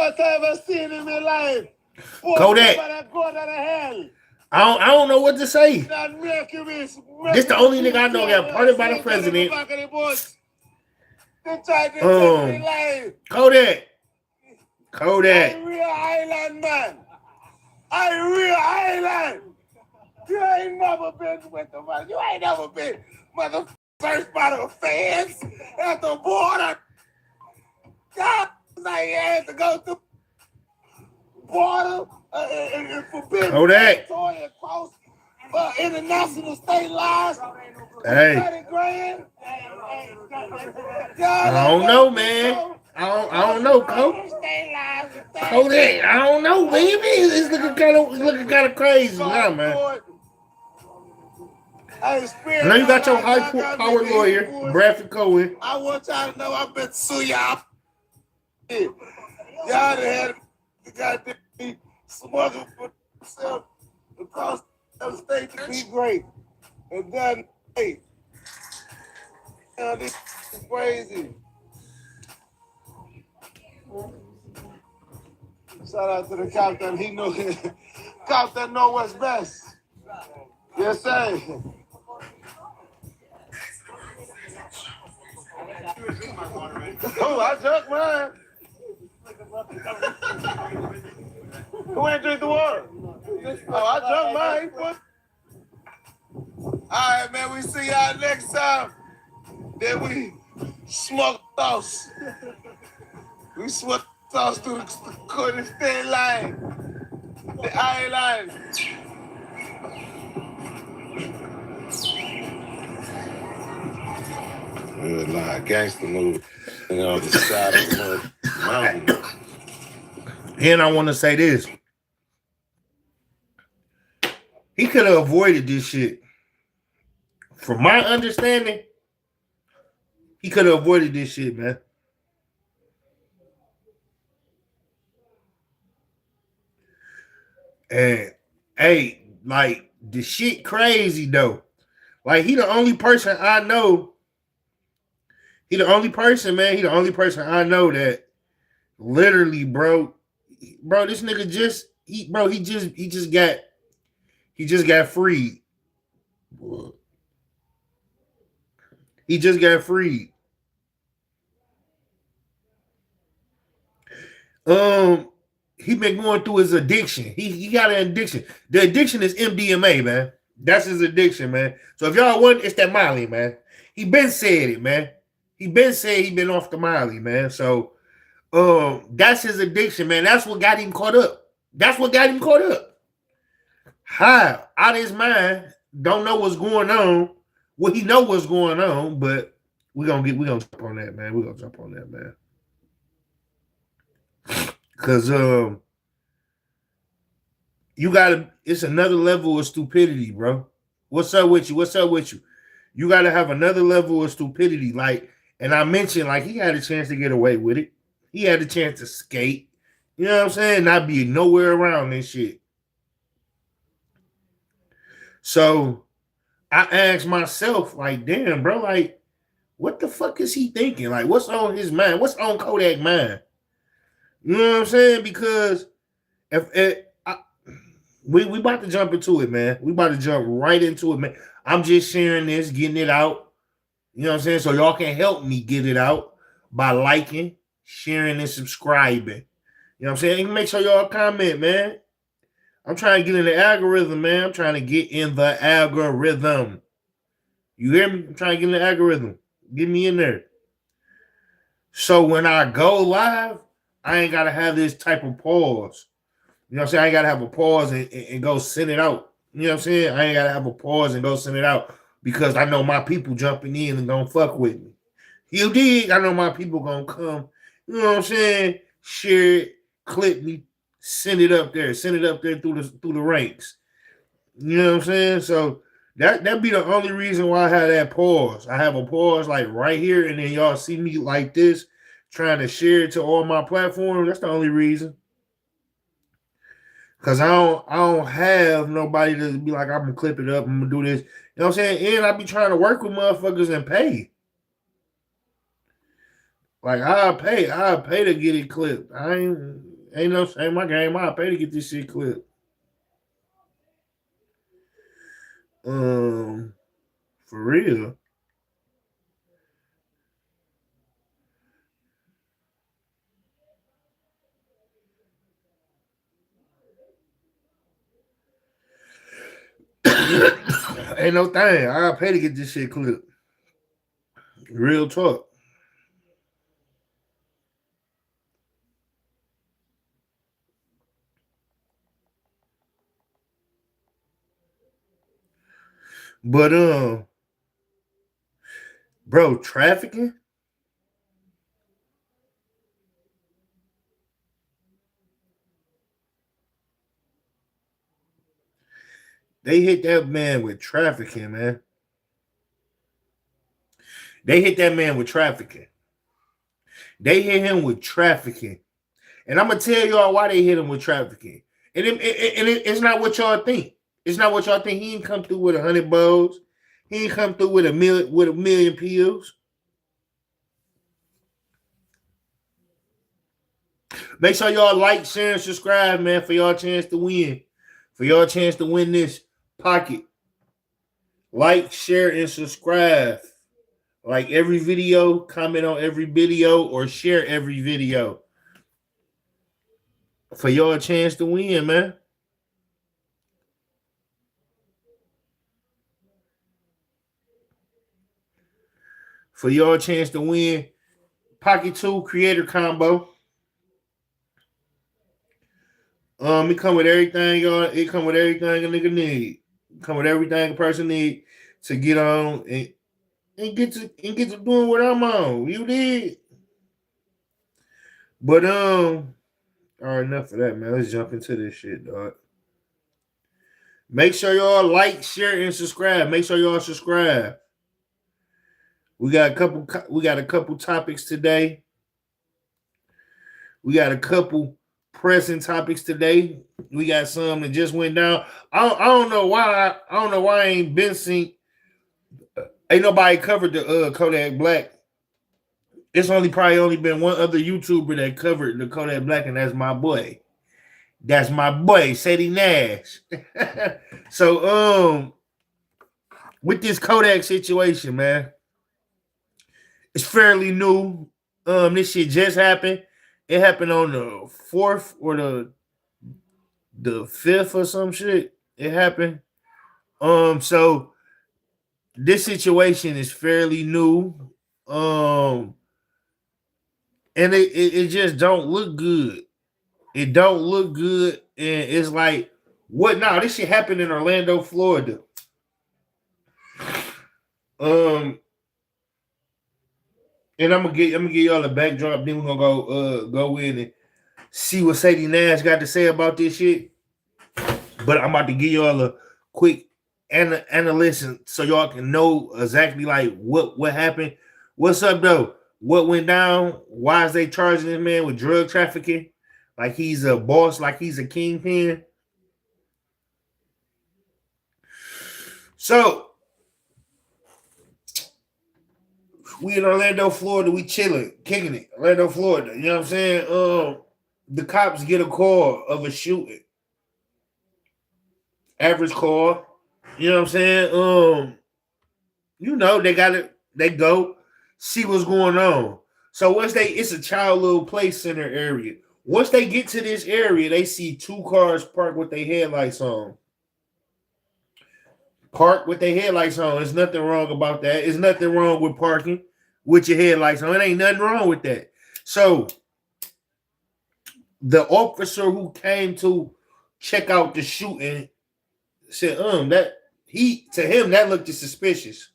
What have I seen in my life? Kodak. Go to the hell. I don't know what to say. This the only nigga I know got parted by the president. Kodak. Kodak. I'm real island man. I'm real island. You ain't never been with the mother. You ain't never been mother first by the fans at the border. God, like you had to go through border and forbidden territory across international state lines. Hey. I don't know, man. I don't know, Coach. Kodak, I don't know, baby. It's looking kind of crazy now, man. I know you got your high-powered lawyer, Bradford Cohen. I want y'all to know I've been sue y'all. Y'all done had the goddamn smuggled for themselves across the state to be great. And then, hey, this is crazy. Shout out to the captain. He know captain know what's best. Yes, sir. Oh, I drank mine. Who ain't drink the water? Oh, I drank mine. All right, man. We see y'all next time. Then we smoke sauce. We smoke sauce through the state line, the island. Like gangster move, on the side of the mountain. And I want to say this. He could have avoided this shit. From my understanding, he could have avoided this shit, man. And, hey, like, the shit crazy, though. Like, he the only person I know. He the only person, man. He the only person I know that literally, bro, this nigga just got freed. He just got freed. He been going through his addiction. He got an addiction. The addiction is MDMA, man. That's his addiction, man. So if y'all want, it's that Molly, man. He been said it, man. He been said he been off the Molly, man. So that's his addiction, man. That's what got him caught up. That's what got him caught up. High, out of his mind, don't know what's going on. Well, he know what's going on, but we're gonna jump on that, man. We're gonna jump on that, man. Cause it's another level of stupidity, bro. What's up with you? You gotta have another level of stupidity. Like, and I mentioned, like, he had a chance to get away with it. He had a chance to skate. You know what I'm saying? Not be nowhere around this shit. So I asked myself, like, damn, bro, like, what the fuck is he thinking? Like, what's on his mind? What's on Kodak mind? You know what I'm saying? Because we about to jump into it, man. We about to jump right into it, man. I'm just sharing this, getting it out. You know what I'm saying? So y'all can help me get it out by liking, sharing, and subscribing. You know what I'm saying? And make sure y'all comment, man. I'm trying to get in the algorithm, man. I'm trying to get in the algorithm. You hear me? I'm trying to get in the algorithm. Get me in there. So when I go live, I ain't got to have this type of pause. You know what I'm saying? I ain't got to have a pause and go send it out. You know what I'm saying? I ain't got to have a pause and go send it out because I know my people jumping in and gonna fuck with me. You dig? I know my people gonna come. You know what I'm saying? Share it, clip me, send it up there through the ranks. You know what I'm saying? So that be the only reason why I have that pause. I have a pause like right here, and then y'all see me like this, trying to share it to all my platforms. That's the only reason. Cause I don't have nobody to be like, I'm gonna clip it up, I'm gonna do this. You know what I'm saying? And I be trying to work with motherfuckers and pay. Like I'll pay to get it clipped. I ain't, Ain't no shame my game. I'll pay to get this shit clipped. For real. Ain't no thing. I'll pay to get this shit clipped. Real talk. But bro, trafficking. They hit that man with trafficking, man. They hit that man with trafficking. They hit him with trafficking. And I'm gonna tell y'all why they hit him with trafficking. And it's not what y'all think. It's not what y'all think. He ain't come through with 100 bows. He ain't come through with a million pills. Make sure y'all like, share, and subscribe, man, for y'all chance to win. For y'all chance to win this pocket. Like, share, and subscribe. Like every video, comment on every video, or share every video. For y'all chance to win, man. For y'all chance to win. Pocket 2 creator combo. It come with everything, y'all. It come with everything a nigga need. It come with everything a person need to get on and get to doing what I'm on. You did. But all right, enough of that, man. Let's jump into this shit, dog. Make sure y'all like, share, and subscribe. Make sure y'all subscribe. We got a couple topics today. We got a couple pressing topics today. We got some that just went down. I don't know why. I don't know why I ain't been seen. Ain't nobody covered the Kodak Black. It's probably only been one other YouTuber that covered the Kodak Black, and that's my boy. That's my boy, Sadie Nash. So with this Kodak situation, man, it's fairly new. This shit just happened. It happened on the 4th or the 5th or some shit. It happened. So this situation is fairly new. And it just don't look good. It don't look good. And it's like, what now? This shit happened in Orlando, Florida. And I'm gonna give y'all a backdrop. Then we're gonna go in and see what Sadie Nash got to say about this shit. But I'm about to give y'all a quick analysis so y'all can know exactly like what happened. What's up though? What went down? Why is they charging this man with drug trafficking? Like he's a boss, like he's a kingpin. So we in Orlando, Florida. We chilling, kicking it. Orlando, Florida. You know what I'm saying? The cops get a call of a shooting. Average call. You know what I'm saying? You know, they go see what's going on. So it's a child little play center area. Once they get to this area, they see 2 cars parked with their headlights on. Park with their headlights on. There's nothing wrong about that. There's nothing wrong with parking with your headlights on. It ain't nothing wrong with that. So the officer who came to check out the shooting said, that to him that looked suspicious.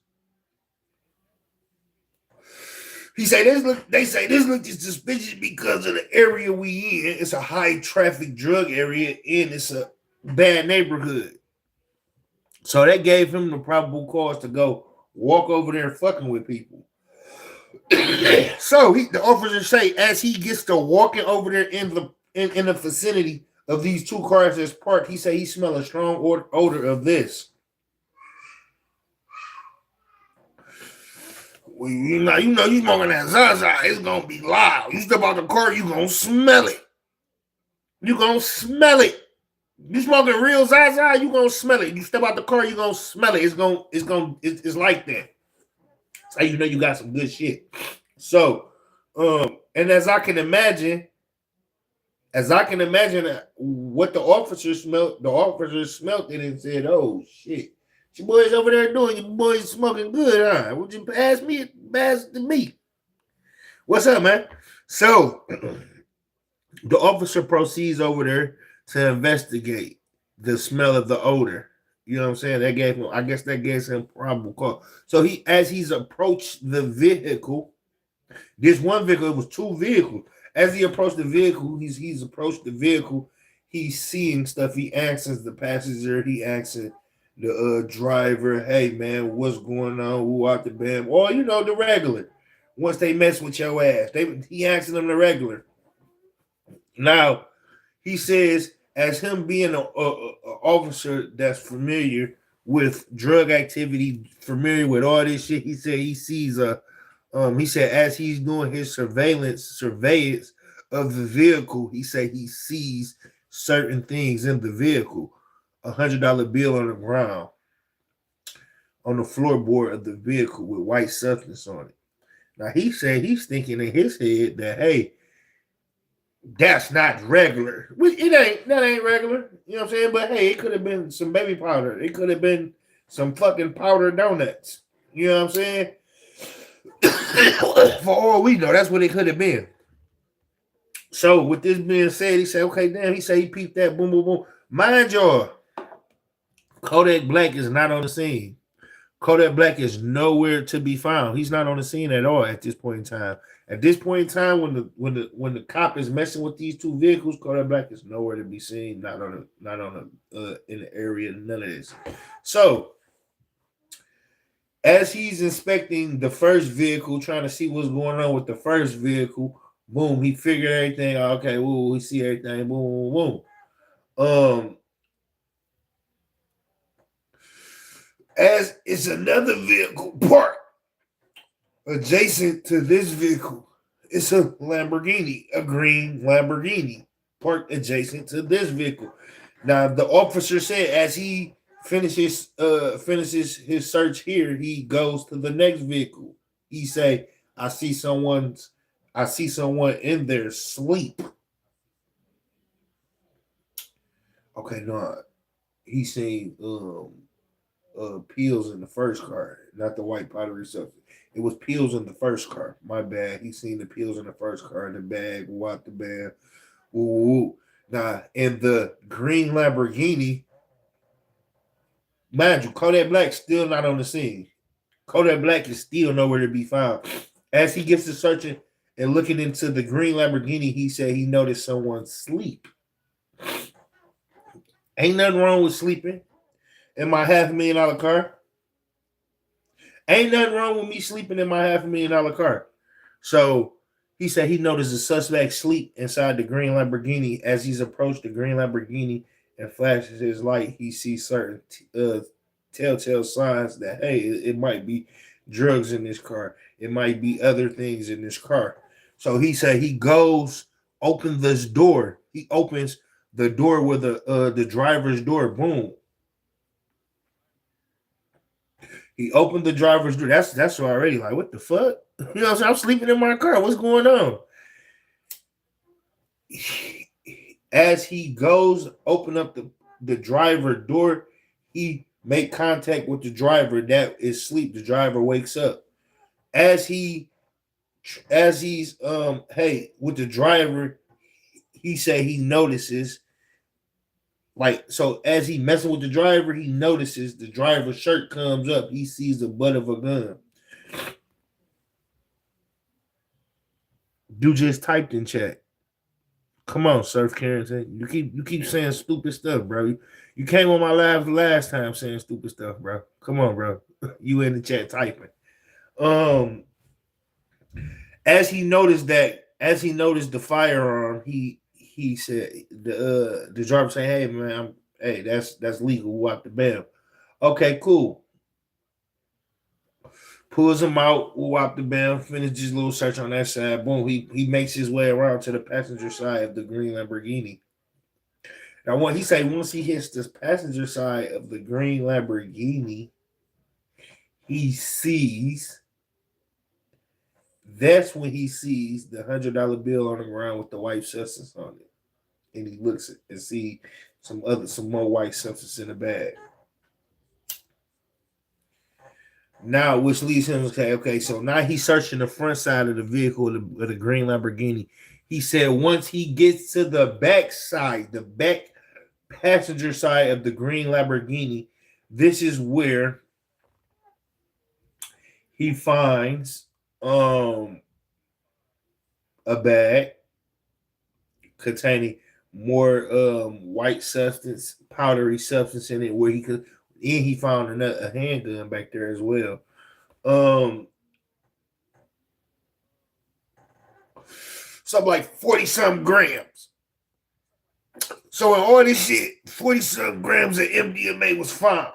He said this looked suspicious because of the area we in. It's a high traffic drug area and it's a bad neighborhood. So that gave him the probable cause to go walk over there fucking with people. So the officer say as he gets to walking over there in the vicinity of these 2 cars that's parked, he said he smelled a strong odor of this. Well, you know, you smoking that Zaza, it's gonna be loud. You step out the car, you gonna smell it. You gonna smell it. You smoking real Zaza, you gonna smell it. You step out the car, you gonna smell it. It's like that. That's how you know you got some good shit. So, and as I can imagine what the officers smelled it and said, "Oh shit, what your boys over there doing? Your boys smoking good, huh? Would you pass to me? What's up, man?" So the officer proceeds over there to investigate the smell of the odor. You know what I'm saying? That gave him, I guess that gave him probable cause. So as he's approached the vehicle, this one vehicle, it was two vehicles. As he approached the vehicle, he's approached the vehicle. He's seeing stuff. He asks the passenger. He asks the driver, "Hey man, what's going on? Who out the bam?" Or the regular. Once they mess with your ass, he asking them the regular. Now he says, as him being a officer that's familiar with drug activity, familiar with all this shit, he said he sees he said as he's doing his surveillance of the vehicle, he said he sees certain things in the vehicle. $100 bill on the ground, on the floorboard of the vehicle with white substance on it. Now he said he's thinking in his head that, hey, that's not regular. That ain't regular. You know what I'm saying? But hey, it could have been some baby powder. It could have been some fucking powdered donuts. You know what I'm saying? For all we know, that's what it could have been. So with this being said, he said, okay, damn, he said he peeped that, boom, boom, boom. Mind y'all, Kodak Black is not on the scene. Kodak Black is nowhere to be found. He's not on the scene at all at this point in time. At this point in time, when the cop is messing with these two vehicles, Kodak Black is nowhere to be seen. Not in the area. None of this. So as he's inspecting the first vehicle, trying to see what's going on with the first vehicle, boom, he figured everything out. Okay, woo, we see everything. Boom, boom, boom. As it's another vehicle parked adjacent to this vehicle. It's a Lamborghini, a green Lamborghini parked adjacent to this vehicle. Now the officer said as he finishes his search here, he goes to the next vehicle. He say, I see someone in there sleep. Okay, no. He seen pills in the first car, not the white powdery substance. It was pills in the first car. My bad. He seen the pills in the first car in the bag, walked the bag. Ooh. Now, in the green Lamborghini, mind you, Kodak Black still not on the scene. Kodak Black is still nowhere to be found. As he gets to searching and looking into the green Lamborghini, he said he noticed someone sleep. Ain't nothing wrong with sleeping in my $500,000 car. Ain't nothing wrong with me sleeping in my $500,000 car. So he said he noticed a suspect sleep inside the green Lamborghini. As he's approached the green Lamborghini and flashes his light, he sees certain telltale signs that, hey, it might be drugs in this car. It might be other things in this car. So he said he goes, open this door. He opens the door with the driver's door. Boom. He opened the driver's door. That's already like, what the fuck? You know what I'm saying? I'm sleeping in my car. What's going on? As he goes, open up the driver door, he make contact with the driver that is asleep. The driver wakes up. As he's with the driver, he said he notices, like, so as he messing with the driver, he notices the driver's shirt comes up. He sees the butt of a gun. Dude just typed in chat. Come on, Surf Carrington. You keep saying stupid stuff, bro. You came on my live last time saying stupid stuff, bro. Come on, bro. You in the chat typing. As he noticed the firearm, he said the driver said, "Hey man, that's legal. Walk the bell." Okay, cool. Pulls him out, wop the bell, finishes his little search on that side. Boom, he makes his way around to the passenger side of the green Lamborghini. Now, what he say, once he hits the passenger side of the green Lamborghini, he sees. That's when he sees the $100 bill on the ground with the white substance on it, and he looks at and see some more white substance in the bag. Now, which leads him to say, okay, so now he's searching the front side of the vehicle of the green Lamborghini. He said once he gets to the back side, the back passenger side of the green Lamborghini, this is where he finds a bag containing more white substance, powdery substance in it, where he could, and he found a handgun back there as well. Something like 40 something grams. So in all this shit, 40 something grams of MDMA was found.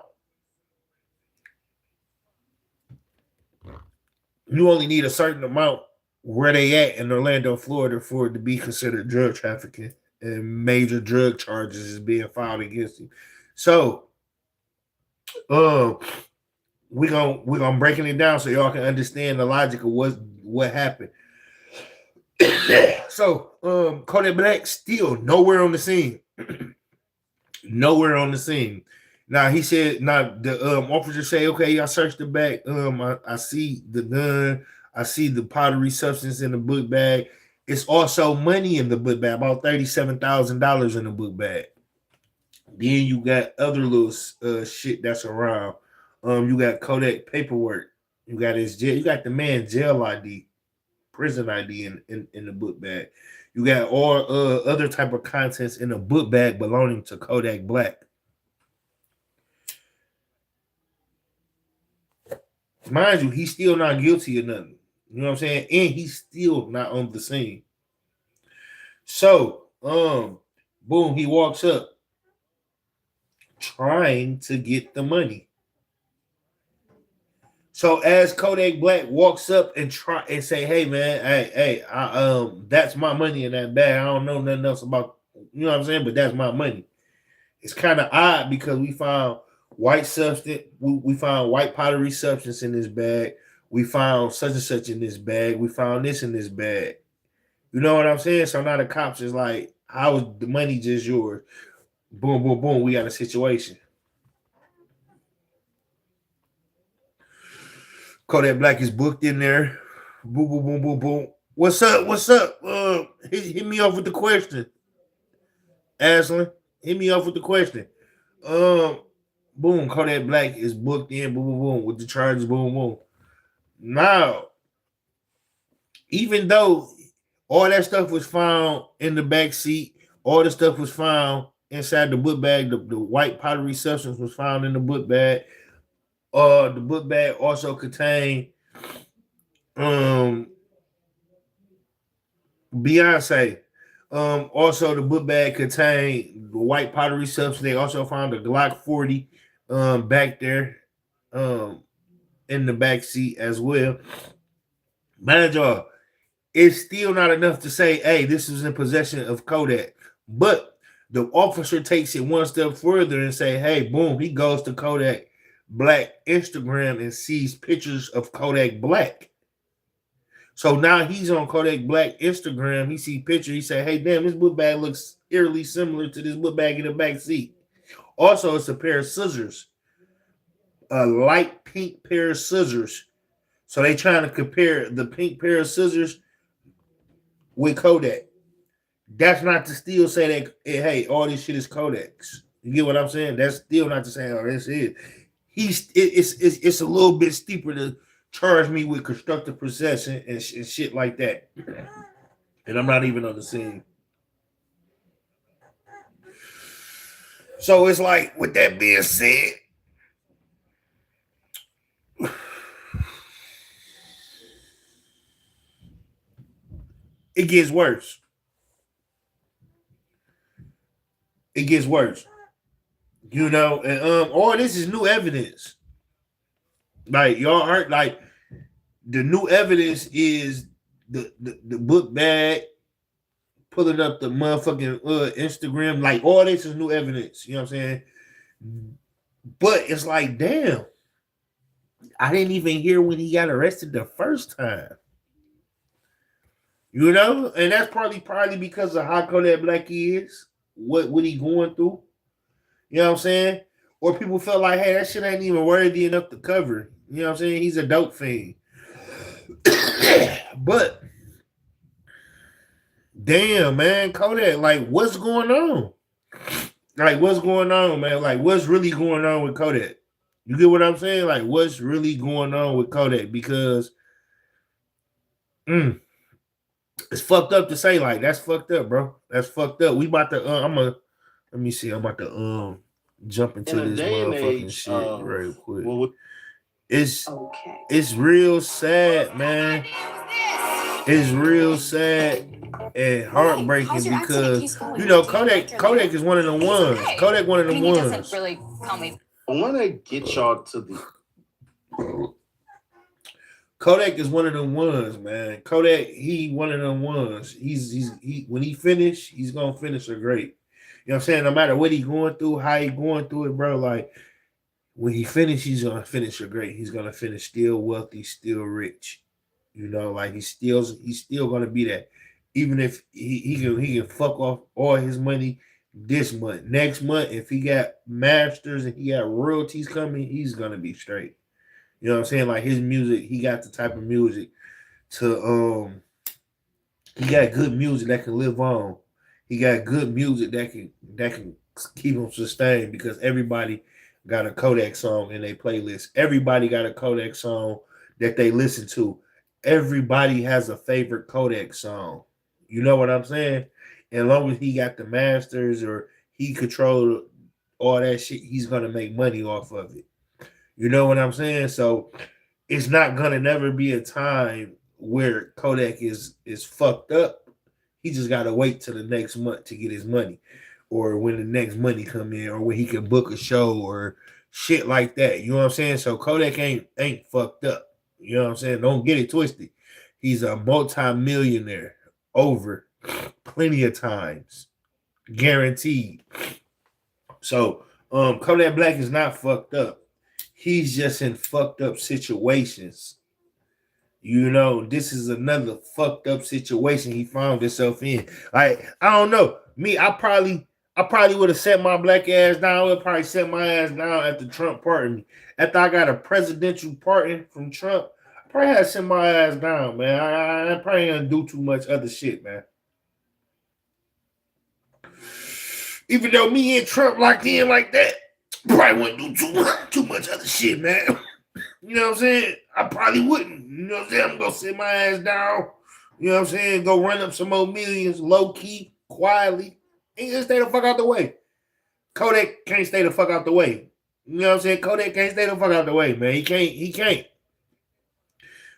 You only need a certain amount where they at in Orlando, Florida, for it to be considered drug trafficking, and major drug charges is being filed against him. So, we're gonna breaking it down so y'all can understand the logic of what happened. So, Kodak Black still nowhere on the scene. Nowhere on the scene. Now he said, now the officer say, okay, I searched the bag. I see the gun. I see the powdery substance in the book bag. It's also money in the book bag, about $37,000 in the book bag. Then you got other little shit that's around. You got Kodak paperwork. You got his jail. You got the man jail ID, prison ID in the book bag. You got all other type of contents in a book bag belonging to Kodak Black. Mind you, he's still not guilty of nothing. You know what I'm saying? And he's still not on the scene. So, boom, he walks up trying to get the money. So as Kodak Black walks up and try and say, "Hey man, hey, that's my money in that bag. I don't know nothing else about, you know what I'm saying, but that's my money." It's kind of odd because we found white substance, we found white powdery substance in this bag. We found such and such in this bag. We found this in this bag. You know what I'm saying? So now the cops is like, "How is the money just yours?" Boom, boom, boom. We got a situation. Kodak Black is booked in there. Boom, boom, boom, boom, boom. What's up? What's up? Hit me off with the question. Aslan, hit me off with the question. Boom, Kodak Black is booked in. Boom, boom, boom, with the charges. Boom, boom. Now, even though all that stuff was found in the back seat, all the stuff was found inside the book bag. The white powdery substance was found in the book bag. The book bag also contained Beyonce. Also the book bag contained the white powdery substance. They also found a Glock 40 back there in the back seat as well. Mind y'all, it's still not enough to say, hey, this is in possession of Kodak. But the officer takes it one step further and say, hey, boom, he goes to Kodak Black Instagram and sees pictures of Kodak Black. So now he's on Kodak Black Instagram. He sees pictures. He say, hey, damn, this book bag looks eerily similar to this book bag in the back seat. Also, it's a pair of scissors, a light pink pair of scissors. So they trying to compare the pink pair of scissors with Kodak. That's not to still say that, hey, all this shit is Kodak's. You get what I'm saying? That's still not to say, oh, this is. It's a little bit steeper to charge me with constructive possession and shit like that. And I'm not even on the scene. So it's like, with that being said, it gets worse. It gets worse. You know, and all this is new evidence. Like, y'all heard, like, the new evidence is the book bag pulling up the motherfucking Instagram. Like, all this is new evidence. You know what I'm saying? But it's like, damn, I didn't even hear when he got arrested the first time. You know? And that's probably because of how Kodak Black is, what he going through. You know what I'm saying? Or people felt like, hey, that shit ain't even worthy enough to cover. You know what I'm saying? He's a dope fiend. But damn, man, Kodak, like, what's going on? Like, what's going on, man? Like, what's really going on with Kodak? You get what I'm saying? Like, what's really going on with Kodak? Because it's fucked up to say, like, that's fucked up, bro. That's fucked up. We about to let me see. I'm about to jump into this motherfucking shit real quick. It's real sad, man. It's real sad and heartbreaking because you know Kodak is one of the ones. Kodak one of the ones. Doesn't really call me. I want to get y'all to the. Kodak is one of them ones, man. Kodak, he one of them ones. He when he finish, he's gonna finish it great. You know what I'm saying? No matter what he going through, how he going through it, bro. Like when he finish, he's gonna finish it great. He's gonna finish still wealthy, still rich. You know, like he's still gonna be that. Even if he can fuck off all his money this month. Next month, if he got masters and he got royalties coming, he's gonna be straight. You know what I'm saying? Like his music, he got the type of music to he got good music that can live on. He got good music that can keep him sustained because everybody got a Kodak song in their playlist. Everybody got a Kodak song that they listen to. Everybody has a favorite Kodak song. You know what I'm saying? And as long as he got the masters or he controlled all that shit, he's gonna make money off of it. You know what I'm saying? So it's not gonna never be a time where Kodak is fucked up. He just gotta wait till the next month to get his money, or when the next money come in, or when he can book a show or shit like that. You know what I'm saying? So Kodak ain't fucked up. You know what I'm saying? Don't get it twisted. He's a multi-millionaire over plenty of times, guaranteed. So Kodak Black is not fucked up. He's just in fucked up situations. You know, this is another fucked up situation he found himself in. Like, I don't know. Me, I probably would have set my black ass down. I would probably set my ass down after Trump pardoned me. After I got a presidential pardon from Trump, I probably had to set my ass down, man. I probably ain't gonna do too much other shit, man. Even though me and Trump locked in like that, probably wouldn't do too much other shit, man. You know what I'm saying? I probably wouldn't. You know what I'm saying? I'm gonna sit my ass down. You know what I'm saying? Go run up some more millions, low key, quietly. Ain't gonna stay the fuck out the way. Kodak can't stay the fuck out the way. You know what I'm saying? Kodak can't stay the fuck out the way, man. He can't.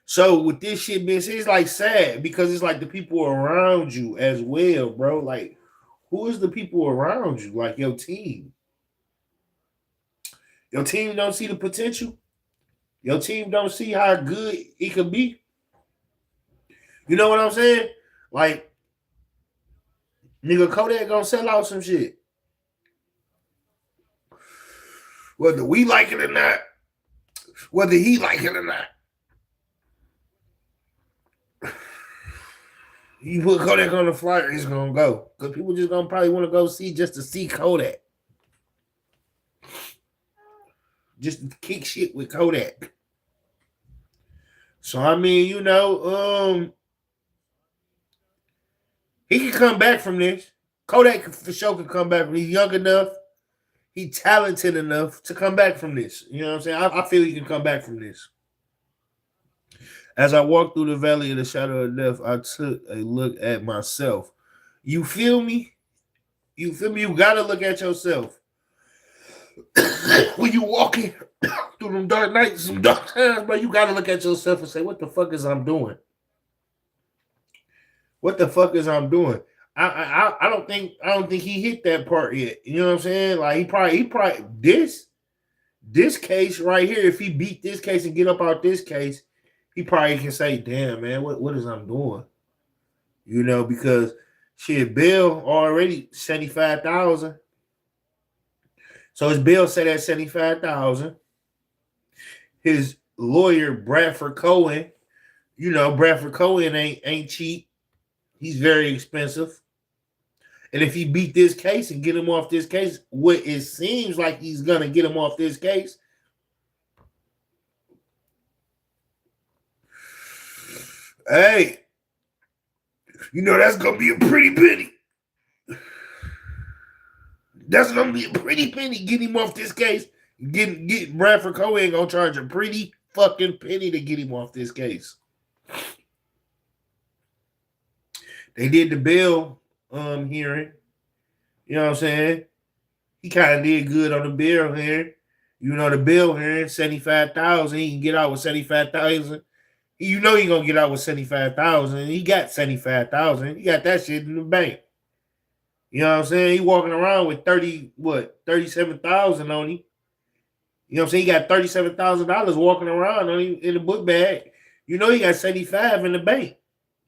So with this shit being said, it's like sad because it's like the people around you as well, bro. Like, who is the people around you? Like your team. Your team don't see the potential. Your team don't see how good it could be. You know what I'm saying? Like, nigga, Kodak gonna sell out some shit. Whether we like it or not, whether he like it or not. You put Kodak on the flyer, he's gonna go. Because people just gonna probably want to go see just to see Kodak. Just to kick shit with Kodak. So I mean, you know, he can come back from this. Kodak for sure can come back. He's young enough. He's talented enough to come back from this. You know what I'm saying? I feel he can come back from this. As I walked through the valley of the shadow of death, I took a look at myself. You feel me? You feel me? You gotta look at yourself. When you walking through them dark nights, some dark times, but you gotta look at yourself and say, what the fuck is I'm doing? What the fuck is I'm doing? I don't think he hit that part yet. You know what I'm saying? Like he probably this case right here, if he beat this case and get up out this case, he probably can say, damn, man, what is I'm doing? You know, because Shit, bill already 75,000. So his bill set at 75,000. His lawyer, Bradford Cohen, you know, Bradford Cohen ain't cheap. He's very expensive. And if he beat this case and get him off this case, what it seems like he's gonna get him off this case. Hey, you know that's gonna be a pretty penny. That's gonna be a pretty penny. Get him off this case. Get Bradford Cohen gonna charge a pretty fucking penny to get him off this case. They did the bail hearing. You know what I'm saying? He kind of did good on the bail hearing. You know, the bail hearing, 75,000. He can get out with 75,000. You know he gonna get out with 75,000. He got 75,000. He got that shit in the bank. You know what I'm saying? He walking around with 37,000 on him. You know what I'm saying? He got $37,000 walking around on him in the book bag. You know he got 75 in the bank.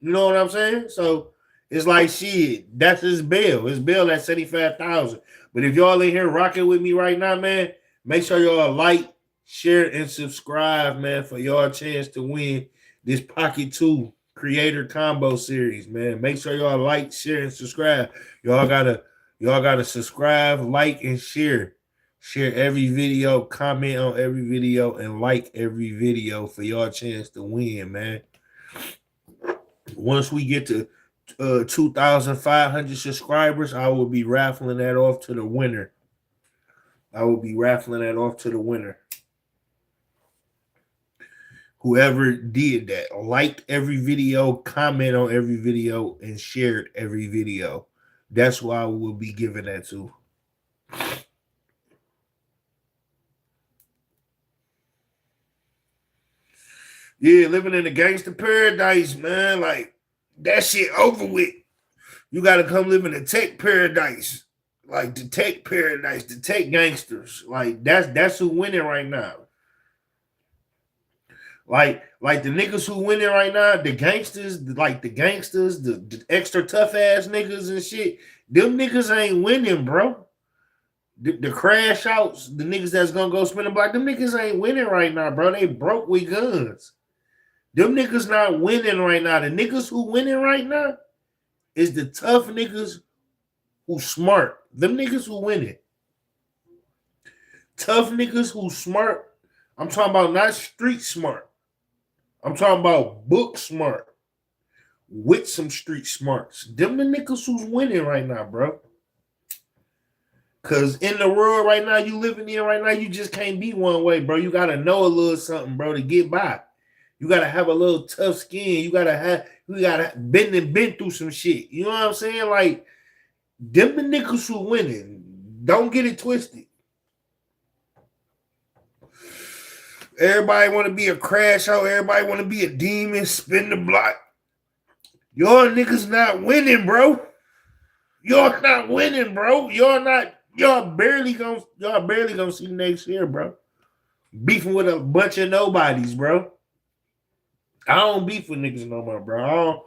You know what I'm saying? So it's like shit. That's his bill. His bill at 75,000. But if y'all in here rocking with me right now, man, make sure y'all like, share, and subscribe, man, for y'all chance to win this Pocket 2 Creator Combo Series, man. Make sure y'all like, share, and subscribe. Y'all gotta subscribe, like, and share. Share every video, comment on every video, and like every video for y'all chance to win, man. Once we get to 2,500 subscribers, I will be raffling that off to the winner. Whoever did that, liked every video, comment on every video, and shared every video. That's who I will be giving that to. Yeah, living in a gangster paradise, man. Like, that shit over with. You got to come live in a tech paradise. Like, the tech paradise, the tech gangsters. Like, that's who winning right now. Like the niggas who winning right now, the gangsters, the extra tough ass niggas and shit, them niggas ain't winning, bro. The crash outs, the niggas that's gonna go spin a block, them niggas ain't winning right now, bro. They broke with guns. Them niggas not winning right now. The niggas who winning right now is the tough niggas who smart. Them niggas who winning. Tough niggas who smart. I'm talking about not street smart. I'm talking about book smart. With some street smarts. Them the niggas who's winning right now, bro. Because in the world right now, you living in right now, you just can't be one way, bro. You got to know a little something, bro, to get by. You got to have a little tough skin. You got to been through some shit. You know what I'm saying? Like, them the niggas who winning. Don't get it twisted. Everybody want to be a crash out. Everybody want to be a demon, spin the block. Y'all niggas not winning, bro. Y'all not winning, bro. Y'all barely gonna see next year, bro. Beefing with a bunch of nobodies, bro. I don't beef with niggas no more, bro.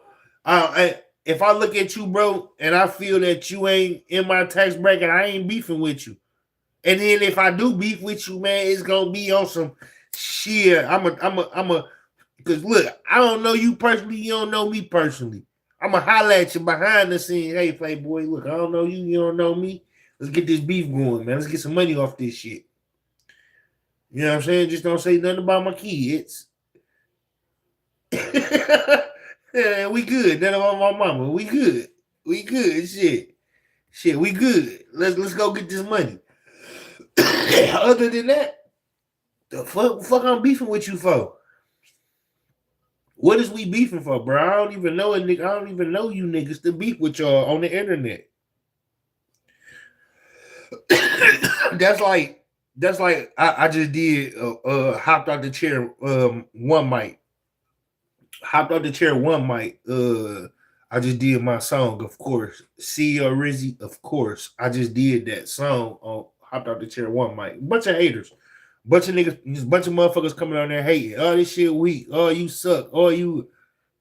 If I look at you, bro, and I feel that you ain't in my tax bracket, I ain't beefing with you. And then if I do beef with you, man, it's gonna be on some shit. Because look, I don't know you personally, you don't know me personally. I'm gonna holler at you behind the scenes. Hey, Playboy, look, I don't know you, you don't know me. Let's get this beef going, man. Let's get some money off this shit. You know what I'm saying? Just don't say nothing about my kids. Yeah, we good. Nothing about my mama. We good. We good. Shit, we good. Let's go get this money. Other than that, the fuck I'm beefing with you for? What is we beefing for, bro? I don't even know a nigga. I don't even know you niggas to beef with y'all on the internet. That's like I just did hopped out the chair one mic. I just did my song, of course. See or Rizzy, of course. I just did that song on hopped out the chair one mic. Bunch of haters. Bunch of niggas, bunch of motherfuckers coming on there hating. Oh, this shit weak. Oh, you suck. Oh, you.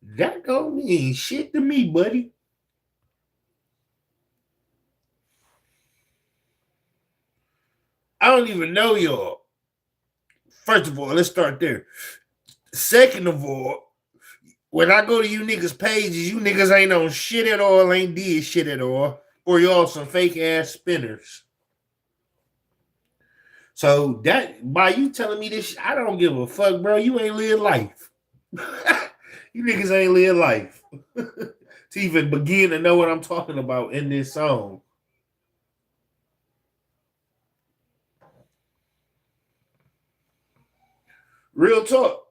That don't mean shit to me, buddy. don't even know y'all. First of all, let's start there. Second of all, when I go to you niggas' pages, you niggas ain't on shit at all, ain't did shit at all, or y'all some fake ass spinners. So that by you telling me this, I don't give a fuck, bro. You ain't live life. You niggas ain't live life to even begin to know what I'm talking about in this song. Real talk.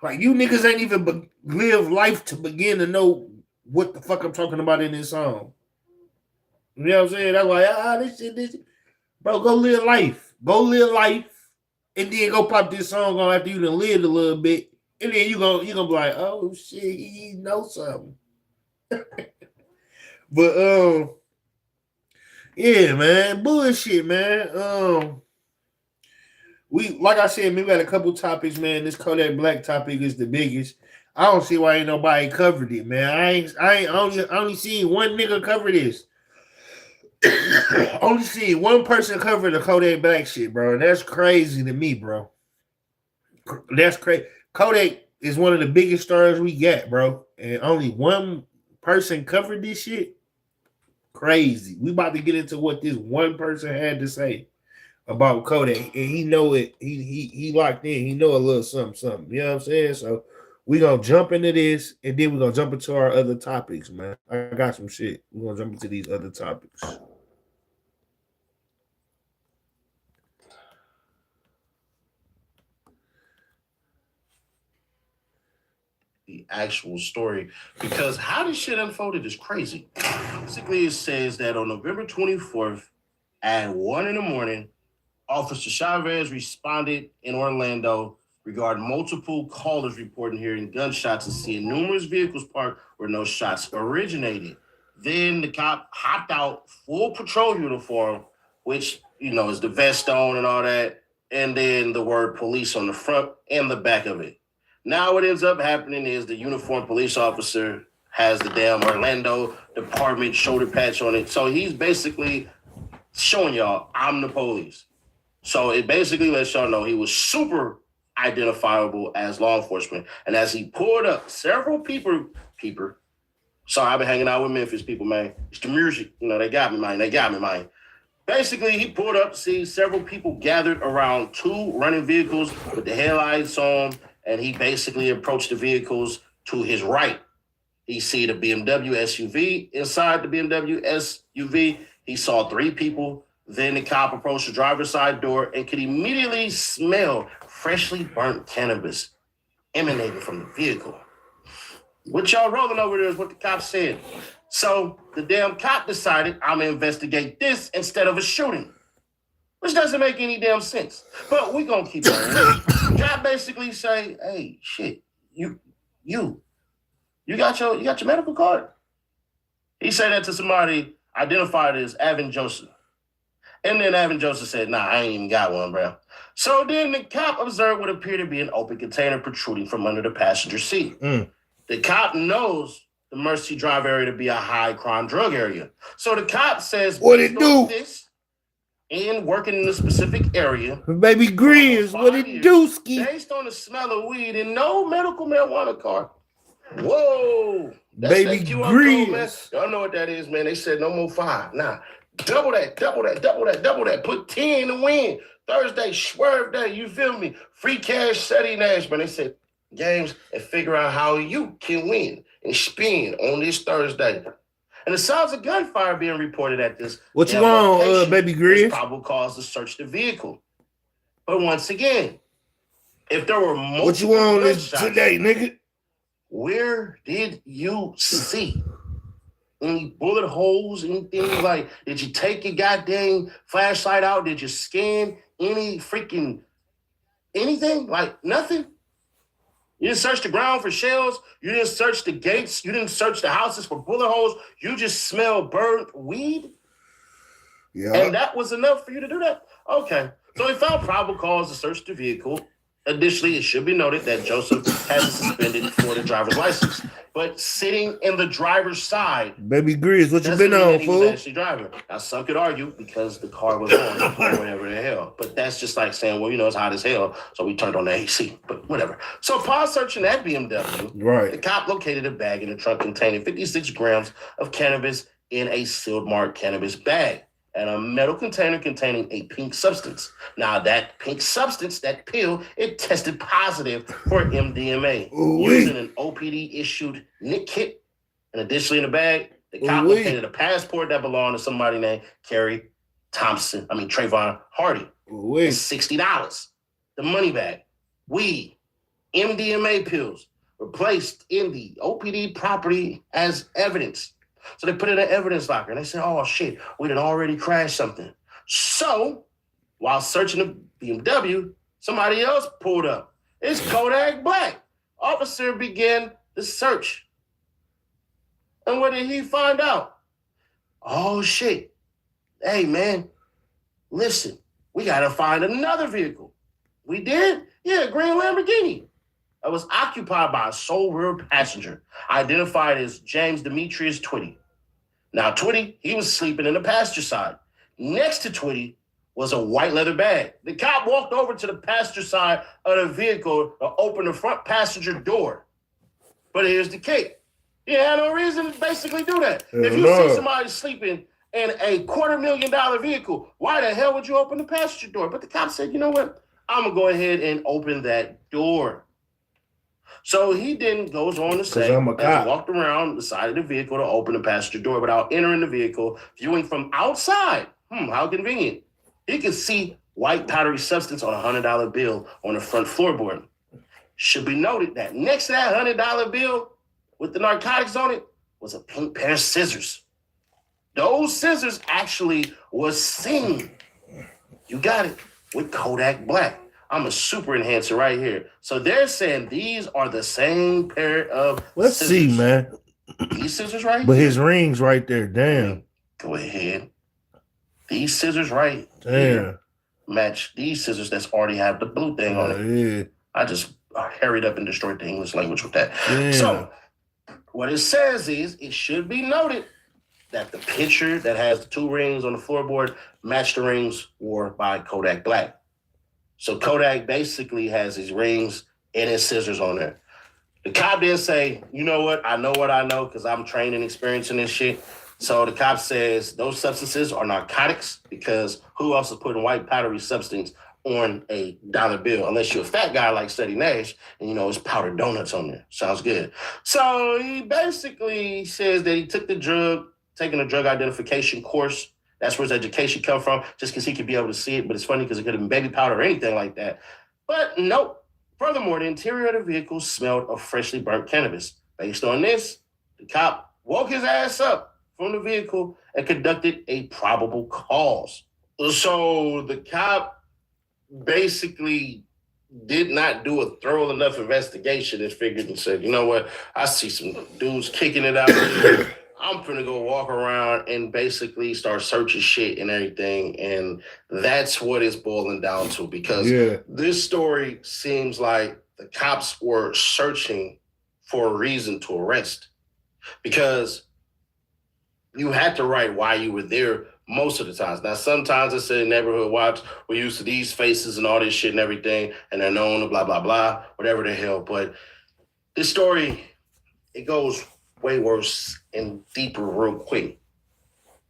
Like, you niggas ain't even live life to begin to know what the fuck I'm talking about in this song. You know what I'm saying? I'm like, this shit. Bro, go live life. Go live life. And then go pop this song on after you done lived a little bit. And then you gonna be like, oh shit, he knows something. But yeah, man, bullshit, man. We, like I said, we got a couple topics, man. This Kodak Black topic is the biggest. I don't see why ain't nobody covered it, man. I only seen one nigga cover this. Only seen one person cover the Kodak Black shit, bro. And that's crazy to me, bro. That's crazy. Kodak is one of the biggest stars we got, bro. And only one person covered this shit. Crazy. We about to get into what this one person had to say about Kodak, and he know it. He locked in. He know a little something. You know what I'm saying? So we gonna jump into this, and then we're gonna jump into our other topics, man. I got some shit. We're gonna jump into these other topics. The actual story, because how this shit unfolded is crazy. Basically, it says that on November 24th at 1 a.m, Officer Chavez responded in Orlando regarding multiple callers reporting hearing gunshots and seeing numerous vehicles parked where no shots originated. Then the cop hopped out, full patrol uniform, which, is the vest on and all that, and then the word police on the front and the back of it. Now what ends up happening is the uniformed police officer has the damn Orlando department shoulder patch on it. So he's basically showing y'all, I'm the police. So it basically lets y'all know he was super identifiable as law enforcement. And as he pulled up, several people. Sorry, I've been hanging out with Memphis people, man. It's the music. They got me, man. Basically, he pulled up to see several people gathered around two running vehicles with the headlights on, and he basically approached the vehicles to his right. He see the BMW SUV. Inside the BMW SUV, he saw three people. Then the cop approached the driver's side door and could immediately smell freshly burnt cannabis emanating from the vehicle. What y'all rolling over there is what the cop said. So the damn cop decided, I'm going to investigate this instead of a shooting, which doesn't make any damn sense. But we going to keep on. Cop basically say, hey, shit, you got your medical card? He said that to somebody identified as Avin Joseph. And then Avin Joseph said, nah, I ain't even got one, bro. So then the cop observed what appeared to be an open container protruding from under the passenger seat. The cop knows the Mercy Drive area to be a high crime drug area. So the cop says, what it do? This and working in a specific area. Baby Greens, what it do, Ski? Based on the smell of weed and no medical marijuana card. Whoa. That's Baby that QR Greens. code, man. Y'all know what that is, man. They said no more 5. Nah. Double that. Put 10 to win. Thursday, swerve day. You feel me? Free cash, Saturday Nash, man. They said games and figure out how you can win and spin on this Thursday. And the sounds of gunfire being reported at this. What you want, Baby Greens? Probable cause to search the vehicle. But once again, if there were multiple what you want gunshots, today, nigga? Where did you see any bullet holes, anything like, did you take your goddamn flashlight out? Did you scan any freaking anything? Like nothing? You didn't search the ground for shells. You didn't search the gates. You didn't search the houses for bullet holes. You just smell burnt weed? Yeah. And that was enough for you to do that? Okay. So he found probable cause to search the vehicle. Additionally, it should be noted that Joseph has a suspended Florida driver's license. But sitting in the driver's side, Baby Grizz, what you doesn't been mean on, that he was fool? actually driving. Now, some could argue because the car was on or whatever the hell. But that's just like saying, well, it's hot as hell, so we turned on the AC. But whatever. So upon searching that BMW, the cop located a bag in the trunk containing 56 grams of cannabis in a sealed marked cannabis bag and a metal container containing a pink substance. Now, that pink substance, that pill, it tested positive for MDMA using an OPD-issued NIC kit. And additionally, in the bag, the cop located a passport that belonged to somebody named Trayvon Hardy. It's $60. The money bag, weed, MDMA pills were placed in the OPD property as evidence. So they put it in an evidence locker and they said, oh shit, we done already crashed something. So while searching the BMW, somebody else pulled up. It's Kodak Black. Officer began the search. And what did he find out? Oh shit. Hey man, listen, we gotta find another vehicle. We did? Yeah, a green Lamborghini. It was occupied by a sole rear passenger, identified as James Demetrius Twitty. Now, Twitty, he was sleeping in the passenger side. Next to Twitty was a white leather bag. The cop walked over to the passenger side of the vehicle to open the front passenger door. But here's the kick. He had no reason to basically do that. If you see somebody sleeping in a $250,000 vehicle, why the hell would you open the passenger door? But the cop said, you know what? I'm going to go ahead and open that door. So he then goes on to say, as he walked around the side of the vehicle to open the passenger door without entering the vehicle, viewing from outside. How convenient. He could see white powdery substance on a $100 bill on the front floorboard. Should be noted that next to that $100 bill with the narcotics on it was a pink pair of scissors. Those scissors actually was seen. You got it, with Kodak Black. I'm a super enhancer right here. So they're saying these are the same pair of Let's scissors. see, man. These scissors right But here. his ring's right there. Damn. Go ahead. These scissors right here match these scissors that's already have the blue thing on it. Yeah. I just hurried up and destroyed the English language with that. Yeah. So what it says is, it should be noted that the picture that has the two rings on the floorboard match the rings worn by Kodak Black. So Kodak basically has his rings and his scissors on there. The cop didn't say, you know what I know because I'm trained and experienced in this shit. So the cop says those substances are narcotics because who else is putting white powdery substance on a dollar bill? Unless you're a fat guy like Steady Nash and, it's powdered donuts on there. Sounds good. So he basically says that he took taking a drug identification course. That's where his education come from, just because he could be able to see it. But it's funny because it could have been baby powder or anything like that. But nope. Furthermore, the interior of the vehicle smelled of freshly burnt cannabis. Based on this, the cop woke his ass up from the vehicle and conducted a probable cause. So the cop basically did not do a thorough enough investigation and figured and said, you know what? I see some dudes kicking it out here. I'm finna go walk around and basically start searching shit and everything. And that's what it's boiling down to, because this story seems like the cops were searching for a reason to arrest, because you had to write why you were there most of the times. Now, sometimes it said neighborhood watch, we're used to these faces and all this shit and everything, and they're known to blah, blah, blah, whatever the hell. But this story, it goes way worse and deeper real quick.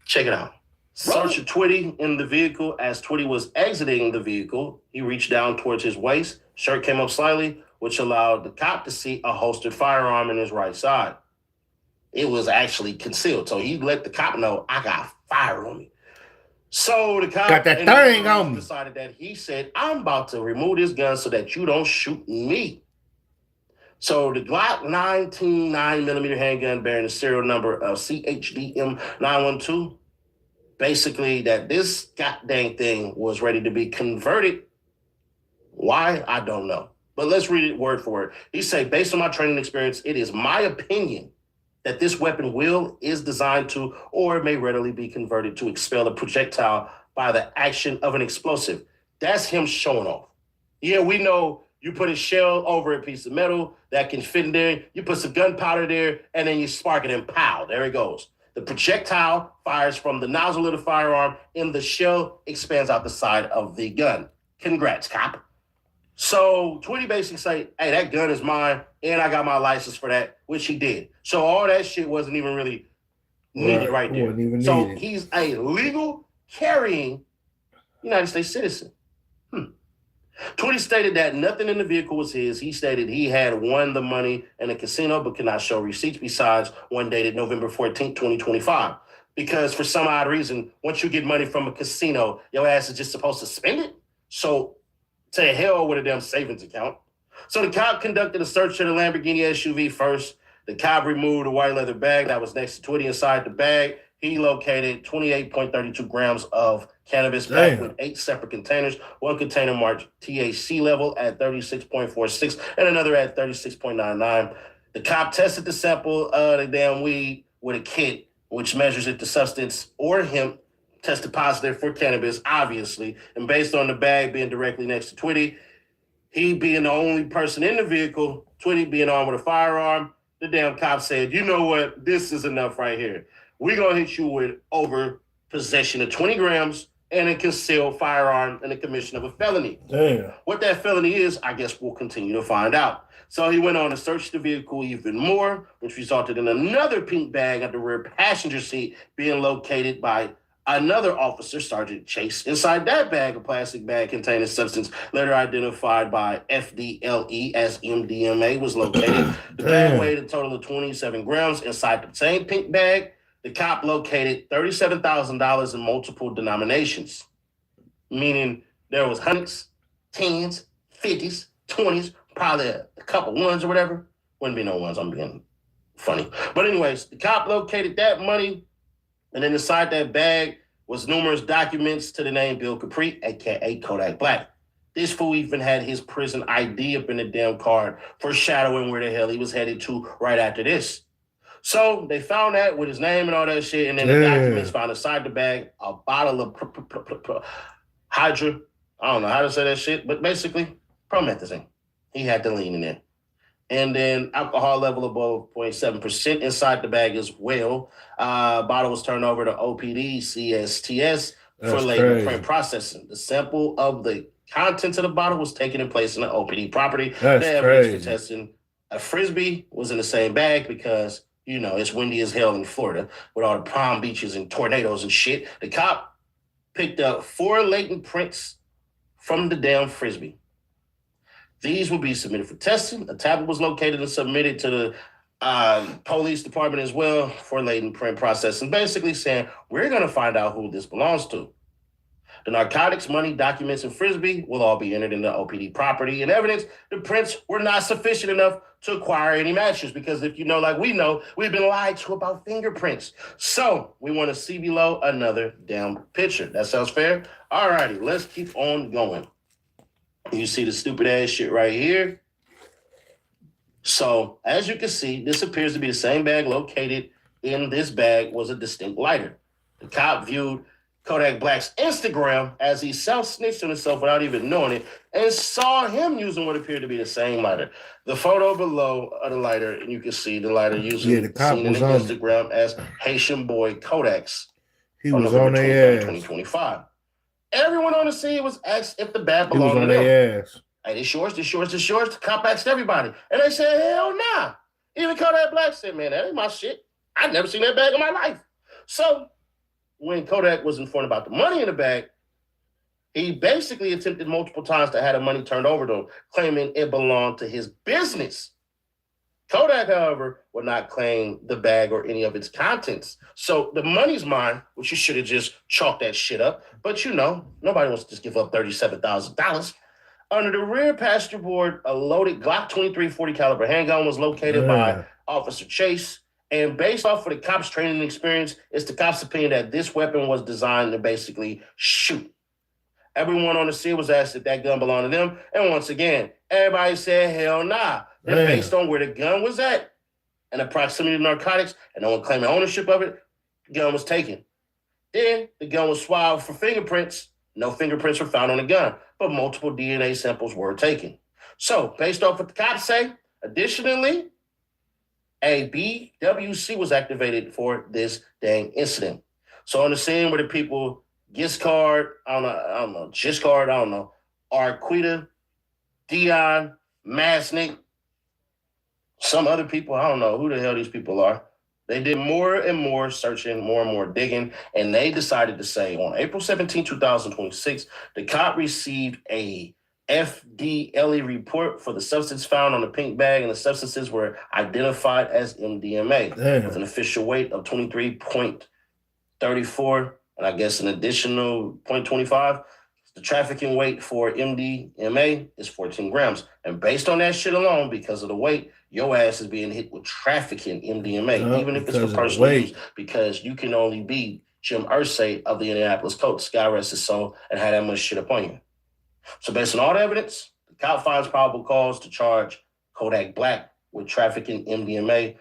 Check it out. Search of Twitty in the vehicle. As Twitty was exiting the vehicle, he reached down towards his waist. Shirt came up slightly, which allowed the cop to see a holstered firearm in his right side. It was actually concealed. So he let the cop know, I got fire on me. So the cop got that thing on me. Decided that he said, I'm about to remove this gun so that you don't shoot me. So the Glock 19 9mm handgun bearing the serial number of CHDM 912, basically that this goddamn thing was ready to be converted. Why? I don't know. But let's read it word for word. He said, based on my training experience, it is my opinion that this weapon is designed to, or may readily be converted to expel a projectile by the action of an explosive. That's him showing off. Yeah, we know You put a shell over a piece of metal that can fit in there. You put some gunpowder there, and then you spark it, and pow, there it goes. The projectile fires from the nozzle of the firearm, and the shell expands out the side of the gun. Congrats, cop. So Twitty basically say, hey, that gun is mine, and I got my license for that, which he did. So all that shit wasn't even really needed right there. So he's a legal carrying United States citizen. Twitty stated that nothing in the vehicle was his. He stated he had won the money in a casino but could not show receipts besides one dated November 14th, 2025. Because for some odd reason, once you get money from a casino, your ass is just supposed to spend it. So to hell with a damn savings account. So the cop conducted a search of the Lamborghini SUV first. The cop removed a white leather bag that was next to Twitty. Inside the bag, he located 28.32 grams of cannabis packed with 8 separate containers. One container marked THC level at 36.46 and another at 36.99. The cop tested the sample of the damn weed with a kit, which measures if the substance or hemp tested positive for cannabis, obviously. And based on the bag being directly next to Twitty, he being the only person in the vehicle, Twitty being armed with a firearm, the damn cop said, you know what? This is enough right here. We're going to hit you with over possession of 20 grams and a concealed firearm and the commission of a felony. Damn. What that felony is, I guess we'll continue to find out. So he went on to search the vehicle even more, which resulted in another pink bag at the rear passenger seat being located by another officer, Sergeant Chase. Inside that bag, a plastic bag containing substance later identified by FDLE as MDMA was located. The bag weighed a total of 27 grams. Inside the same pink bag, the cop located $37,000 in multiple denominations, meaning there was hundreds, tens, 50s, 20s, probably a couple ones or whatever. Wouldn't be no ones, I'm being funny. But anyways, the cop located that money, and then inside that bag was numerous documents to the name Bill Capri, a.k.a. Kodak Black. This fool even had his prison ID up in the damn card, foreshadowing where the hell he was headed to right after this. So they found that with his name and all that shit, and then the documents found inside the bag a bottle of Hydra. I don't know how to say that shit, but basically promethazine. He had the lean in there. And then alcohol level above 0.7% inside the bag as well. Bottle was turned over to OPD CSTS for later print processing. The sample of the contents of the bottle was taken in place in the OPD property. That's the evidence for testing a Frisbee was in the same bag because, you know, it's windy as hell in Florida with all the palm beaches and tornadoes and shit. The cop picked up 4 latent prints from the damn Frisbee. These will be submitted for testing. A tablet was located and submitted to the police department as well for latent print processing, basically saying, we're going to find out who this belongs to. The narcotics, money, documents, and Frisbee will all be entered into OPD property and evidence. The prints were not sufficient enough to acquire any matches because if you know, like we know, we've been lied to about fingerprints. So we want to see below another damn picture. That sounds fair? All righty, let's keep on going. You see the stupid ass shit right here. So as you can see, this appears to be the same bag. Located in this bag was a distinct lighter. The cop viewed Kodak Black's Instagram as he self-snitched on himself without even knowing it and saw him using what appeared to be the same lighter. The photo below of the lighter, and you can see the lighter using the cop seen in was Instagram as Haitian Boy Kodak's. He was on their ass. 2025. Everyone on the scene was asked if the bag He was belonged on to them. their ass. Hey, this yours. The cop asked everybody. And they said, hell nah. Even Kodak Black said, man, that ain't my shit. I've never seen that bag in my life. So when Kodak was informed about the money in the bag, he basically attempted multiple times to have the money turned over to him, claiming it belonged to his business. Kodak, however, would not claim the bag or any of its contents. So the money's mine, which you should have just chalked that shit up. But you know, nobody wants to just give up $37,000. Under the rear passenger board, a loaded Glock 23 40 caliber handgun was located by Officer Chase. And based off of the cops' training and experience, it's the cops' opinion that this weapon was designed to basically shoot. Everyone on the scene was asked if that gun belonged to them. And once again, everybody said, hell nah. And based on where the gun was at and the proximity of narcotics and no one claiming ownership of it, the gun was taken. Then the gun was swabbed for fingerprints. No fingerprints were found on the gun, but multiple DNA samples were taken. So, based off what the cops say, additionally, a BWC was activated for this dang incident. So on the scene where the people Giscard, I don't know, Giscard, I don't know, Arquita, Dion, Masnick, some other people, I don't know who the hell these people are. They did more and more searching, more and more digging, and they decided to say on April 17, 2026, the cop received a FDLE report for the substance found on the pink bag, and the substances were identified as MDMA with an official weight of 23.34, and I guess an additional 0.25. The trafficking weight for MDMA is 14 grams. And based on that shit alone, because of the weight, your ass is being hit with trafficking MDMA, even if it's for personal use, because you can only be Jim Irsay of the Indianapolis Colts, God rest his soul, and had that much shit upon you. So based on all the evidence, the cop finds probable cause to charge Kodak Black with trafficking MDMA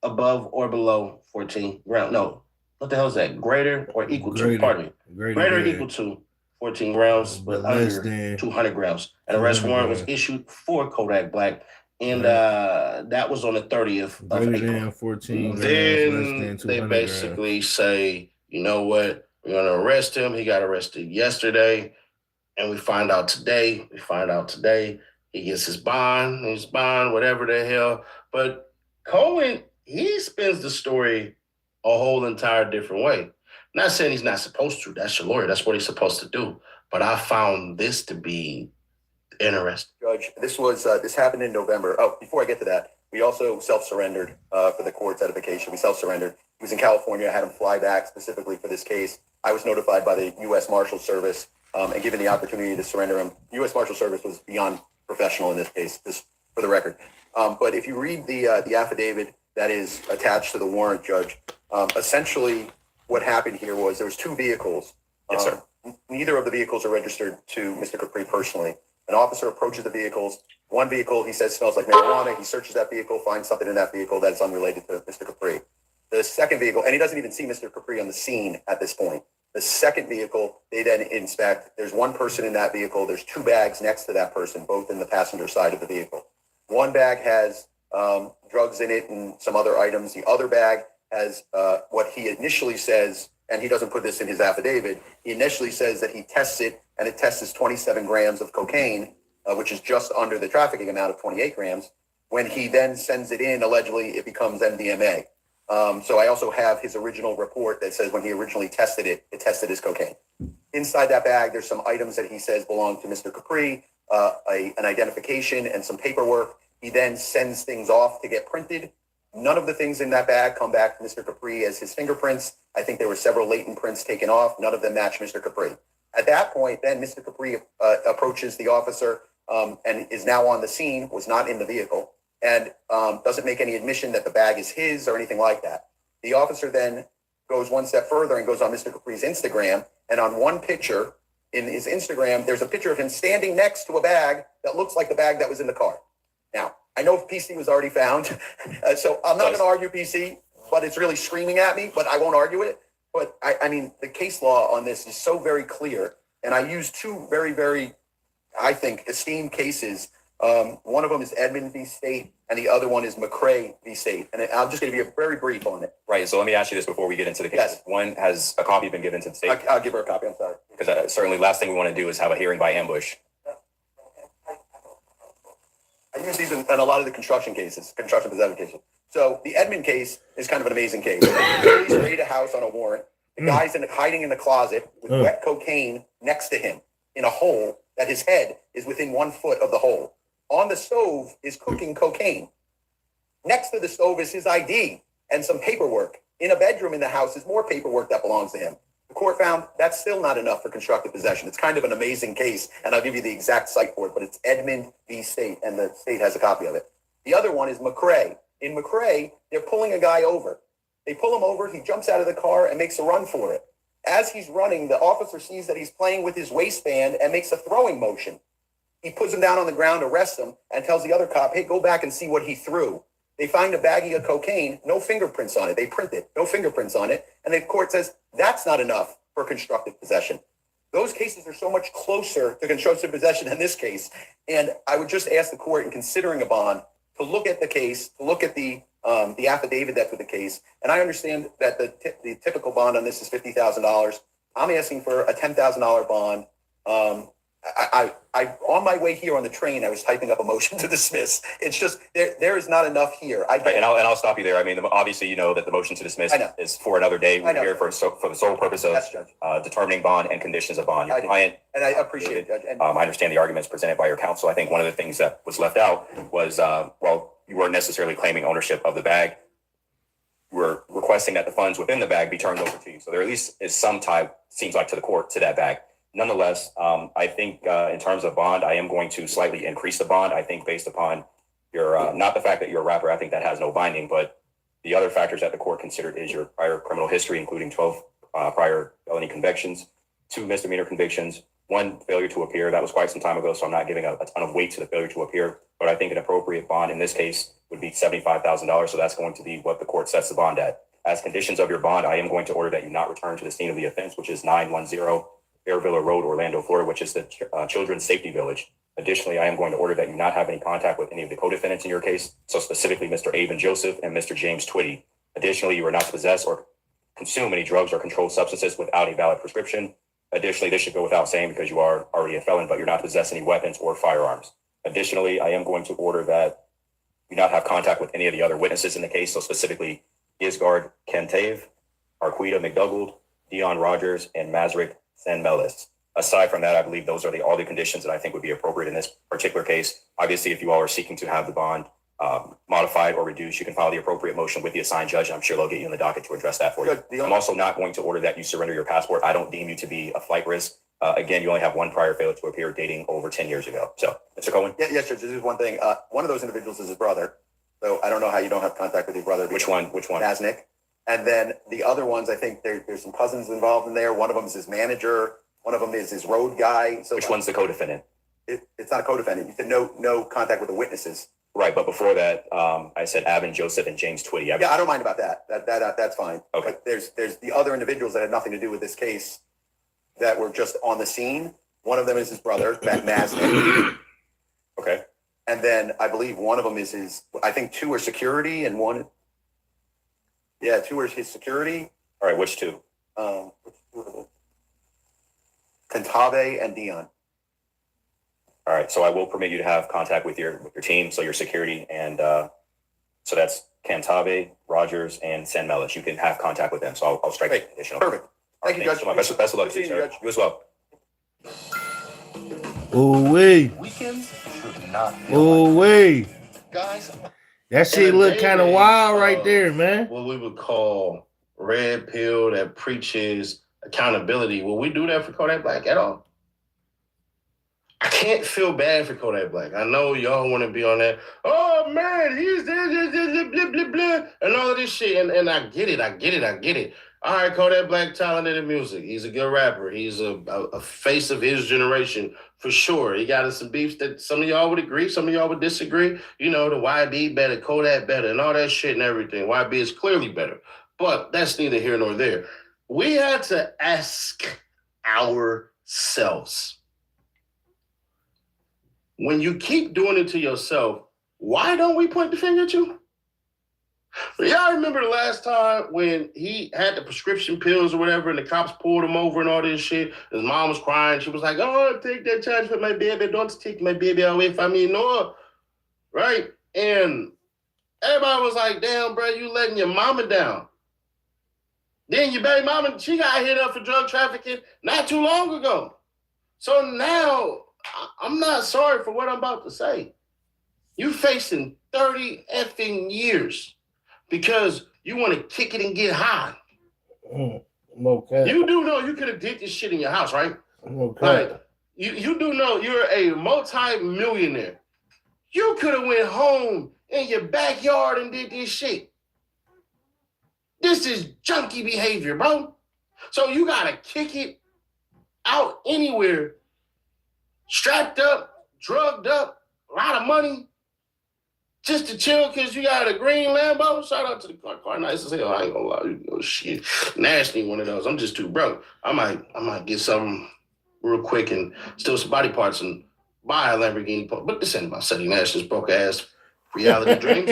above or below 14 grams. No, what the hell is that? Greater or equal to, pardon me. Greater or equal to 14 grams, but under 200 grams. An arrest warrant was issued for Kodak Black, and that was on the 30th of April. 14 then they basically say, you know what, we're going to arrest him. He got arrested yesterday, and we find out today. He gets his bond, whatever the hell. But Cohen, he spins the story a whole entire different way. Not saying he's not supposed to. That's your lawyer. That's what he's supposed to do. But I found this to be interesting. Judge, this happened in November. Oh, before I get to that, we also self-surrendered for the court's edification. We self-surrendered. He was in California. I had him fly back specifically for this case. I was notified by the U.S. Marshal Service and given the opportunity to surrender him. U.S. Marshal Service was beyond professional in this case, just for the record. But if you read the affidavit that is attached to the warrant, Judge, essentially what happened here was there was two vehicles. Yes, sir. Neither of the vehicles are registered to Mr. Capri personally. An officer approaches the vehicles. One vehicle, he says, smells like marijuana. He searches that vehicle, finds something in that vehicle that is unrelated to Mr. Capri. The second vehicle, and he doesn't even see Mr. Capri on the scene at this point. The second vehicle, they then inspect. There's one person in that vehicle. There's two bags next to that person, both in the passenger side of the vehicle. One bag has drugs in it and some other items. The other bag has what he initially says, and he doesn't put this in his affidavit, he initially says that he tests it, and it tests as 27 grams of cocaine, which is just under the trafficking amount of 28 grams. When he then sends it in, allegedly, it becomes MDMA. So I also have his original report that says when he originally tested it, it tested as cocaine. Inside that bag, there's some items that he says belong to Mr. Capri, an identification and some paperwork. He then sends things off to get printed. None of the things in that bag come back to Mr. Capri as his fingerprints. I think there were several latent prints taken off. None of them match Mr. Capri. At that point, then Mr. Capri approaches the officer and is now on the scene, was not in the vehicle, and doesn't make any admission that the bag is his or anything like that. The officer then goes one step further and goes on Mr. Capri's Instagram, and on one picture in his Instagram, there's a picture of him standing next to a bag that looks like the bag that was in the car. Now, I know PC was already found, so I'm not going to argue PC, but it's really screaming at me, but I won't argue it. But I mean, the case law on this is so very clear. And I use two very, very, I think, esteemed cases. One of them is Edmond v. State, and the other one is McCrae v. State. And I'm just going to be very brief on it. Right. So let me ask you this before we get into the case. Yes. One, has a copy been given to the state? I'll give her a copy. I'm sorry. Because certainly last thing we want to do is have a hearing by ambush. I use these in a lot of the construction possession cases. So the Edmond case is kind of an amazing case. Police raid a house on a warrant. The guy's hiding in the closet with wet cocaine next to him in a hole that his head is within 1 foot of the hole. On the stove is cooking cocaine. Next to the stove is his ID and some paperwork. In a bedroom in the house is more paperwork that belongs to him. The court found that's still not enough for constructive possession. It's kind of an amazing case, and I'll give you the exact site for it, but it's Edmond v. State, and the state has a copy of it. The other one is McCrae. In McCrae, they're pulling a guy over. They pull him over, he jumps out of the car and makes a run for it. As he's running, the officer sees that he's playing with his waistband and makes a throwing motion. He puts him down on the ground, arrests him, and tells the other cop, hey, go back and see what he threw. They find a baggie of cocaine, no fingerprints on it. They print it, no fingerprints on it. And the court says, that's not enough for constructive possession. Those cases are so much closer to constructive possession than this case. And I would just ask the court, in considering a bond, to look at the case, to look at the affidavit that's with the case. And I understand that the typical bond on this is $50,000. I'm asking for a $10,000 bond. I on my way here on the train, I was typing up a motion to dismiss. It's just there is not enough here. Right, and I'll stop you there. I mean, obviously, you know that the motion to dismiss is for another day. We're here for the sole purpose of determining bond and conditions of bond. Your client, and I appreciate it. And, I understand the arguments presented by your counsel. I think one of the things that was left out was, well, you weren't necessarily claiming ownership of the bag. We're requesting that the funds within the bag be turned over to you. So there at least is some tie, seems like, to the court, to that bag. Nonetheless, I think in terms of bond, I am going to slightly increase the bond. I think based upon your, not the fact that you're a rapper, I think that has no binding, but the other factors that the court considered is your prior criminal history, including 12 prior felony convictions, 2 misdemeanor convictions, 1 failure to appear. That was quite some time ago, so I'm not giving a ton of weight to the failure to appear, but I think an appropriate bond in this case would be $75,000. So that's going to be what the court sets the bond at. As conditions of your bond, I am going to order that you not return to the scene of the offense, which is 910 Fairvilla Road, Orlando, Florida, which is the Children's Safety Village. Additionally, I am going to order that you not have any contact with any of the co-defendants in your case, so specifically Mr. Avon Joseph and Mr. James Twitty. Additionally, you are not to possess or consume any drugs or controlled substances without a valid prescription. Additionally, this should go without saying because you are already a felon, but you're not to possess any weapons or firearms. Additionally, I am going to order that you not have contact with any of the other witnesses in the case, so specifically Isgard Kentave, Arquita McDougald, Dion Rogers, and Mazrick San Melis. Aside from that, I believe those are all the conditions that I think would be appropriate in this particular case. Obviously, if you all are seeking to have the bond modified or reduced, you can file the appropriate motion with the assigned judge. I'm sure they'll get you in the docket to address that for you. I'm also not going to order that you surrender your passport. I don't deem you to be a flight risk. Again, you only have 1 prior failure to appear dating over 10 years ago. So, Mr. Cohen? Yes, Judge, this is one thing. One of those individuals is his brother. So I don't know how you don't have contact with your brother. Which one? Nasnik. And then the other ones, I think there's some cousins involved in there. One of them is his manager. One of them is his road guy. So which one's the co-defendant? It's not a co-defendant. You said no contact with the witnesses. Right, but before that, I said Avon Joseph and James Twitty. Yeah, I don't mind about that. That's fine. Okay. But there's the other individuals that had nothing to do with this case that were just on the scene. One of them is his brother, Matt Nasnik. Okay. And then I believe one of them is his. I think 2 are security and 1. Yeah, 2 are his security. All right, which 2? Which 2 are they? Cantave and Dion. All right, so I will permit you to have contact with your team, so your security, and so that's Cantave, Rogers, and San Melis. You can have contact with them, so I'll strike it additional. Perfect. Thank you, Judge. So best of luck to you, sir. You as well. Ooh-wee. Weekends should not feel Ooh-wee. guys. That shit look kind of wild right there, man. What we would call red pill that preaches accountability. Will we do that for Kodak Black at all? I can't feel bad for Kodak Black. I know y'all want to be on that. Oh man, he's there, blah, blah, blah, and all of this shit. And I get it. All right, Kodak Black, talented in music. He's a good rapper. He's a face of his generation for sure. He got some beefs that some of y'all would agree, some of y'all would disagree. You know, the YB better, Kodak better, and all that shit and everything. YB is clearly better, but that's neither here nor there. We had to ask ourselves, when you keep doing it to yourself, why don't we point the finger at you? Y'all remember the last time when he had the prescription pills or whatever and the cops pulled him over and all this shit? His mom was crying. She was like, oh, take that charge for my baby. Don't take my baby away from me, no. Right? And everybody was like, damn, bro, you letting your mama down. Then your baby mama, she got hit up for drug trafficking not too long ago. So now, I'm not sorry for what I'm about to say. You facing 30 effing years because you want to kick it and get high. Okay. You do know you could have did this shit in your house, right? Okay. Like, you do know you're a multi-millionaire. You could have went home in your backyard and did this shit. This is junkie behavior, bro. So you got to kick it out anywhere. Strapped up, drugged up, a lot of money, just to chill because you got a green Lambo. Shout out to the car nice as hell. I ain't gonna lie, you know, shit. Nasty one of those. I'm just too broke. I might get something real quick and steal some body parts and buy a Lamborghini. But this ain't about setting Nash's broke ass reality dreams.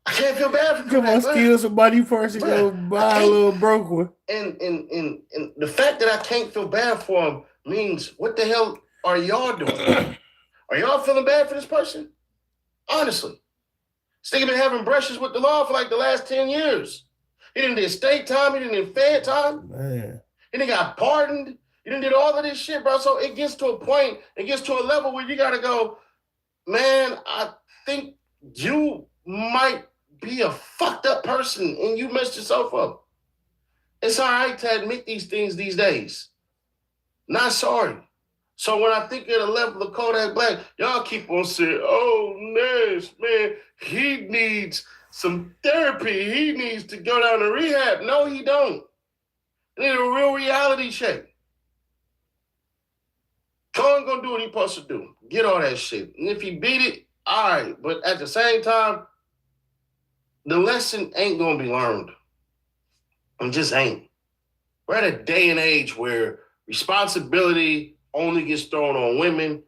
I can't feel bad for Come on, steal some body parts and go buy a little broke one. And the fact that I can't feel bad for him means what the hell are y'all doing? Are y'all feeling bad for this person? Honestly. This nigga been having brushes with the law for like the last 10 years. He didn't do state time. He didn't do fed time. Man. He didn't got pardoned. He didn't did all of this shit, bro. So it gets to a point, it gets to a level where you got to go, man, I think you might be a fucked up person and you messed yourself up. It's all right to admit these things these days. Not sorry. So when I think of the level of Kodak Black, y'all keep on saying, oh, Nash, man, he needs some therapy. He needs to go down to rehab. No, he don't. He need a real reality check. Cohen gonna do what he supposed to do. Get all that shit. And if he beat it, all right. But at the same time, the lesson ain't gonna be learned. It just ain't. We're at a day and age where responsibility only gets thrown on women.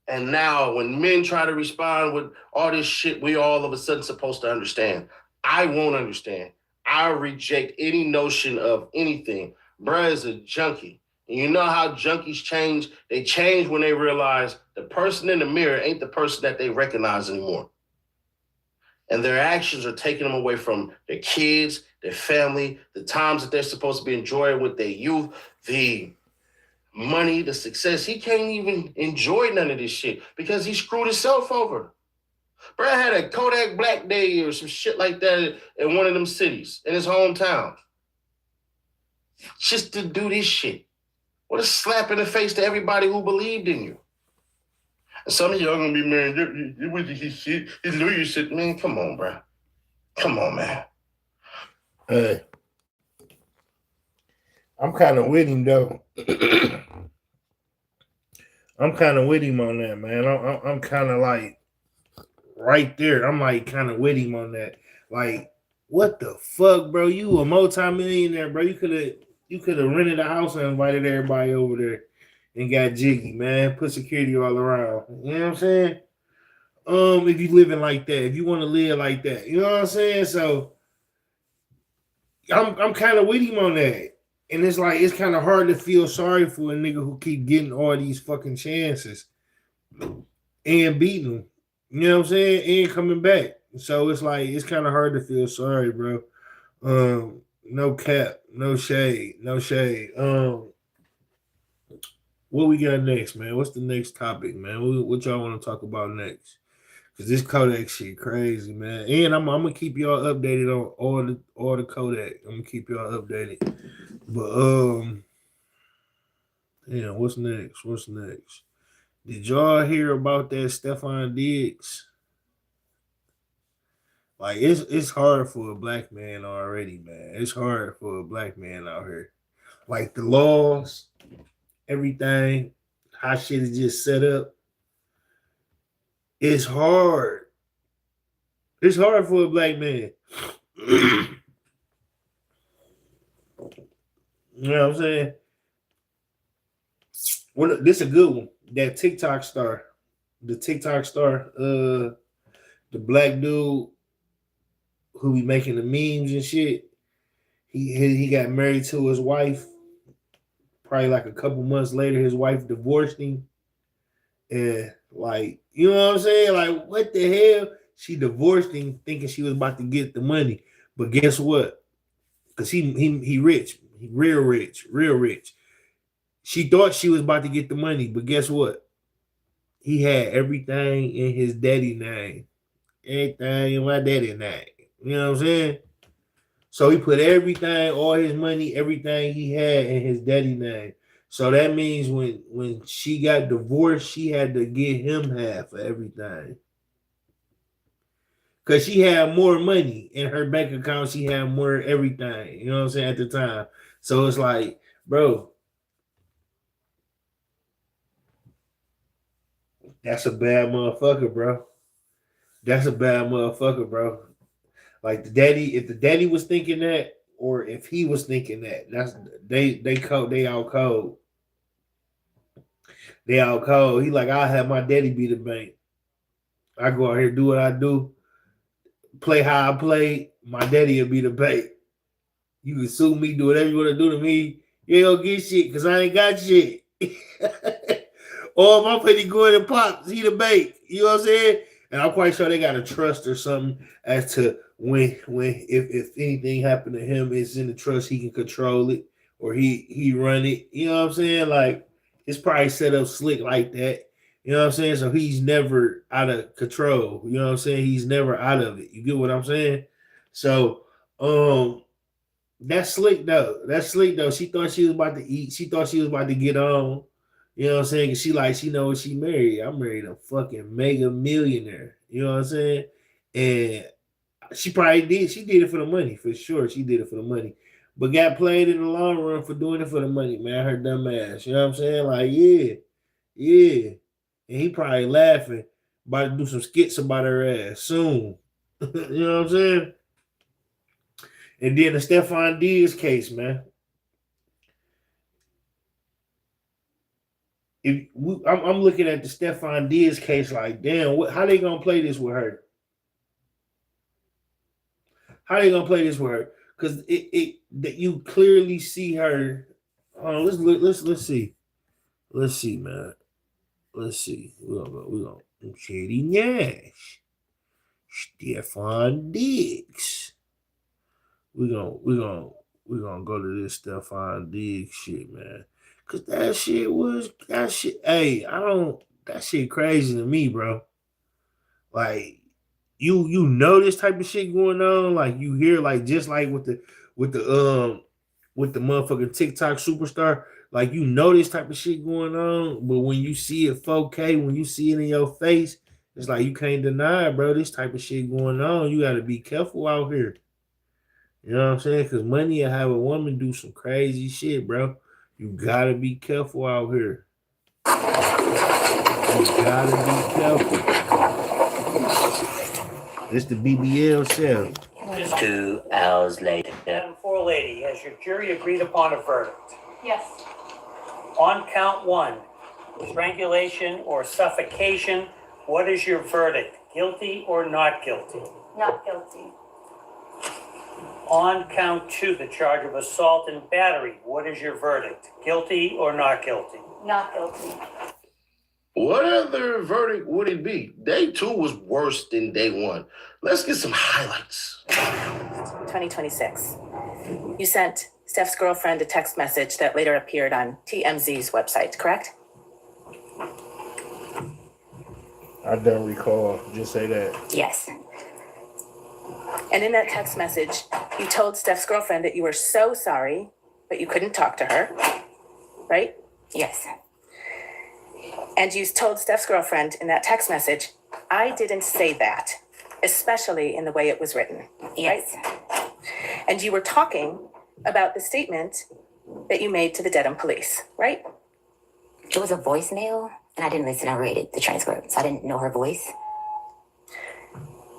And now when men try to respond with all this shit, we all of a sudden supposed to understand. I won't understand. I reject any notion of anything. Bruh is a junkie. And you know how junkies change? They change when they realize the person in the mirror ain't the person that they recognize anymore. And their actions are taking them away from their kids, their family, the times that they're supposed to be enjoying with their youth, the money, the success. He can't even enjoy none of this shit because he screwed himself over. Bro had a Kodak Black Day or some shit like that in one of them cities in his hometown. Just to do this shit. What a slap in the face to everybody who believed in you. And some of y'all gonna be, man, you with his shit, his lawyer shit. Man, come on, bro. Come on, man. Hey. I'm kind of with him, though. I'm kind of with him on that, man. I'm kind of like right there. I'm like kind of with him on that. Like, what the fuck, bro? You a multi-millionaire, bro. You could have rented a house and invited everybody over there and got jiggy, man. Put security all around. You know what I'm saying? If you living like that, if you want to live like that, you know what I'm saying? So I'm kind of with him on that. And it's like, it's kind of hard to feel sorry for a nigga who keep getting all these fucking chances and beating them. You know what I'm saying? And coming back. So it's like, it's kind of hard to feel sorry, bro. No cap, no shade, no shade. What we got next, man? What's the next topic, man? What y'all want to talk about next? Because this Kodak shit crazy, man. And I'm gonna keep y'all updated on all the Kodak. I'm gonna keep y'all updated. But yeah, what's next? What's next? Did y'all hear about that Stephon Diggs? Like, it's hard for a black man already, man. It's hard for a black man out here. Like, the laws, everything, how shit is just set up. It's hard. It's hard for a black man. You know what I'm saying? Well, this is a good one. That TikTok star. The TikTok star, the black dude who be making the memes and shit. He got married to his wife. Probably like a couple months later, his wife divorced him. And like, you know what I'm saying? Like, what the hell? She divorced him thinking she was about to get the money. But guess what? Because he rich. He real rich. She thought she was about to get the money, but guess what? He had everything in his daddy name. Everything in my daddy name. You know what I'm saying? So he put everything, all his money, everything he had in his daddy name. So that means when she got divorced, she had to give him half of everything. Because she had more money in her bank account. She had more everything. You know what I'm saying? At the time. So it's like, bro, that's a bad motherfucker, bro. That's a bad motherfucker, bro. Like the daddy, if the daddy was thinking that, or if he was thinking that, that's they out cold. They out cold. He like, I'll have my daddy be the bank. I go out here, do what I do, play how I play. My daddy will be the bank. You can sue me, do whatever you want to do to me. You ain't gonna get shit because I ain't got shit. Or my petty going and pops, he the bank. You know what I'm saying? And I'm quite sure they got a trust or something as to when if anything happened to him, it's in the trust, he can control it or he run it. You know what I'm saying? Like it's probably set up slick like that. You know what I'm saying? So he's never out of control. You know what I'm saying? He's never out of it. You get what I'm saying? So that's slick though. That's slick though. She thought she was about to eat. She thought she was about to get on. You know what I'm saying? She know what she married. I married a fucking mega millionaire. You know what I'm saying? And she probably did. She did it for the money, for sure. She did it for the money. But got played in the long run for doing it for the money, man. Her dumb ass. You know what I'm saying? Like, yeah. And he probably laughing, about to do some skits about her ass soon. You know what I'm saying? And then the Stephon Diggs case, man. I'm looking at the Stephon Diggs case like, damn, how they gonna play this with her? How they gonna play this with her? Because that you clearly see her. Let's see. Let's see, man. Let's see. We're gonna Shady Nash. Stephon Diggs. We're gonna go to this Stephon Diggs shit, man. Cause that shit. Hey, that shit crazy to me, bro. Like, you know this type of shit going on. Like you hear like just like with the motherfucking TikTok superstar. Like you know this type of shit going on, but when you see it 4K, when you see it in your face, it's like you can't deny it, bro. This type of shit going on. You gotta be careful out here. You know what I'm saying? Because money will have a woman do some crazy shit, bro. You gotta be careful out here. You gotta be careful. It's the BBL show. 2 hours later. Madam Forelady, has your jury agreed upon a verdict? Yes. On count 1, strangulation or suffocation, what is your verdict? Guilty or not guilty? Not guilty. On count 2, the charge of assault and battery, what is your verdict? Guilty or not guilty? Not guilty. What other verdict would it be? Day 2 was worse than day 1. Let's get some highlights. 2026. You sent Steph's girlfriend a text message that later appeared on TMZ's website, correct? I don't recall. Just say that. Yes. And in that text message, you told Steph's girlfriend that you were so sorry, but you couldn't talk to her, right? Yes. And you told Steph's girlfriend in that text message, I didn't say that, especially in the way it was written. Yes. Right? And you were talking about the statement that you made to the Dedham police, right? It was a voicemail, and I didn't listen. I read the transcript, so I didn't know her voice.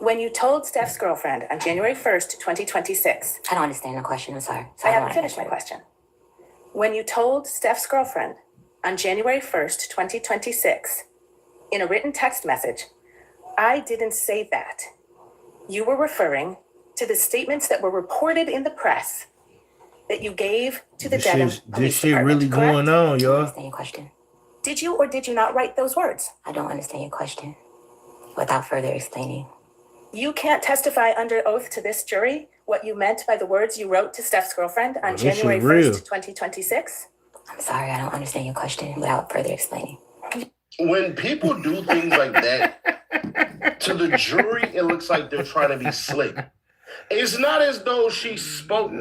When you told Steph's girlfriend on January 1st, 2026. I don't understand the question. I'm sorry. I haven't finished my question. When you told Steph's girlfriend on January 1st, 2026, in a written text message, I didn't say that, you were referring to the statements that were reported in the press that you gave to the Dedham Police This shit Department, really correct? going on, I don't y'all. understand your question. Did you or did you not write those words? I don't understand your question. Without further explaining. You can't testify under oath to this jury what you meant by the words you wrote to Steph's girlfriend on This shit January real. 1st, 2026? I'm sorry, I don't understand your question without further explaining. When people do things like that, to the jury, it looks like they're trying to be slick. It's not as though she spoke with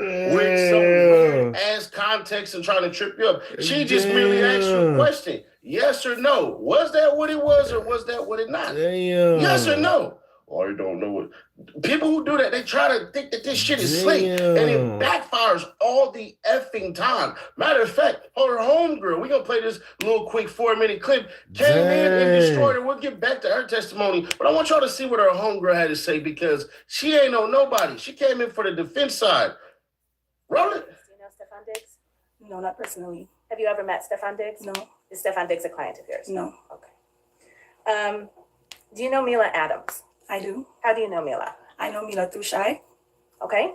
some weird ass context and trying to trip you up. She just merely asked you a question. Yes or no? Was that what it was or was that what it not? Damn. Yes or no? Or you don't know what. People who do that, they try to think that this shit is slick. And it backfires all the effing time. Matter of fact, her homegirl, we're going to play this little quick 4-minute clip, came in and destroyed her. We'll get back to her testimony. But I want y'all to see what her homegirl had to say because she ain't know nobody. She came in for the defense side. Roll it. Do you know Stephon Diggs? No, not personally. Have you ever met Stephon Diggs? No. Is Stefan Diggs a client of yours? No, Okay. Do you know Mila Adams? I do. How do you know Mila? I know Mila through Shy. Okay.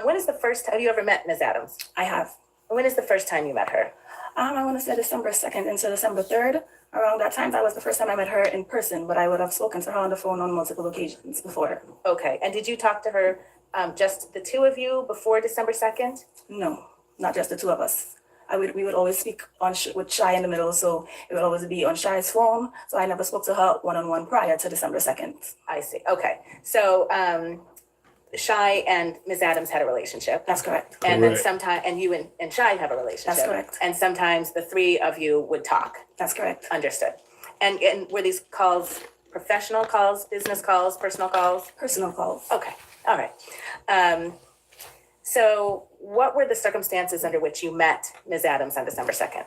When is the first time you ever met Ms. Adams? I have. When is the first time you met her? I want to say December 2nd into December 3rd. Around that time, that was the first time I met her in person, but I would have spoken to her on the phone on multiple occasions before. Okay. And did you talk to her, just the two of you before December 2nd? No, not just the two of us. We would always speak with Shy in the middle, so it would always be on Shy's phone. So I never spoke to her one-on-one prior to December 2nd. I see. Okay. So Shy and Ms. Adams had a relationship. That's correct. And then Correct. sometime, and you and Shy have a relationship. That's correct. And sometimes the three of you would talk. That's correct. Understood. And were these calls professional calls, business calls, personal calls? Personal calls. Okay. All right. So what were the circumstances under which you met Ms. Adams on December 2nd?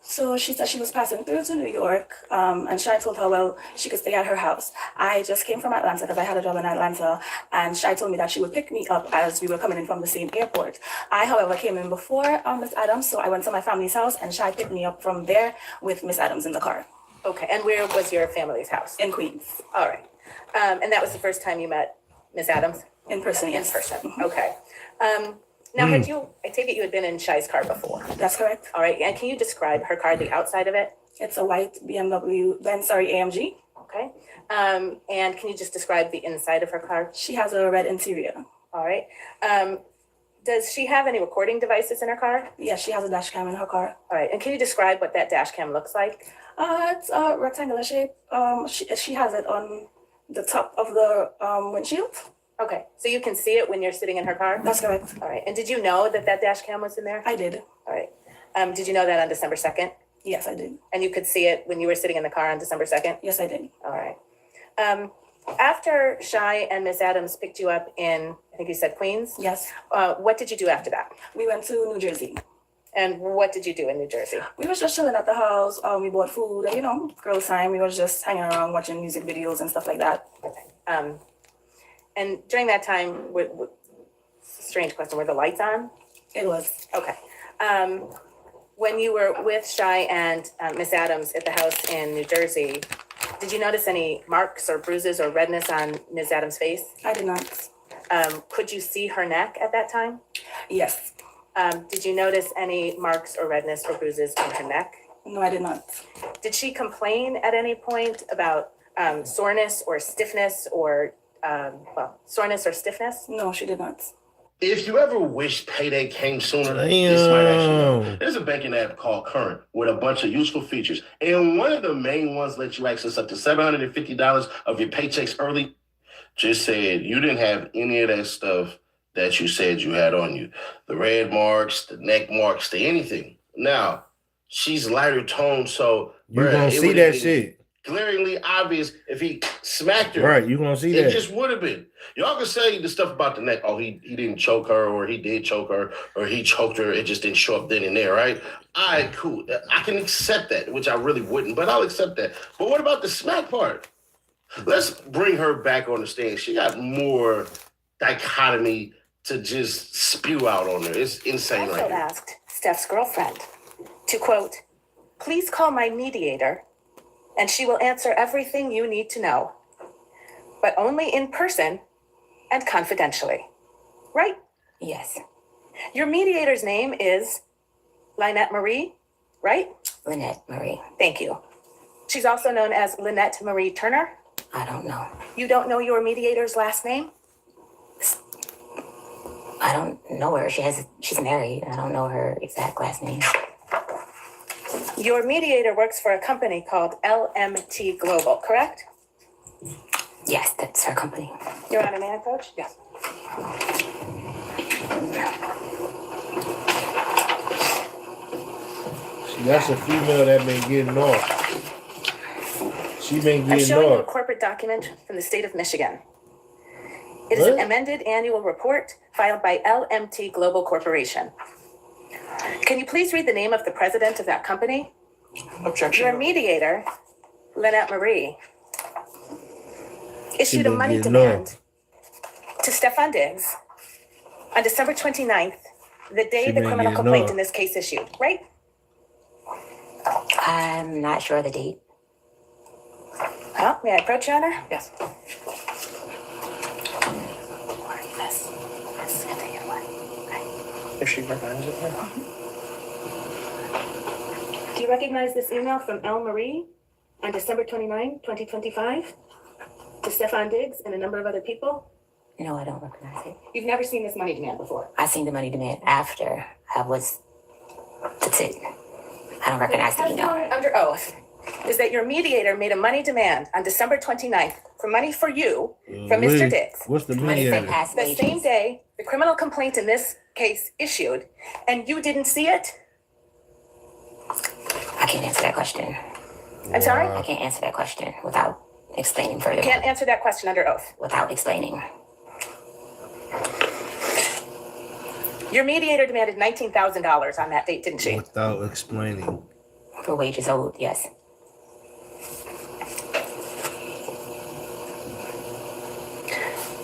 So she said she was passing through to New York, and Shai told her, well, she could stay at her house. I just came from Atlanta because I had a job in Atlanta, and Shai told me that she would pick me up as we were coming in from the same airport. I, however, came in before Miss Adams, so I went to my family's house, and Shai picked me up from there with Miss Adams in the car. Okay. And where was your family's house? In Queens. All right. And that was the first time you met Ms. Adams? In person, yes. In person. Okay. Now, I take it you had been in Shai's car before. That's correct. All right. And can you describe her car, the outside of it? It's a white AMG. Okay. And can you just describe the inside of her car? She has a red interior. All right. Does she have any recording devices in her car? Yes, she has a dash cam in her car. All right. And can you describe what that dash cam looks like? It's a rectangular shape. She has it on the top of the windshield. Okay. So you can see it when you're sitting in her car? That's correct. All right. And did you know that dash cam was in there? I did. All right. Did you know that on December 2nd? Yes, I did. And you could see it when you were sitting in the car on December 2nd? Yes, I did. All right. After Shai and Miss Adams picked you up in, I think you said Queens? Yes. What did you do after that? We went to New Jersey. And what did you do in New Jersey? We was just chilling at the house. We bought food, girls' time. We was just hanging around watching music videos and stuff like that. And during that time, strange question, were the lights on? It was. Okay. When you were with Shai and Miss Adams at the house in New Jersey, did you notice any marks or bruises or redness on Miss Adams' face? I did not. Could you see her neck at that time? Yes. Did you notice any marks or redness or bruises on her neck? No, I did not. Did she complain at any point about soreness or stiffness or, soreness or stiffness? No, she did not. If you ever wish payday came sooner, Damn. this might actually help. There's a banking app called Current with a bunch of useful features. And one of the main ones lets you access up to $750 of your paychecks early. Just said you didn't have any of that stuff that you said you had on you. The red marks, the neck marks, the anything. Now, she's lighter toned, so You gonna see that shit. glaringly obvious if he smacked her. Right, you gonna see It that. just would have been. Y'all can say the stuff about the neck. Oh, he didn't choke her, or he did choke her, or he choked her. It just didn't show up then and there, right? All right, cool. I can accept that, which I really wouldn't, but I'll accept that. But what about the smack part? Let's bring her back on the stand. She got more dichotomy to just spew out on her. It's insane Also right now. asked Steph's girlfriend to quote, "Please call my mediator and she will answer everything you need to know, but only in person and confidentially." Right? Yes. Your mediator's name is Lynette Marie, right? Lynette Marie. Thank you. She's also known as Lynette Marie Turner. I don't know. You don't know your mediator's last name? I don't know her. She's married. I don't know her exact last name. Your mediator works for a company called LMT Global, correct? Yes, that's her company. You're on a man, coach? Yes. See, that's a female that been getting off. She been I'm getting showing you a off. corporate document from the state of Michigan. It is an What? amended annual report filed by LMT Global Corporation. Can you please read the name of the president of that company? Objection. Your mediator, Lynette Marie, issued a been money getting demand to Stefan Diggs on December 29th, the day She the been criminal getting complaint off. in this case issued, right? I'm not sure of the date. Well, may I approach, Your Honor? Yes. If she recognizes it, yeah. Do you recognize this email from L. Marie on December 29, 2025 to Stefan Diggs and a number of other people? No, I don't recognize it. You've never seen this money demand before? I seen the money demand after I was. That's it. I don't recognize the email. Under oath is that your mediator made a money demand on December 29th for money for you from Mr. Diggs. What's the Money for mediator? past The wages. same day the criminal complaint in this case issued, and you didn't see it? I can't answer that question. I'm sorry? I can't answer that question without explaining further. You can't answer that question under oath. Without explaining. Your mediator demanded $19,000 on that date, didn't she? Without explaining. For wages owed, yes.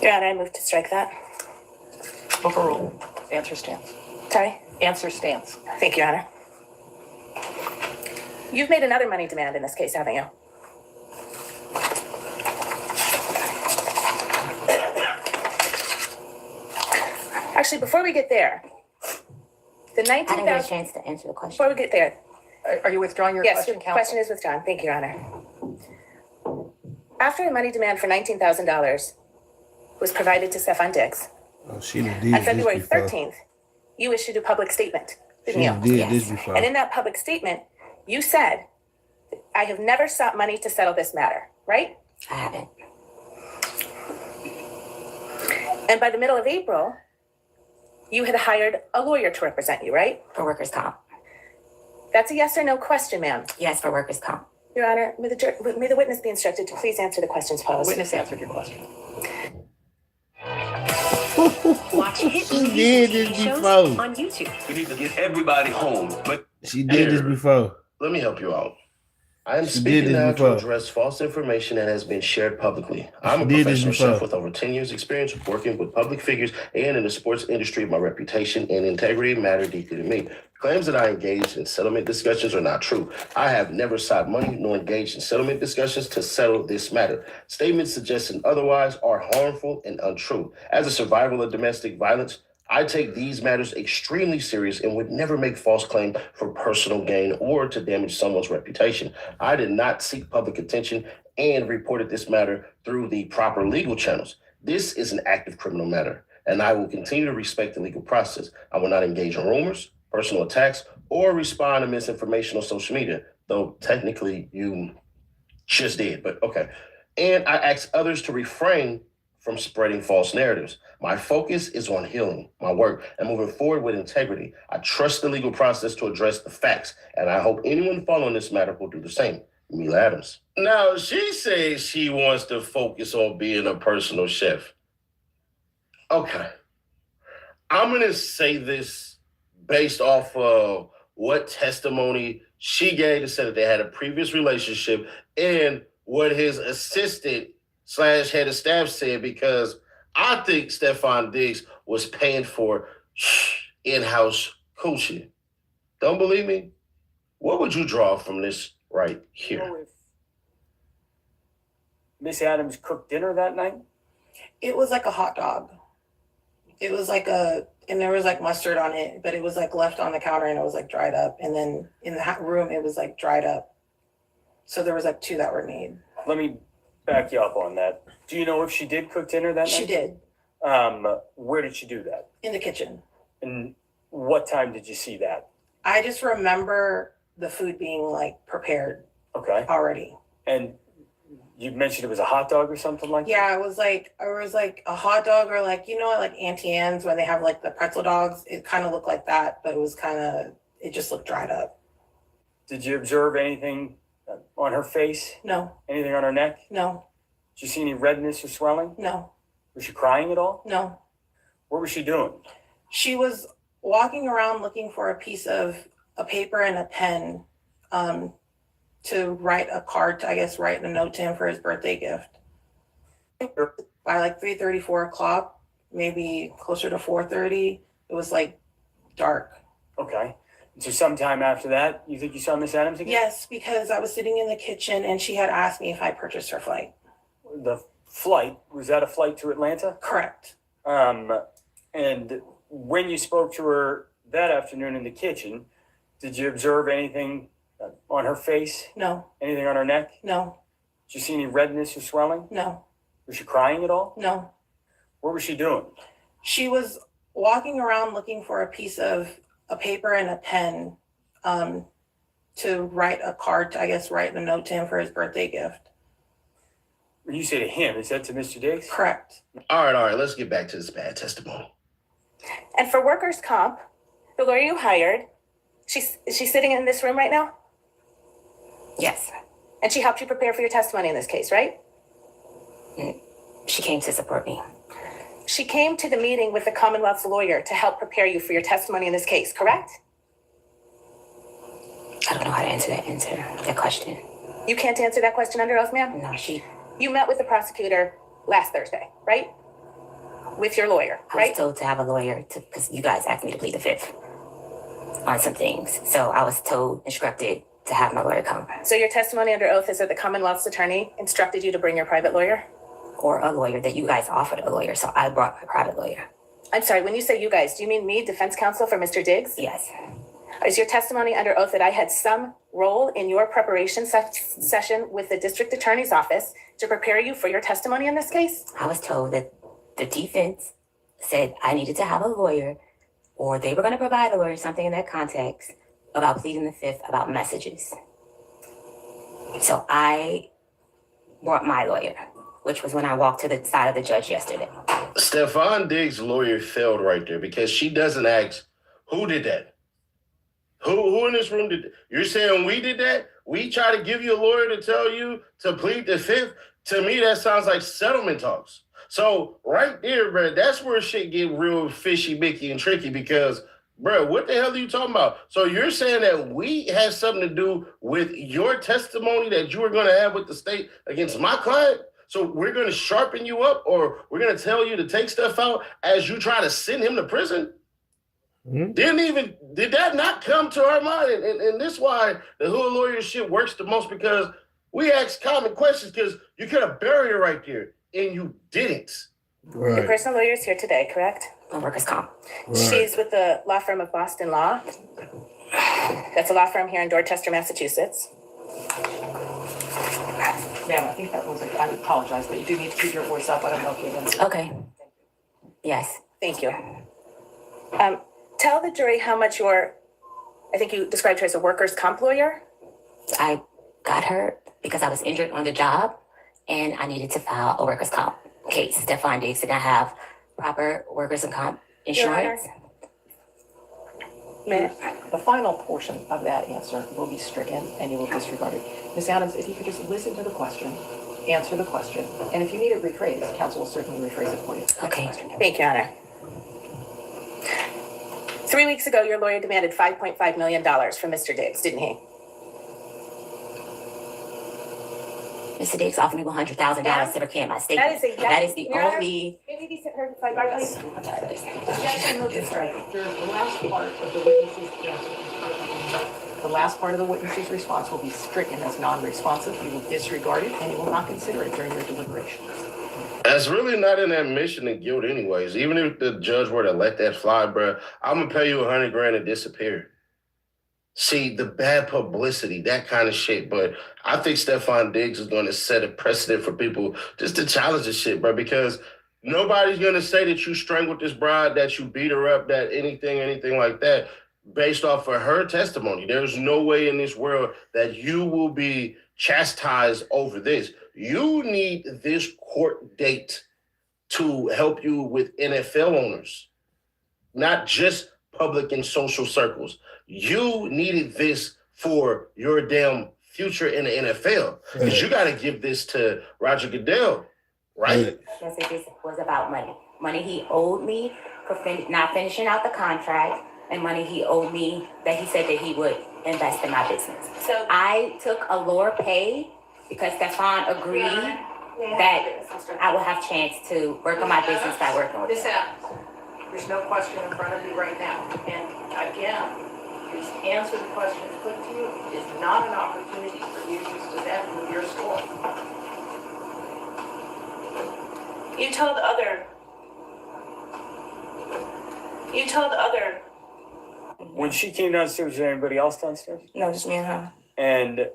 Your Honor, I move to strike that. Overrule. Answer stands. Sorry? Answer stands. Thank you, Your Honor. You've made another money demand in this case, haven't you? Actually, before we get there, the I didn't get a 19,000. chance to answer the question. Before we get there, Are you withdrawing your yes, question, your counsel? question is withdrawn. Thank you, Your Honor. After the money demand for $19,000 was provided to Stefan Diggs, Oh, she done did on February this before. 13th, you issued a public statement, She didn't you? done did Yes. this before. And in that public statement, you said, I have never sought money to settle this matter, right? I haven't. And by the middle of April, you had hired a lawyer to represent you, right? For workers' comp. That's a yes or no question, ma'am. Yes, for workers' comp. Your Honor, may the witness be instructed to please answer the questions posed. Witness answered your question. Watch hit She did this shows before. on YouTube. We need to get everybody home. But She did this before. let me help you out. I am She did speaking this now before. to address false information that has been shared publicly. I'm a She did this professional before. chef with over 10 years experience working with public figures and in the sports industry. My reputation and integrity matter deeply to me. Claims that I engaged in settlement discussions are not true. I have never sought money nor engaged in settlement discussions to settle this matter. Statements suggesting otherwise are harmful and untrue. As a survivor of domestic violence, I take these matters extremely serious and would never make false claim for personal gain or to damage someone's reputation. I did not seek public attention and reported this matter through the proper legal channels. This is an active criminal matter, and I will continue to respect the legal process. I will not engage in rumors, personal attacks, or respond to misinformation on social media, though technically you just did, but okay. And I ask others to refrain from spreading false narratives. My focus is on healing my work and moving forward with integrity. I trust the legal process to address the facts, and I hope anyone following this matter will do the same. Mila Adams. Now, she says she wants to focus on being a personal chef. Okay. I'm going to say this based off of what testimony she gave to say that they had a previous relationship and what his assistant / head of staff said, because I think Stefan Diggs was paying for in-house coaching. Don't believe me? What would you draw from this right here? If Miss Adams cooked dinner that night? It was like a hot dog. It was like and there was like mustard on it, but it was like left on the counter and it was like dried up. And then in the room, it was like dried up. So there was like two that were made. Let me back you up on that. Do you know if she did cook dinner that night? She did, Where did she do that? in the kitchen. And what time did you see that? I just remember the food being like prepared Okay. already. And you mentioned it was a hot dog or something like that? Yeah, it was like a hot dog, or like, like Auntie Anne's when they have like the pretzel dogs. It kind of looked like that, but it just looked dried up. Did you observe anything on her face? No, Anything on her neck? no, Did you see any redness or swelling? no, Was she crying at all? no. What was she doing? She was walking around looking for a piece of a paper and a pen to write a card, write a note to him for his birthday gift. By like 3:30, 4 o'clock, maybe closer to 4:30, it was like dark. Okay. So sometime after that, you think you saw Miss Adams again? Yes, because I was sitting in the kitchen and she had asked me if I purchased her flight. The flight, was that a flight to Atlanta? Correct. And when you spoke to her that afternoon in the kitchen, did you observe anything on her face? No. Anything on her neck? No. Did you see any redness or swelling? No. Was she crying at all? No. What was she doing? She was walking around looking for a piece of a paper and a pen to write a card, I guess, write a note to him for his birthday gift. When you say to him, is that to Mr. Diggs? Correct. All right, let's get back to this bad testimony. And for workers' comp, the lawyer you hired, is she sitting in this room right now? Yes. And she helped you prepare for your testimony in this case, right? She came to support me. She came to the meeting with the Commonwealth's lawyer to help prepare you for your testimony in this case, correct? I don't know how to answer that question. You can't answer that question under oath, ma'am? No, You met with the prosecutor last Thursday, right? With your lawyer, I right? was told to have a lawyer because you guys asked me to plead the fifth on some things. So I was instructed to have my lawyer come. So your testimony under oath is that the Commonwealth's attorney instructed you to bring your private lawyer? Or a lawyer that you guys offered a lawyer. So I brought my private lawyer. I'm sorry, when you say you guys, do you mean me, defense counsel for Mr. Diggs? Yes. Is your testimony under oath that I had some role in your preparation session with the district attorney's office to prepare you for your testimony in this case? I was told that the defense said I needed to have a lawyer, or they were going to provide a lawyer, something in that context, about pleading the fifth about messages. So I brought my lawyer, which was when I walked to the side of the judge yesterday. Stephon Diggs' lawyer failed right there because she doesn't ask, who did that? Who in this room did that? You're saying we did that? We try to give you a lawyer to tell you to plead the fifth? To me, that sounds like settlement talks. So right there, bro, that's where shit get real fishy, Mickey, and tricky because, bro, what the hell are you talking about? So you're saying that we had something to do with your testimony that you were going to have with the state against my client? So we're going to sharpen you up, or we're going to tell you to take stuff out as you try to send him to prison? Mm-hmm. Did that not come to our mind? And this is why the hood lawyer shit works the most, because we ask common questions because you could have buried it right there and you didn't. Right. Your personal lawyer is here today, correct? On workers' comp. Right. She's with the law firm of Boston Law. That's a law firm here in Dorchester, Massachusetts. Ma'am, I think that was I apologize, but you do need to keep your voice up. I don't know if you're going to. Okay. Yes. Thank you. Tell the jury how much I think you described her as a workers' comp lawyer. I got her because I was injured on the job and I needed to file a workers' comp case. Stephon Diggs did not have proper workers' and comp insurance. The final portion of that answer will be stricken and you will disregard it. Ms. Adams, if you could just listen to the question, answer the question, and if you need it rephrased, counsel will certainly rephrase it for you. Okay. Thank you, Honor. 3 weeks ago, your lawyer demanded $5.5 million from Mr. Diggs, didn't he? Mr. Diggs offered me $100,000 to recant my statement. That is the only. Maybe be heard by Barclays. That's right. The last part of the witness's answer. The last part of the witness's response will be stricken as non-responsive. You will disregard it and you will not consider it during your deliberations. That's really not an admission of guilt anyways. Even if the judge were to let that fly, bro, I'm going to pay you $100,000 to disappear. See, the bad publicity, that kind of shit. But I think Stephon Diggs is going to set a precedent for people just to challenge this shit, bro, because nobody's going to say that you strangled this bride, that you beat her up, that anything like that, based off of her testimony. There's no way in this world that you will be chastised over this. You need this court date to help you with NFL owners, not just public and social circles. You needed this for your damn future in the NFL, because you got to give this to Roger Goodell, right? Yes, it was about money. Money he owed me for not finishing out the contract, and money he owed me that he said that he would invest in my business. So I took a lower pay because Stephon agreed that I would have a chance to work on my business by working with him. There's no question in front of you right now. And again, is answer the questions put to you. It is not an opportunity for you to present with your story. You told other. When she came downstairs, was there anybody else downstairs? No, just me and her. And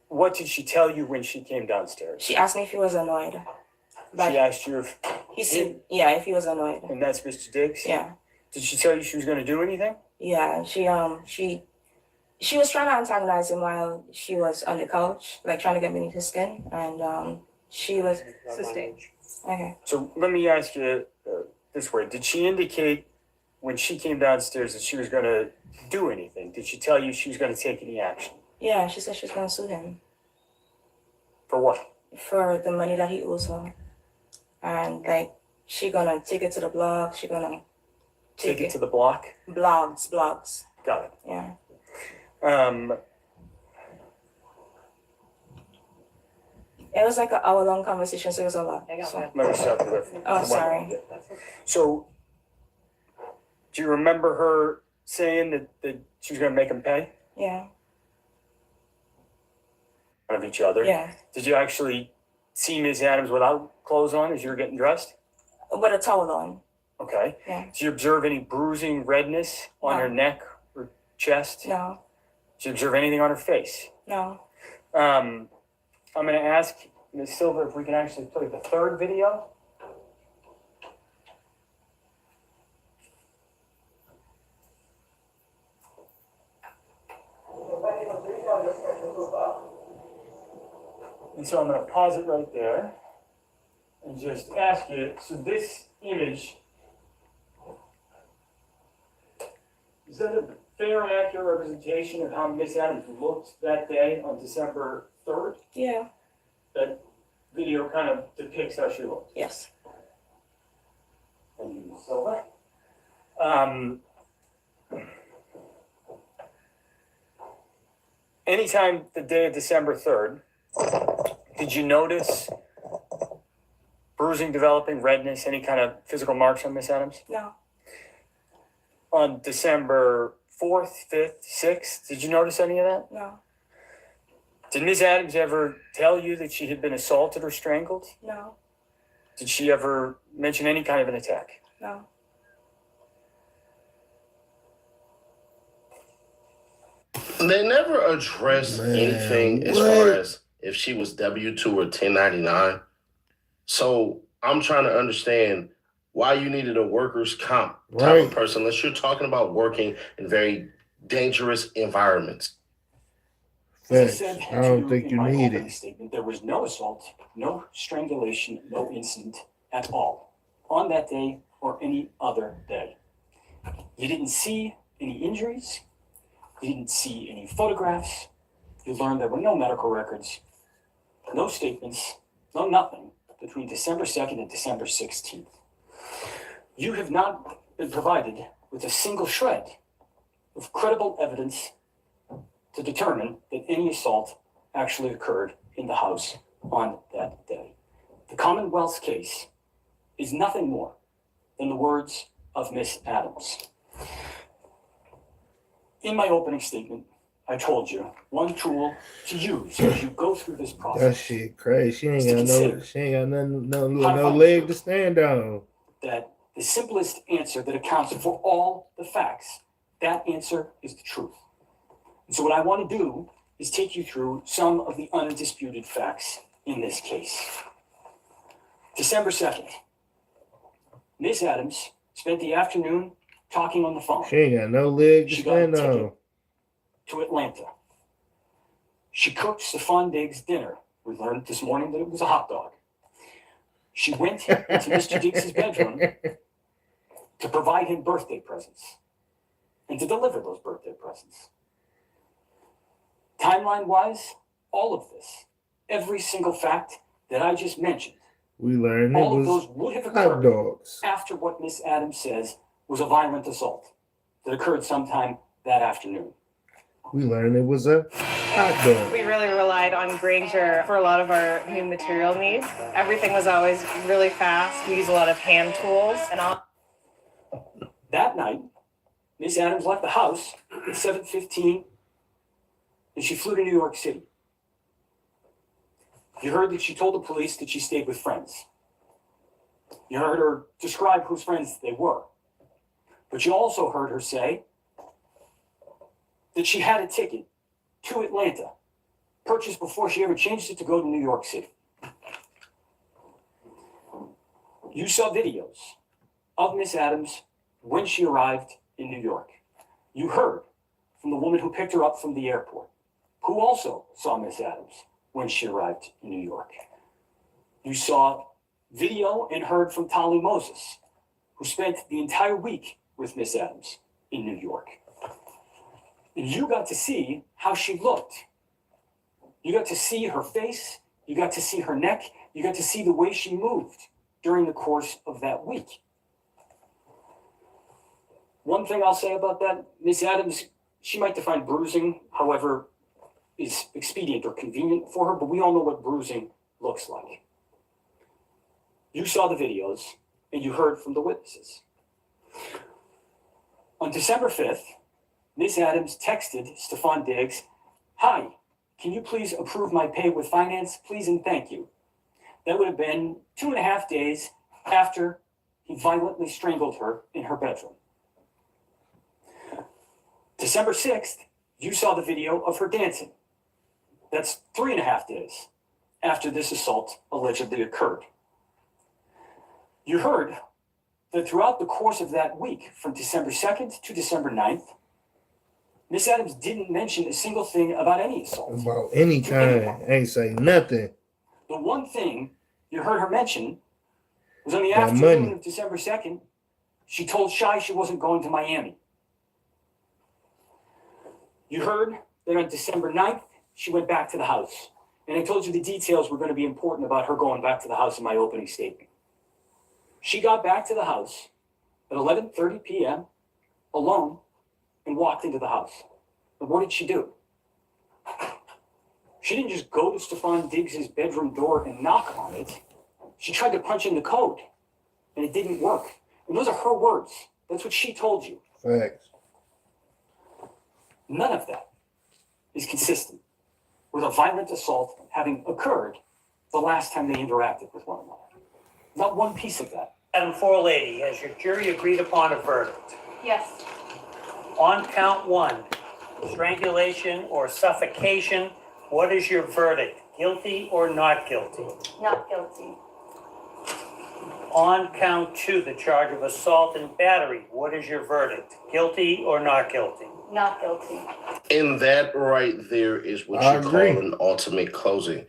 what did she tell you when she came downstairs? She asked me if he was annoyed. She asked you if He said, yeah, if he was annoyed. and that's Mr. Diggs? Yeah. Did she tell you she was going to do anything? Yeah, she was trying to antagonize him while she was on the couch, like trying to get beneath his skin, and she was Sustained. okay. So let me ask you this way. Did she indicate when she came downstairs that she was going to do anything? Did she tell you she was going to take any action? Yeah, she said she was gonna sue him For what? for the money that he owes her, and like she gonna take it to the blog. She gonna Take it to the block? blogs. Got it. Yeah. It was like an hour-long conversation, so it was a lot. So. Let me stop you there. Oh, sorry. So, do you remember her saying that she was going to make him pay? Yeah. Of each other? Yeah. Did you actually see Ms. Adams without clothes on as you were getting dressed? With a towel on. Okay. Yeah. Did you observe any bruising, redness on No. her neck or chest? No. Did you observe anything on her face? No. I'm going to ask Ms. Silver if we can actually play the third video. And so I'm going to pause it right there and just ask you, so this image, is that a fair and accurate representation of how Miss Adams looked that day on December 3rd? Yeah. That video kind of depicts how she looked. Yes. Thank you, Ms. Silva. Anytime the day of December 3rd, did you notice bruising developing, redness, any kind of physical marks on Miss Adams? No. On December 4th, 5th, 6th, did you notice any of that? No. Did Ms. Adams ever tell you that she had been assaulted or strangled? No. Did she ever mention any kind of an attack? No. They never addressed anything as far as if she was W-2 or 1099. So I'm trying to understand why you needed a workers' comp type of person, unless you're talking about working in very dangerous environments. Facts. I don't think you need it. Statement, there was no assault, no strangulation, no incident at all on that day or any other day. You didn't see any injuries. You didn't see any photographs. You learned there were no medical records, no statements, no nothing between December 2nd and December 16th. You have not been provided with a single shred of credible evidence to determine that any assault actually occurred in the house on that day. The Commonwealth's case is nothing more than the words of Miss Adams. In my opening statement, I told you one tool to use as you go through this process. That shit crazy. She ain't got no leg to stand on. That the simplest answer that accounts for all the facts, that answer is the truth. And so what I want to do is take you through some of the undisputed facts in this case. December 2nd, Miss Adams spent the afternoon talking on the phone. She ain't got no leg to She got a stand ticket on. to Atlanta. She cooked Stephon Diggs dinner. We learned this morning that it was a hot dog. She went into Mr. Diggs' bedroom to provide him birthday presents and to deliver those birthday presents. Timeline-wise, all of this, every single fact that I just mentioned, We learned it all of was those would have hot occurred dogs. after what Miss Adams says was a violent assault that occurred sometime that afternoon. We learned it was a hot dog. We really relied on Granger for a lot of our new material needs. Everything was always really fast. We use a lot of hand tools and all. That night, Miss Adams left the house at 7:15 and she flew to New York City. You heard that she told the police that she stayed with friends. You heard her describe whose friends they were. But you also heard her say that she had a ticket to Atlanta, purchased before she ever changed it to go to New York City. You saw videos of Miss Adams when she arrived in New York. You heard from the woman who picked her up from the airport, who also saw Miss Adams when she arrived in New York. You saw video and heard from Tali Moses, who spent the entire week with Miss Adams in New York. And you got to see how she looked. You got to see her face, you got to see her neck, you got to see the way she moved during the course of that week. One thing I'll say about that, Miss Adams, she might define bruising, however, is expedient or convenient for her, but we all know what bruising looks like. You saw the videos and you heard from the witnesses. On December 5th, Miss Adams texted Stephon Diggs, "Hi, can you please approve my pay with finance, please and thank you." That would have been 2.5 days after he violently strangled her in her bedroom. December 6th, you saw the video of her dancing. That's 3.5 days after this assault allegedly occurred. You heard that throughout the course of that week, from December 2nd to December 9th, Miss Adams didn't mention a single thing about any assault. About any kind. Ain't say nothing. The one thing you heard her mention was on the About afternoon money. of December 2nd, she told Shy she wasn't going to Miami. You heard that on December 9th, she went back to the house. And I told you the details were going to be important about her going back to the house in my opening statement. She got back to the house at 11:30 p.m. alone and walked into the house. And what did she do? She didn't just go to Stephon Diggs' bedroom door and knock on it. She tried to punch in the code, and it didn't work. And those are her words. That's what she told you. Facts. None of that is consistent with a violent assault having occurred the last time they interacted with one another. Not one piece of that. Madam Forelady, has your jury agreed upon a verdict? Yes. On count 1, strangulation or suffocation, what is your verdict? Guilty or not guilty? Not guilty. On count 2, the charge of assault and battery, what is your verdict? Guilty or not guilty? Not guilty. And that right there is what I you agree. call an ultimate closing.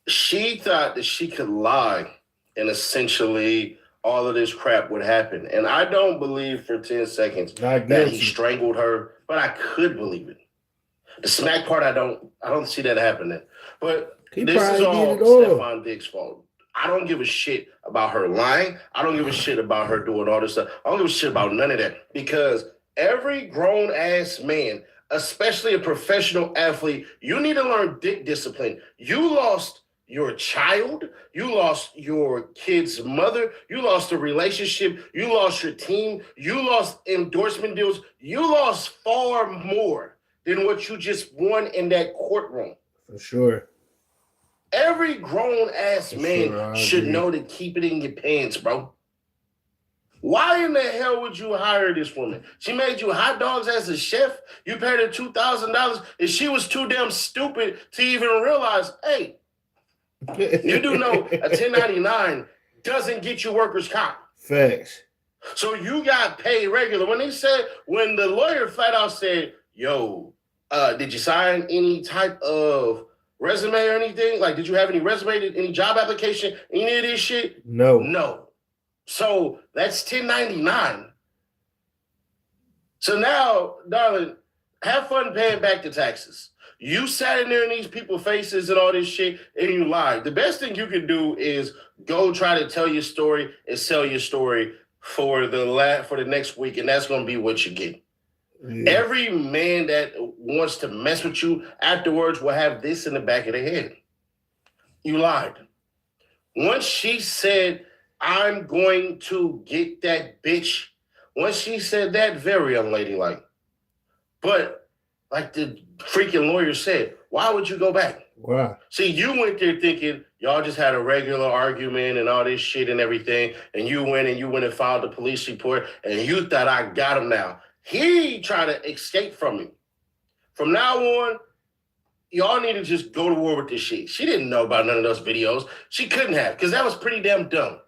She thought that she could lie and essentially all of this crap would happen. And I don't believe for 10 seconds Not that he guilty. strangled her, but I could believe it. The smack part, I don't see that happening. But He this is probably all did it all. Stephon Diggs' fault. I don't give a shit about her lying. I don't give a shit about her doing all this stuff. I don't give a shit about none of that. Because every grown-ass man, especially a professional athlete, you need to learn dick discipline. You lost your child. You lost your kid's mother. You lost a relationship. You lost your team. You lost endorsement deals. You lost far more than what you just won in that courtroom. For sure. Every grown-ass For man sure, I should agree. know to keep it in your pants, bro. Why in the hell would you hire this woman? She made you hot dogs as a chef. You paid her $2,000, and she was too damn stupid to even realize, hey, you do know a 1099 doesn't get you workers' comp. Facts. So you got paid regular. When the lawyer flat out said, yo, did you sign any type of resume or anything? Like, did you have any resume, any job application, any of this shit? No. No. So that's 1099. So now, darling, have fun paying back the taxes. You sat in there in these people's faces and all this shit, and you lied. The best thing you can do is go try to tell your story and sell your story for the next week, and that's going to be what you get. Yeah. Every man that wants to mess with you afterwards will have this in the back of their head. You lied. Once she said, I'm going to get that bitch Once she said that, very unladylike. But like the freaking lawyer said, why would you go back? Wow. See, you went there thinking y'all just had a regular argument and all this shit and everything, and you went and filed the police report, and you thought I got him now. He tried to escape from me. From now on, y'all need to just go to war with this shit. She didn't know about none of those videos. She couldn't have, because that was pretty damn dumb.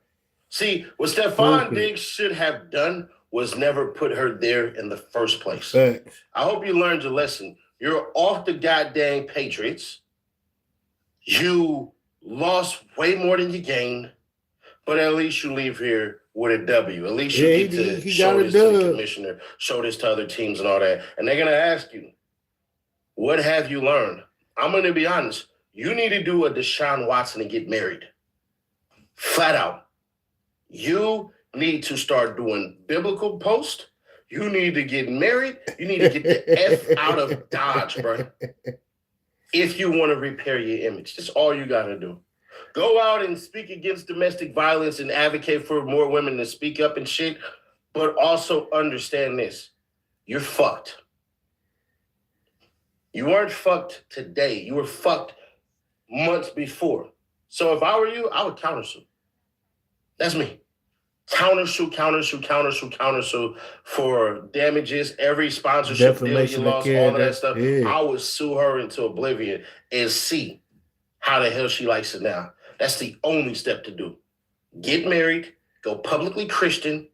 See, what Stephon Diggs should have done was never put her there in the first place. Thanks. I hope you learned your lesson. You're off the goddamn Patriots. You lost way more than you gained, but at least you leave here with a W. At least you get to show this to the commissioner, show this to other teams and all that. And they're going to ask you, what have you learned? I'm going to be honest. You need to do a Deshaun Watson and get married. Flat out. You need to start doing biblical posts. You need to get married. You need to get the F out of Dodge, bro. If you want to repair your image. That's all you got to do. Go out and speak against domestic violence and advocate for more women to speak up and shit. But also understand this. You're fucked. You weren't fucked today. You were fucked months before. So if I were you, I would countersue. That's me. Countersue for damages, every sponsorship deal you lost, all of that stuff. Yeah. I would sue her into oblivion and see how the hell she likes it now. That's the only step to do. Get married, go publicly Christian,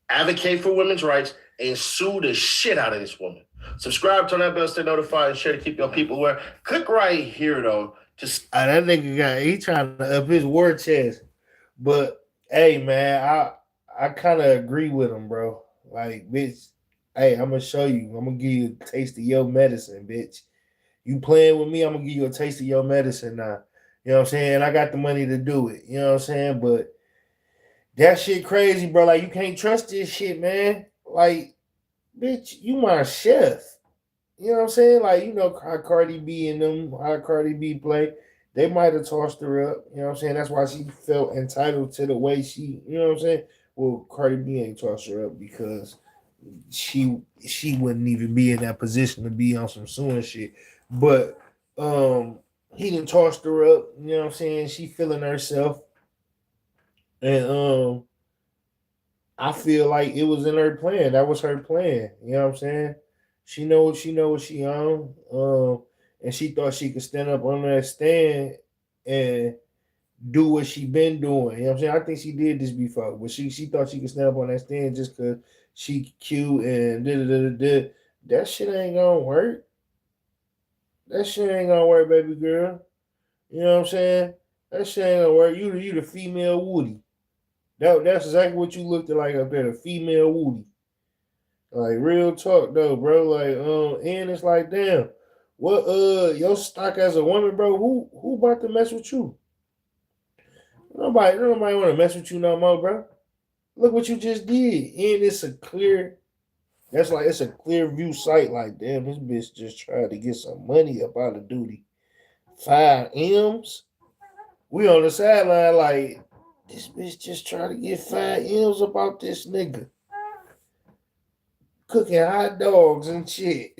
advocate for women's rights, and sue the shit out of this woman. Subscribe, turn that bell, stay notified, and share to keep your people aware. Click right here, though. That nigga he trying to up his war chest. But hey, man, I kind of agree with him, bro. Like, bitch, hey, I'm gonna show you. I'm gonna give you a taste of your medicine, bitch. You playing with me, I'm gonna give you a taste of your medicine now. You know what I'm saying? I got the money to do it. You know what I'm saying? But that shit crazy, bro. Like, you can't trust this shit, man. Like, bitch, you my chef. You know what I'm saying? Like, you know how Cardi B and them, how Cardi B play. They might have tossed her up. You know what I'm saying? That's why she felt entitled to the way she, you know what I'm saying? Well, Cardi B ain't tossed her up because she wouldn't even be in that position to be on some suing shit. But he done tossed her up, you know what I'm saying? She feeling herself. And I feel like it was in her plan. That was her plan. You know what I'm saying? She know what she on. And she thought she could stand up on that stand and do what she been doing. You know what I'm saying? I think she did this before, but she thought she could stand up on that stand just because she cute and da. That shit ain't gonna work. That shit ain't gonna work, baby girl. You know what I'm saying? That shit ain't gonna work. You the female Woody. That's exactly what you looked like up there, the female Woody. Like, real talk though, bro. Like, and it's like, damn, what your stock as a woman, bro, who about to mess with you? Nobody want to mess with you no more, bro. Look what you just did. And it's a clear view sight. Like, damn, this bitch just tried to get some money up out of duty. 5 M's. We on the sideline like, this bitch just tried to get 5 M's about this nigga. Cooking hot dogs and shit.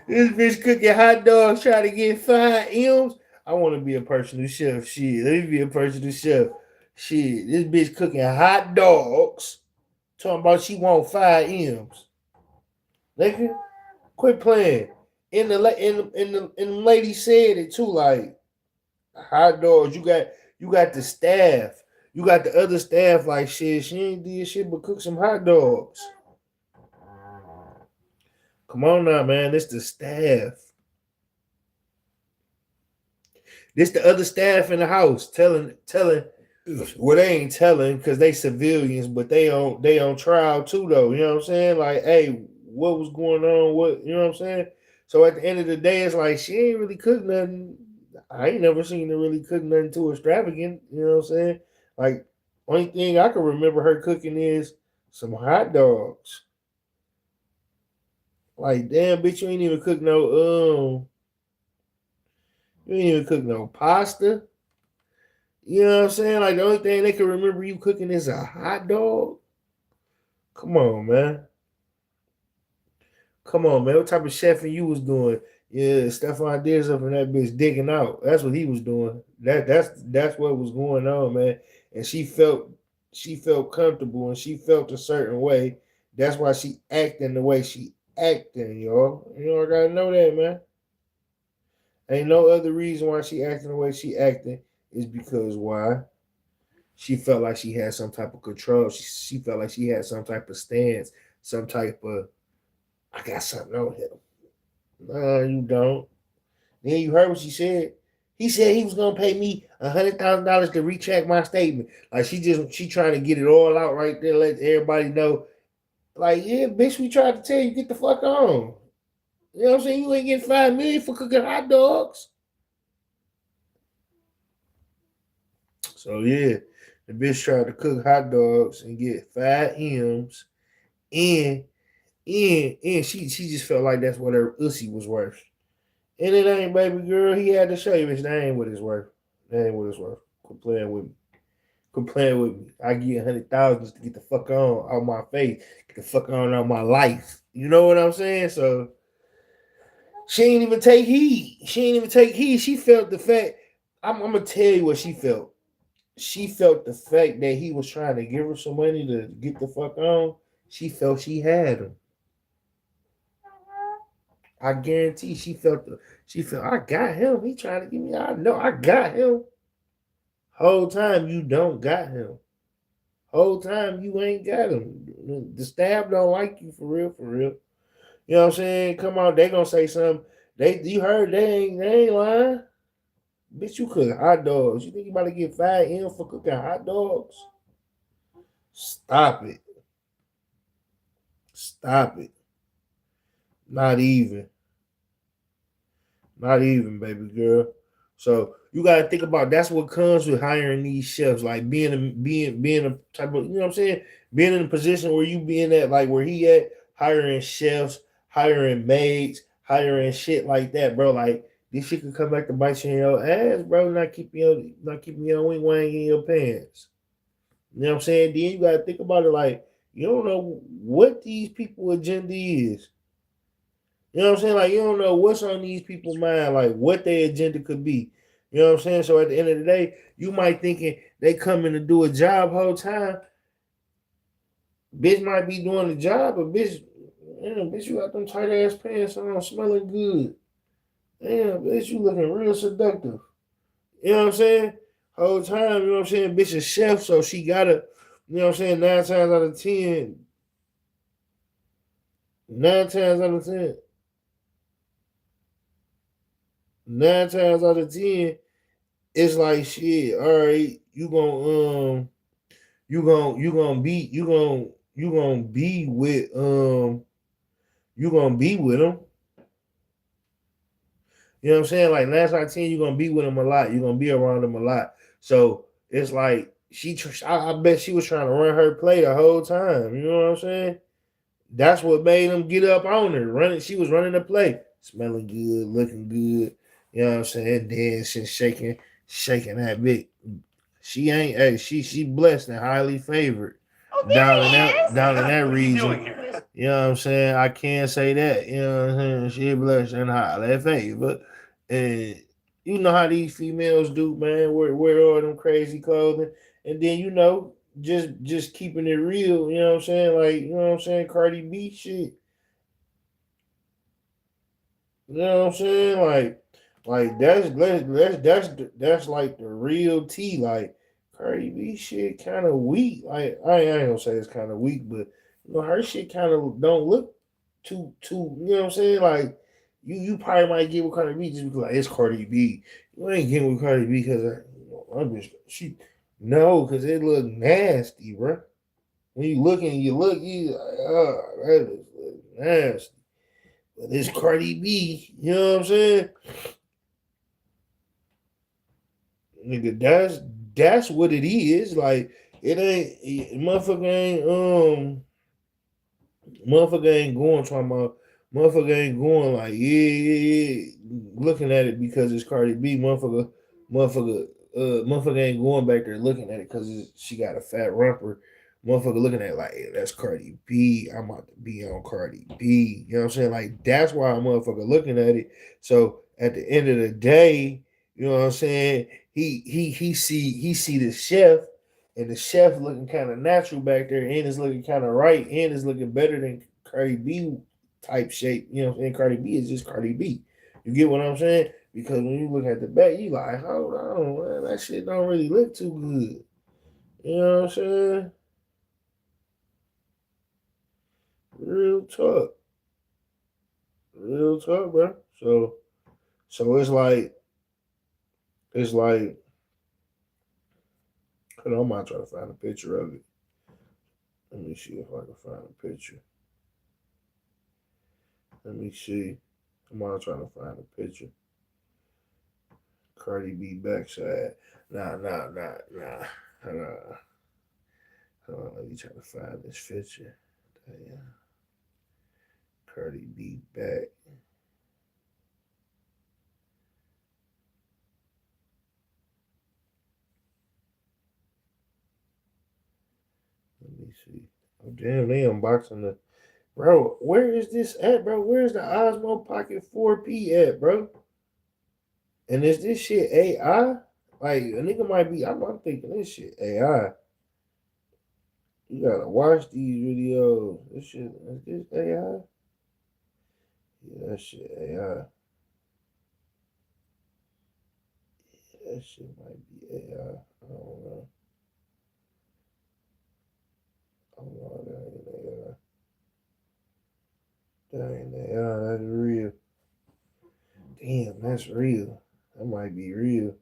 This bitch cooking hot dogs trying to get 5 M's. I want to be a personal chef. Shit, let me be a personal chef. Shit, this bitch cooking hot dogs. Talking about she want 5 M's. Nigga, quit playing. And the lady said it too. Like, hot dogs. You got the staff. You got the other staff. Like, shit, she ain't did shit but cook some hot dogs. Come on now, man. It's the staff. This the other staff in the house telling. Well, they ain't telling because they civilians, but they on trial too, though. You know what I'm saying? Like, hey, what was going on? What, you know what I'm saying? So at the end of the day, it's like she ain't really cook nothing. I ain't never seen her really cook nothing too extravagant. You know what I'm saying? Like, only thing I can remember her cooking is some hot dogs. Like, damn, bitch, you ain't even cook no pasta. You know what I'm saying? Like, the only thing they can remember you cooking is a hot dog. Come on, man. Come on, man. What type of chefing you was doing? Yeah, Stefan Diggs up in that bitch digging out. That's what he was doing. That's what was going on, man. And she felt comfortable and she felt a certain way. That's why she acting the way she acting, y'all. You know, I gotta know that, man. Ain't no other reason why she acting the way she acting is because why? She felt like she had some type of control. She felt like she had some type of stance, some type of I got something on him. No, you don't. Then you heard what she said. He said he was gonna pay me $100,000 to retract my statement. Like she trying to get it all out right there, let everybody know. Like, yeah, bitch, we tried to tell you, get the fuck on. You know what I'm saying? You ain't getting $5 million for cooking hot dogs. So yeah, the bitch tried to cook hot dogs and get 5 M's, and she just felt like that's what her ussy was worth. And it ain't, baby girl. He had to show you, bitch. That ain't what it's worth. That ain't what it's worth. Quit playing with me. Quit playing with me. I get 100,000 to get the fuck on out my face. Get the fuck on out my life. You know what I'm saying? So she ain't even take heed. She felt the fact. I'm gonna tell you what she felt. She felt the fact that he was trying to give her some money to get the fuck on. She felt she had him. I guarantee she felt I got him. He trying to give me. I know I got him. Whole time you don't got him. Whole time you ain't got him. The staff don't like you for real, for real. You know what I'm saying? Come on, they gonna say something. You heard they ain't lying. Bitch, you cook hot dogs. You think you about to get 5 M for cooking hot dogs? Stop it. Stop it. Not even. Not even, baby girl. So you gotta think about that's what comes with hiring these chefs, like being a type of, you know what I'm saying, being in a position where you being at like where he at, hiring chefs, hiring maids, hiring shit like that, bro. Like this shit could come back to bite you in your ass, bro. Not keeping your wing wang in your pants. You know what I'm saying? Then you gotta think about it like you don't know what these people agenda is. You know what I'm saying? Like, you don't know what's on these people's mind, like what their agenda could be. You know what I'm saying? So at the end of the day, you might thinking they coming to do a job whole time. Bitch might be doing the job, but bitch, damn, bitch, you got them tight ass pants on, smelling good. Damn, bitch, you looking real seductive. You know what I'm saying? Whole time, you know what I'm saying? Bitch is chef, so she gotta, you know what I'm saying, 9 times out of 10. 9 times out of 10. 9 times out of 10, it's like shit. All right, you gonna be with him. You know what I'm saying? Like 9 out of 10, you're gonna be with him a lot. You're gonna be around him a lot. So it's like I bet she was trying to run her play the whole time. You know what I'm saying? That's what made him get up on her. She was running the play, smelling good, looking good. You know what I'm saying? Dancing, shaking that big. She ain't. Hey, she blessed and highly favored down in that region. You know what I'm saying? I can't say that. You know what I'm saying? She blessed and highly favored. And you know how these females do, man. Wear all them crazy clothing, and then just keeping it real. You know what I'm saying? Like, you know what I'm saying? Cardi B shit. You know what I'm saying? Like that's like the real tea. Like Cardi B shit kind of weak. Like I ain't gonna say it's kind of weak, but her shit kind of don't look too. You know what I'm saying? Like you probably might get with Cardi B just because like, it's Cardi B. You ain't getting with Cardi B because because it look nasty, bro. When you look and you look, you like, oh, that is nasty. But it's Cardi B, you know what I'm saying? Nigga, that's what it is. Like it ain't motherfucker ain't going talking about motherfucker ain't going like yeah, looking at it because it's Cardi B. Motherfucker ain't going back there looking at it because she got a fat rumper Motherfucker looking at it like, hey, that's Cardi B. I'm about to be on Cardi B. You know what I'm saying? Like, that's why a motherfucker looking at it. So at the end of the day, you know what I'm saying? He see the chef, and the chef looking kind of natural back there, and is looking kind of right, and is looking better than Cardi B type shape. You know what I'm saying? Cardi B is just Cardi B. You get what I'm saying? Because when you look at the back, you like, hold on, man, that shit don't really look too good. You know what I'm saying? Real talk. Real talk, bro. So it's like, hold on, I'm gonna try to find a picture of it. Let me see if I can find a picture. Let me see. I'm gonna try to find a picture. Cardi B backside. Nah. Hold on. Hold on, let me try to find this picture. Damn. Cardi B back. Let me see. Oh damn, they unboxing the bro. Where is this at, bro? Where's the Osmo Pocket 4P at, bro? And is this shit AI? Like a nigga might be. I'm thinking this shit AI. You gotta watch these videos. This shit is this AI? Yeah, that shit AI. That shit might be AI. I don't know. I don't know. That ain't AI. That's real. Damn, that's real. That might be real.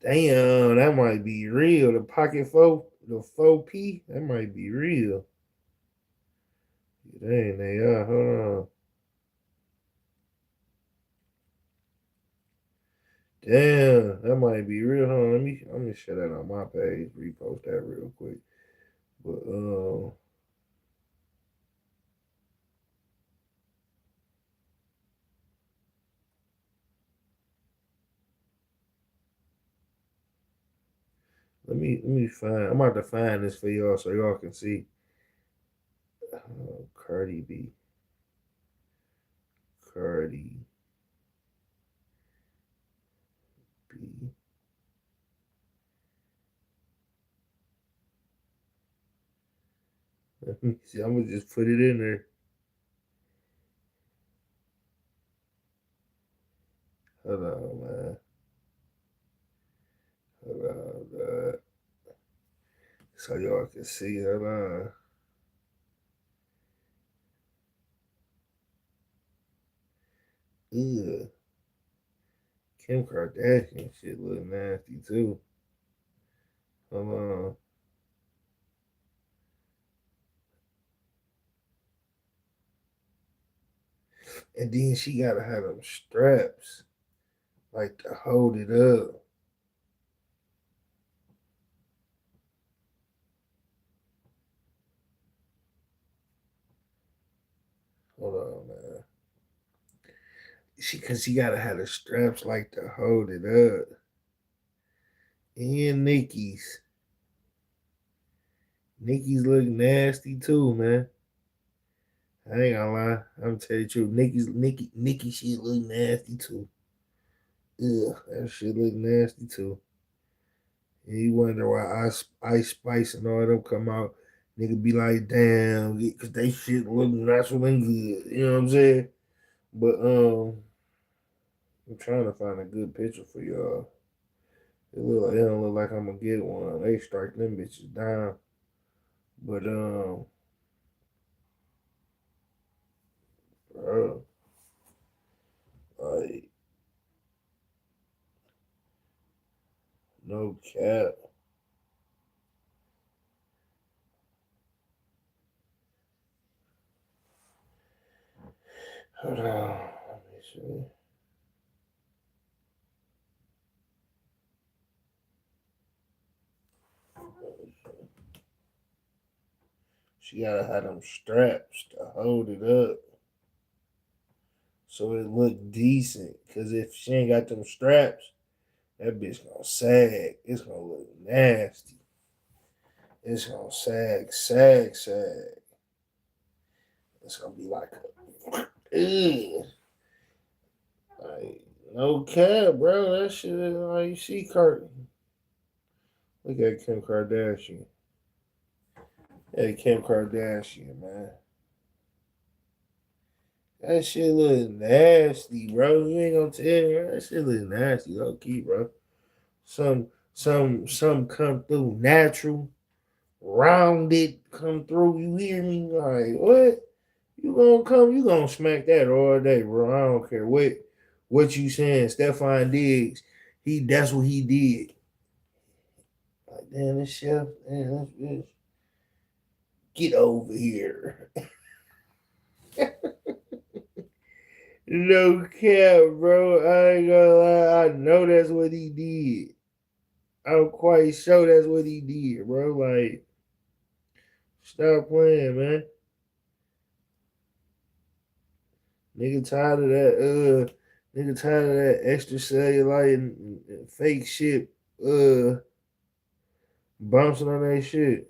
Damn, that might be real. The Pocket 4, the 4P, that might be real. That ain't AI. Hold on. Damn, that might be real. Hold on, let me share that on my page. Repost that real quick. But let me find. I'm about to find this for y'all so y'all can see. Cardi B. Cardi B. Let me see. I'm gonna just put it in there. Hold on, man. Hold on, God. So y'all can see. Hold on. Ugh. Kim Kardashian shit look nasty too. Hold on. And then she gotta have them straps, like to hold it up. Hold on, man. Cause she gotta have the straps like to hold it up. And Nikki's look nasty too, man. I ain't gonna lie. I'm tell you the truth. Nikki shit look nasty too. Ugh, that shit look nasty too. And you wonder why Ice Spice and all them come out. Nigga be like, damn, because they shit look natural and good. You know what I'm saying? But I'm trying to find a good picture for y'all. It don't look like I'm gonna get one. They strike them bitches down. But bro, like no cap. Hold on, let me see. She gotta have them straps to hold it up so it look decent. Cause if she ain't got them straps, that bitch gonna sag. It's gonna look nasty. It's gonna sag. It's gonna be like like no cap, bro. That shit is like you see Kurt. Look at Kim Kardashian. Hey, Kim Kardashian, man. That shit look nasty, bro. You ain't gonna tell me that shit look nasty, low key, bro. Some come through natural, rounded, come through. You hear me? Like what? You gonna smack that all day, bro. I don't care what you saying. Stefan Diggs, that's what he did. Like, damn, this chef, damn, this get over here. No cap, bro. I ain't gonna lie. I know that's what he did. I'm quite sure that's what he did, bro. Like, stop playing, man. Nigga tired of that, nigga tired of that extracellular and fake shit, bouncing on that shit.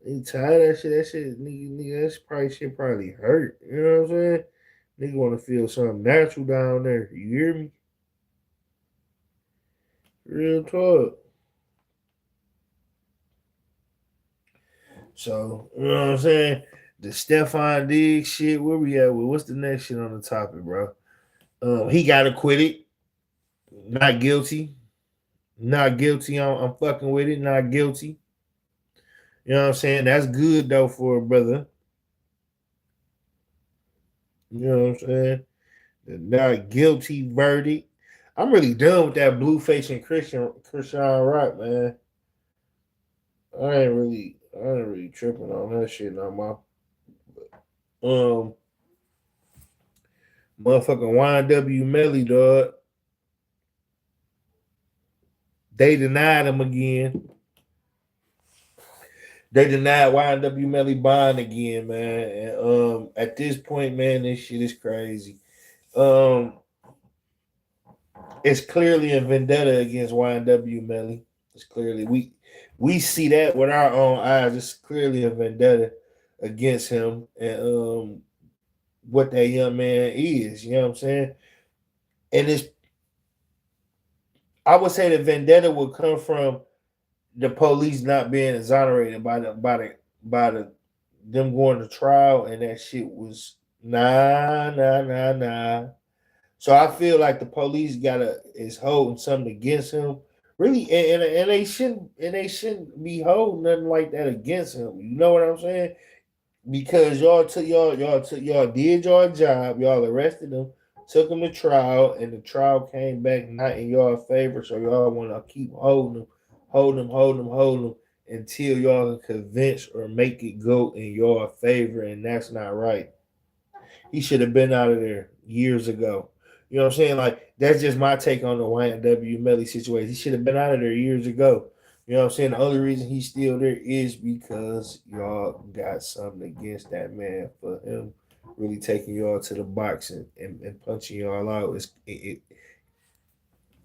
He tired of that shit. That shit, nigga, shit probably hurt. You know what I'm saying? Nigga want to feel something natural down there. You hear me? Real talk. So, you know what I'm saying? The Stefan Diggs shit, where we at with? What's the next shit on the topic, bro? He got acquitted. Not guilty. Not guilty. I'm fucking with it. Not guilty. You know what I'm saying? That's good, though, for a brother. You know what I'm saying? The not guilty verdict. I'm really done with that Blueface and Christian Rock, man. I ain't really tripping on that shit no more. Motherfucking YNW Melly, dog. They denied him again. They denied YNW Melly bond again, man. And at this point, man, this shit is crazy. It's clearly a vendetta against YNW Melly. It's clearly we see that with our own eyes. It's clearly a vendetta against him and what that young man is. You know what I'm saying? And I would say the vendetta would come from the police not being exonerated by the them going to trial, and that shit was nah. So I feel like the police is holding something against him. Really, and they shouldn't be holding nothing like that against him. You know what I'm saying? Because y'all did your job, y'all arrested him, took him to trial, and the trial came back not in your favor. So y'all want to keep holding him until y'all can convince or make it go in your favor, and that's not right. He should have been out of there years ago. You know what I'm saying? Like, that's just my take on the YNW Melly situation. He should have been out of there years ago. You know what I'm saying? The only reason he's still there is because y'all got something against that man for him really taking y'all to the box and punching y'all out.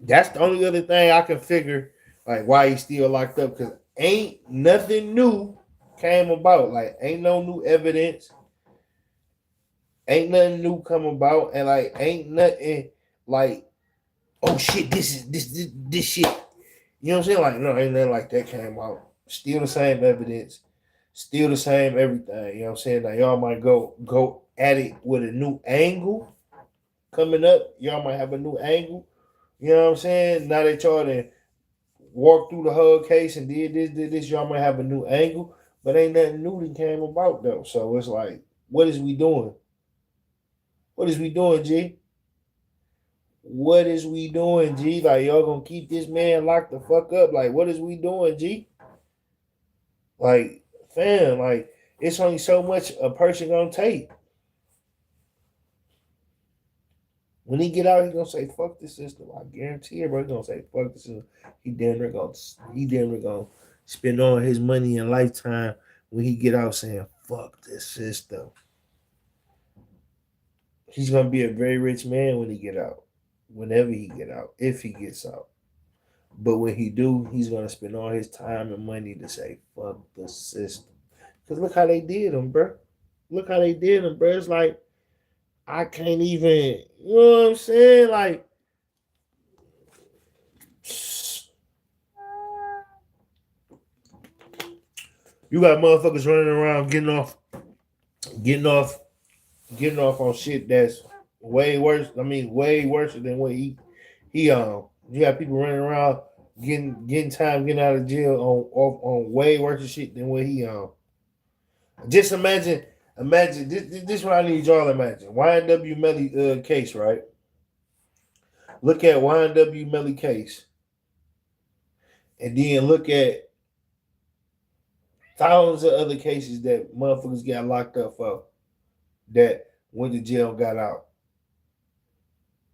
That's the only other thing I can figure, like, why he's still locked up, because ain't nothing new came about. Like, ain't no new evidence. Ain't nothing new come about, and like ain't nothing like, oh shit, this shit. You know what I'm saying? Like, no, ain't nothing like that came out. Still the same evidence, still the same everything. You know what I'm saying? Now y'all might go at it with a new angle coming up. Y'all might have a new angle. You know what I'm saying? Now that y'all done walked through the whole case and did this, y'all might have a new angle, but ain't nothing new that came about though. So it's like, what is we doing? What is we doing, G? What is we doing, G? Like, y'all gonna keep this man locked the fuck up? Like, what is we doing, G? Like, fam, like, it's only so much a person gonna take. When he get out, he gonna say, fuck this system. I guarantee it, bro. He gonna say, fuck this system. He damn near gonna spend all his money in lifetime when he get out saying, fuck this system. He's gonna be a very rich man when he get out. Whenever he get out, if he gets out. But when he do, he's gonna spend all his time and money to say fuck the system. Cause look how they did him, bro. Look how they did him, bro. It's like I can't even, you know what I'm saying? Like, you got motherfuckers running around getting off, getting off on shit that's way worse. I mean, way worse than what he. You got people running around getting time, getting out of jail on way worse shit than what he. Just imagine this. What I need y'all to imagine. YNW Melly case, right? Look at YNW Melly case, and then look at thousands of other cases that motherfuckers got locked up for, that went to jail, got out.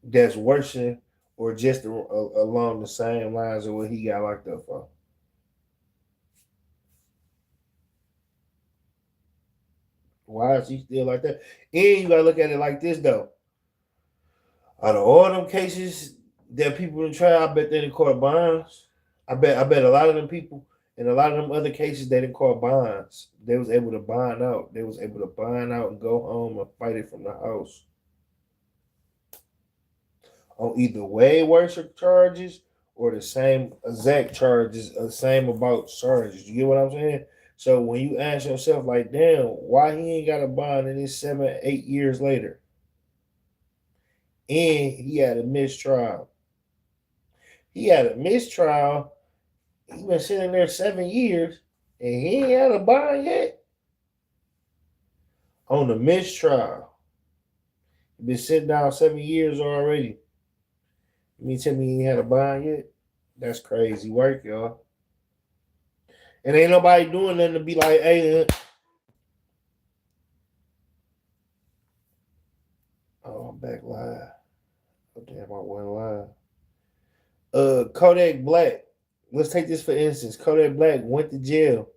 That's worse than or just along the same lines of what he got locked up for. Why is he still like that? And you gotta look at it like this though. Out of all them cases that people in trial, I bet they didn't caught bonds. I bet a lot of them people and a lot of them other cases they didn't call bonds. They was able to bond out. They was able to bond out and go home and fight it from the house. On either way worse charges or the same exact charges, same about charges. You get what I'm saying? So when you ask yourself, like, damn, why he ain't got a bond and it's 7, 8 years later? And he had a mistrial. He had a mistrial. He been sitting there 7 years and he ain't had a bond yet. On the mistrial. He been sitting down 7 years already. You mean tell me he ain't had a bond yet? That's crazy work, y'all. And ain't nobody doing nothing to be like, hey, oh, I'm back live. Oh, damn, I went live. Kodak Black. Let's take this for instance. Kodak Black went to jail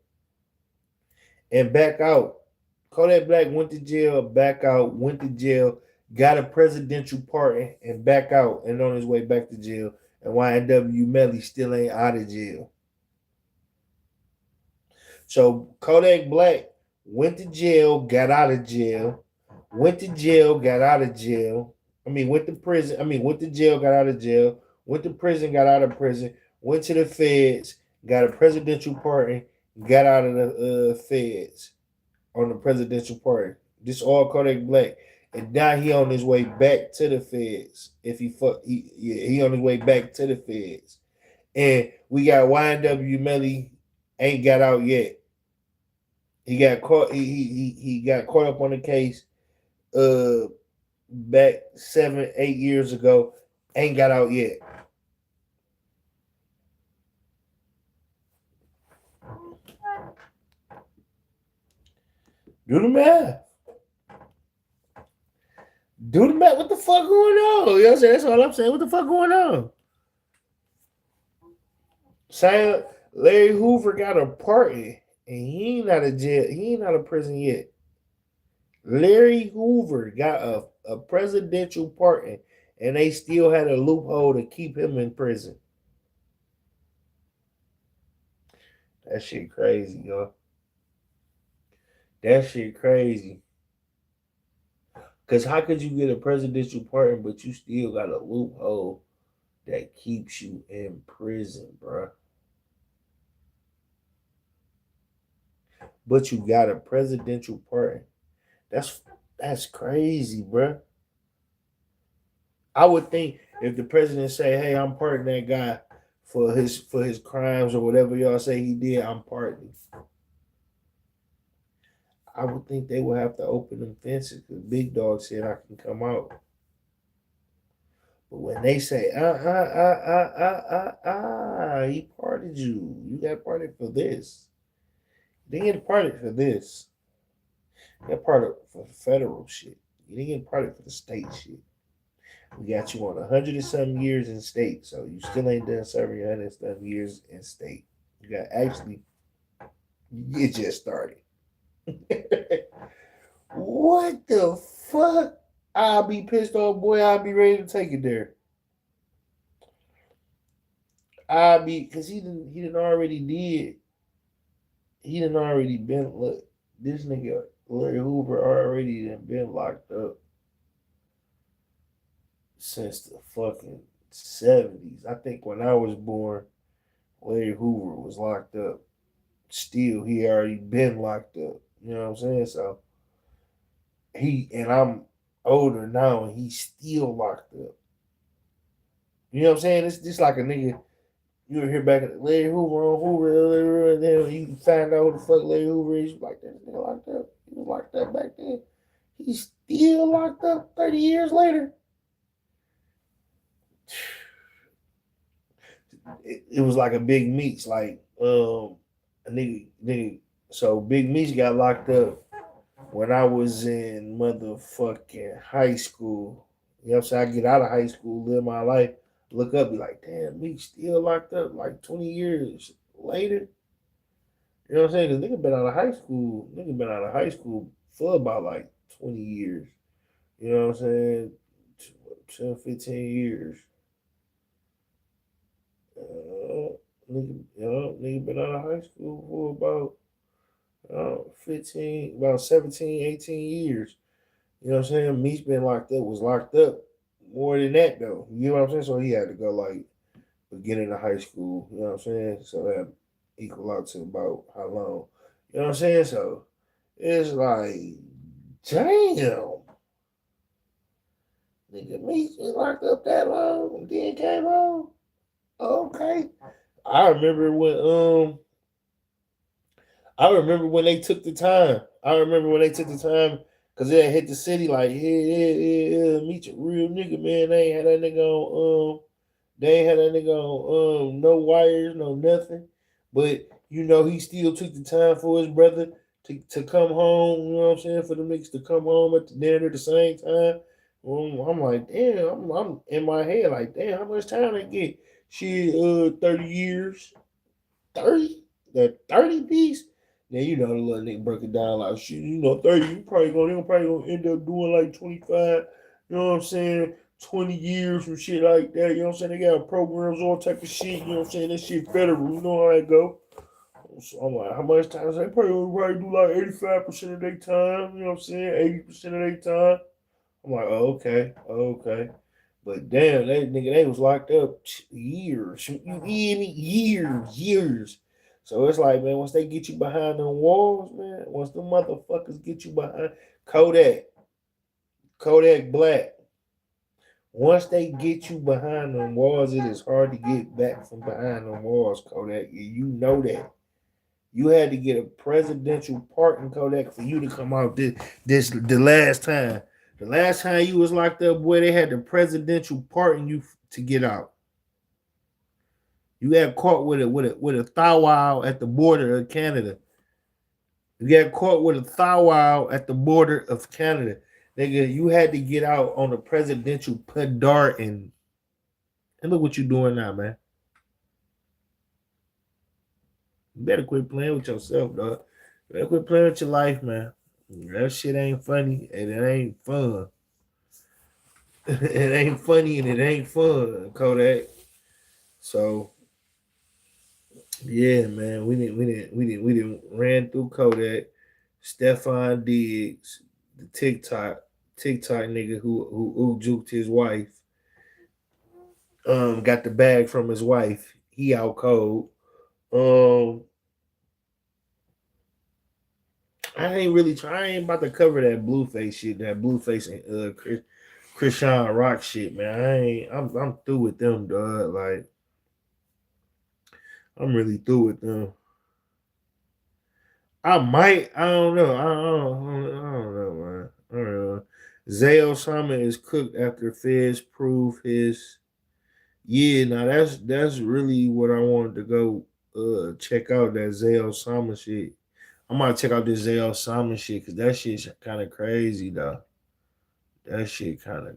and back out. Kodak Black went to jail, back out, went to jail, got a presidential pardon, and back out, and on his way back to jail. And YNW Melly still ain't out of jail. So Kodak Black went to jail, got out of jail, went to jail, got out of jail. Went to prison. Went to jail, got out of jail, went to prison, got out of prison, went to the feds, got a presidential pardon, got out of the feds on the presidential pardon. This all Kodak Black. And now he on his way back to the feds. He on his way back to the feds. And we got YNW Melly ain't got out yet. He got caught. He got caught up on the case back 7, 8 years ago. Ain't got out yet. Do the math. Do the math. What the fuck going on? You know what I'm saying? That's all I'm saying. What the fuck going on? Saying Larry Hoover got a party and he ain't out of jail. He ain't out of prison yet. Larry Hoover got a presidential pardon and they still had a loophole to keep him in prison. That shit crazy, yo. That shit crazy. Because how could you get a presidential pardon but you still got a loophole that keeps you in prison, bro? But you got a presidential pardon. That's crazy, bro. I would think if the president say, "Hey, I'm pardoning that guy for his crimes or whatever y'all say he did, I'm pardoning," I would think they would have to open them fences because Big Dog said I can come out. But when they say, he pardoned you. You got pardoned for this. You didn't get pardoned for this. You got pardoned for federal shit. You didn't get pardoned for the state shit. We got you on 100 and some years in state, so you still ain't done serving your 100 and some years in state. You got actually, you just started. What the fuck? I'll be pissed off, boy. I'll be ready to take it there. because he didn't already did. He didn't already been look. This nigga Larry Hoover already done been locked up since the fucking 70s. I think when I was born, Larry Hoover was locked up. Still, he already been locked up. You know what I'm saying? So I'm older now and he's still locked up. You know what I'm saying? It's just like a nigga. You hear back at Larry Hoover on Hoover, and then you find out who the fuck Larry Hoover is. You like, that nigga locked up. He was locked up back then. He's still locked up 30 years later. It was like a Big Meats, like a nigga. So Big Meats got locked up when I was in motherfucking high school. You know what I'm saying? I get out of high school, live my life, look up, be like, damn, Meeks still locked up like 20 years later. You know what I'm saying? Because nigga been out of high school. Nigga been out of high school for about like 20 years. You know what I'm saying? 10, 15 years. Nigga been out of high school for about 15, about 17, 18 years. You know what I'm saying? Meech been locked up, was locked up more than that though. You know what I'm saying? So he had to go like beginning of high school. You know what I'm saying? So that equal out to about how long. You know what I'm saying? So it's like, damn. Nigga, Meech been locked up that long and then came home. Okay. I remember when they took the time. Because they hit the city like, yeah, meet a real nigga, man. They ain't had that nigga on no wires, no nothing. But you know, he still took the time for his brother to come home, you know what I'm saying, for the niggas to come home at the dinner at the same time. I'm like, damn, I'm in my head like, damn, how much time they get? Shit, 30 years. 30? That 30 piece? Then you know the little nigga broke it down like shit, 30, they probably gonna end up doing like 25, you know what I'm saying? 20 years and shit like that, you know what I'm saying? They got programs, all type of shit, you know what I'm saying? That shit federal, you know how that go. So I'm like, how much time? They probably do like 85% of their time, you know what I'm saying? 80% of their time. I'm like, oh, okay. But damn, they was locked up years. You hear me? Years. So it's like, man, once they get you behind them walls, man, once the motherfuckers get you behind Kodak Black, once they get you behind them walls, it is hard to get back from behind them walls, Kodak. You know that. You had to get a presidential pardon, Kodak, for you to come out the last time. The last time you was locked up, boy, they had the presidential pardon you to get out. You got caught with a thou wow at the border of Canada. You got caught with a thou wow at the border of Canada. Nigga, you had to get out on a presidential pardon. And look what you doing now, man. You better quit playing with yourself, dog. You better quit playing with your life, man. That shit ain't funny and it ain't fun. It ain't funny and it ain't fun, Kodak. So yeah, man, we didn't ran through Kodak, Stefan Diggs, the TikTok nigga who juked his wife. Got the bag from his wife. He out cold. I ain't about to cover that Blueface shit, that Blueface and Krishan Rock shit, man. I'm through with them, dog. Like, I'm really through with them. I don't know. I don't know, man. I don't know. Zay Osama is cooked after feds prove his. Yeah, now that's really what I wanted to go check out, that Zay Osama shit. I'm gonna check out this Zay Osama shit because that shit's kind of crazy though. That shit kind of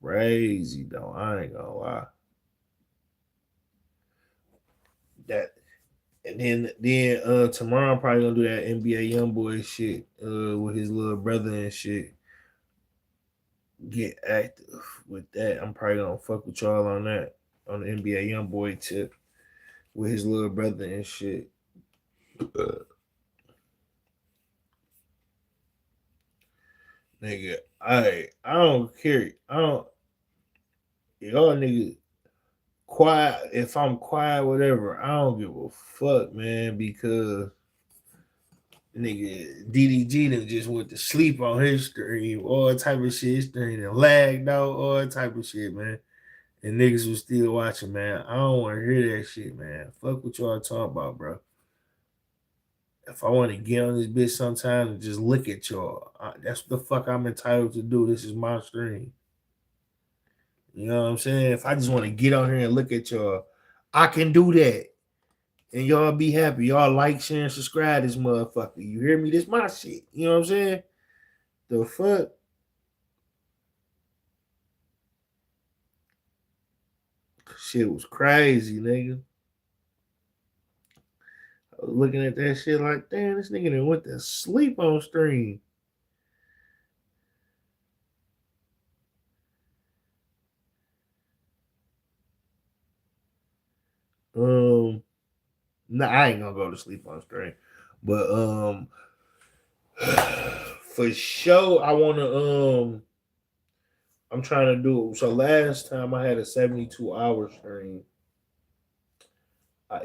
crazy though. I ain't gonna lie. That and then tomorrow I'm probably gonna do that NBA YoungBoy shit with his little brother and shit. Get active with that. I'm probably gonna fuck with y'all on that, on the NBA YoungBoy tip. with his little brother and shit. Nigga, I don't care. Y'all nigga quiet. If I'm quiet, whatever, I don't give a fuck, man, because nigga DDG done just went to sleep on his stream, all type of shit. His stream and lagged out, all type of shit, man. And niggas was still watching, man. I don't want to hear that shit, man. Fuck what y'all talking about, bro. If I want to get on this bitch sometime and just look at y'all, that's what the fuck I'm entitled to do. This is my stream. You know what I'm saying? If I just want to get on here and look at y'all, I can do that. And y'all be happy. Y'all like, share, and subscribe this motherfucker. You hear me? This my shit. You know what I'm saying? The fuck? Shit was crazy, nigga. I was looking at that shit like, damn, this nigga done went to sleep on stream. Nah, I ain't gonna go to sleep on stream. But for sure, I wanna I'm trying to do. So last time I had a 72-hour stream.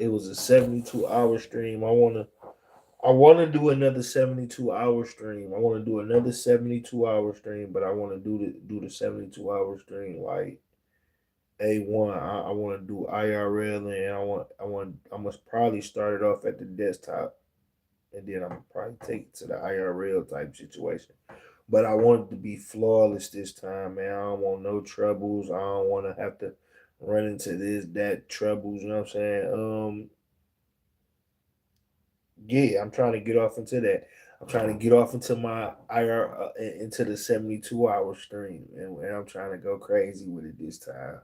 It was a 72-hour stream. I wanna do another 72-hour stream. I wanna do another 72-hour stream, but I wanna do the 72-hour stream like A1. I want to do IRL, and I must probably start it off at the desktop, and then I'm probably take it to the IRL type situation. But I want it to be flawless this time, man. I don't want no troubles. I don't want to have to run into that troubles. You know what I'm saying? Yeah, I'm trying to get off into that. I'm trying to get off into my into the 72-hour stream, and I'm trying to go crazy with it this time.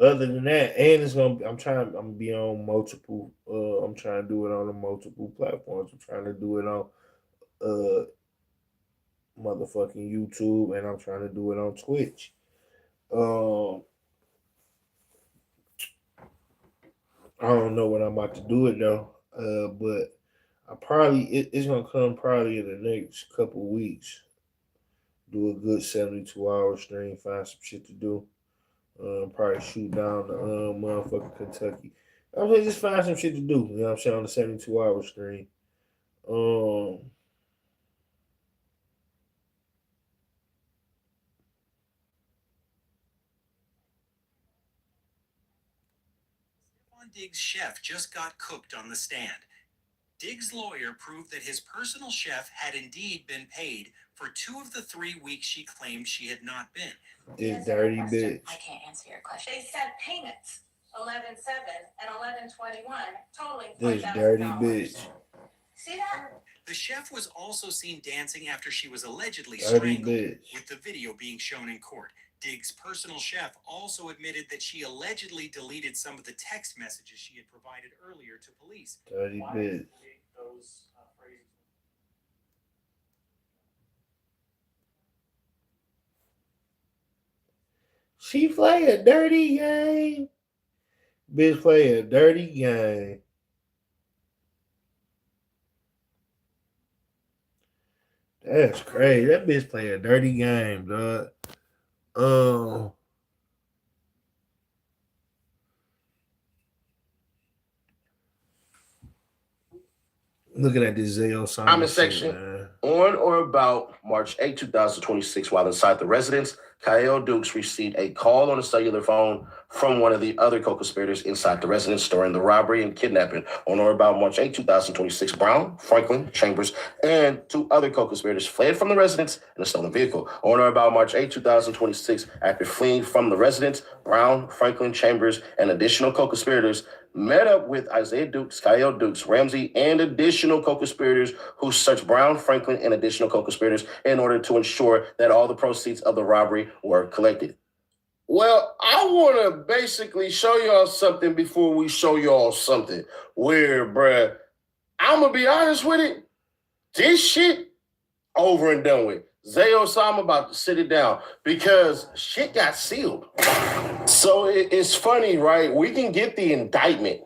Other than that, and I'm gonna be on multiple. I'm trying to do it on the multiple platforms. I'm trying to do it on motherfucking YouTube, and I'm trying to do it on Twitch. I don't know when I'm about to do it though. But it's gonna come probably in the next couple weeks. Do a good 72-hour stream, find some shit to do. Probably shoot down the motherfucking Kentucky. I'm gonna just find some shit to do. You know what I'm saying, on the 72-hour stream. Diggs' chef just got cooked on the stand. Diggs' lawyer proved that his personal chef had indeed been paid for 2 of the 3 weeks she claimed she had not been. This dirty bitch. I can't answer your question. They sent payments 11/7 and 11/21, totaling This $4,000. dirty bitch. See that? The chef was also seen dancing after she was allegedly Dirty strangled, bitch. with the video being shown in court. Diggs' personal chef also admitted that she allegedly deleted some of the text messages she had provided earlier to police. Dirty bitch. She play a dirty game. Bitch play a dirty game. That's crazy. That bitch play a dirty game, dog. Looking at this Zayo Comment section. man. On or about March 8, 2026, while inside the residence, Kyle Dukes received a call on a cellular phone from one of the other co-conspirators inside the residence during the robbery and kidnapping. On or about March 8, 2026, Brown, Franklin, Chambers, and 2 other co-conspirators fled from the residence in a stolen vehicle. On or about March 8, 2026, after fleeing from the residence, Brown, Franklin, Chambers, and additional co-conspirators met up with Isaiah Dukes, Kyle Dukes, Ramsey, and additional co-conspirators who searched Brown, Franklin, and additional co-conspirators in order to ensure that all the proceeds of the robbery were collected. Well, I want to basically show y'all something before we show y'all something weird, bruh. I'm going to be honest with it. This shit over and done with. Zay Osama about to sit it down because shit got sealed. So it's funny, right? We can get the indictment,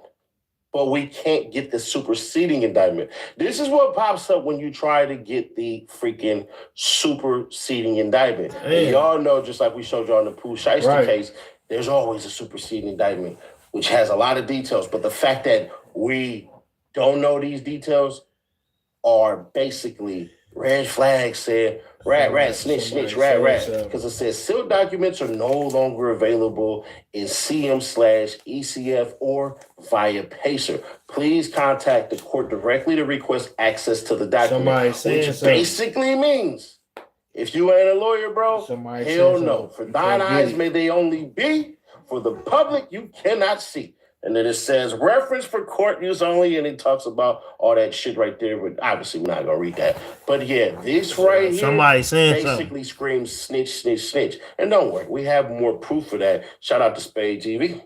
but we can't get the superseding indictment. This is what pops up when you try to get the freaking superseding indictment. And y'all know, just like we showed y'all in the Pooh Shiesty case, there's always a superseding indictment, which has a lot of details. But the fact that we don't know these details are basically red flags saying, rat, snitch, rat. Because it says sealed documents are no longer available in CM/ECF or via Pacer. Please contact the court directly to request access to the document. Which basically means, if you ain't a lawyer, bro, hell no. For thine eyes may they only be, for the public you cannot see. And then it says reference for court use only, and it talks about all that shit right there. But obviously, we're not gonna read that. But yeah, this right here basically screams snitch, snitch, snitch. And don't worry, we have more proof of that. Shout out to Spade TV.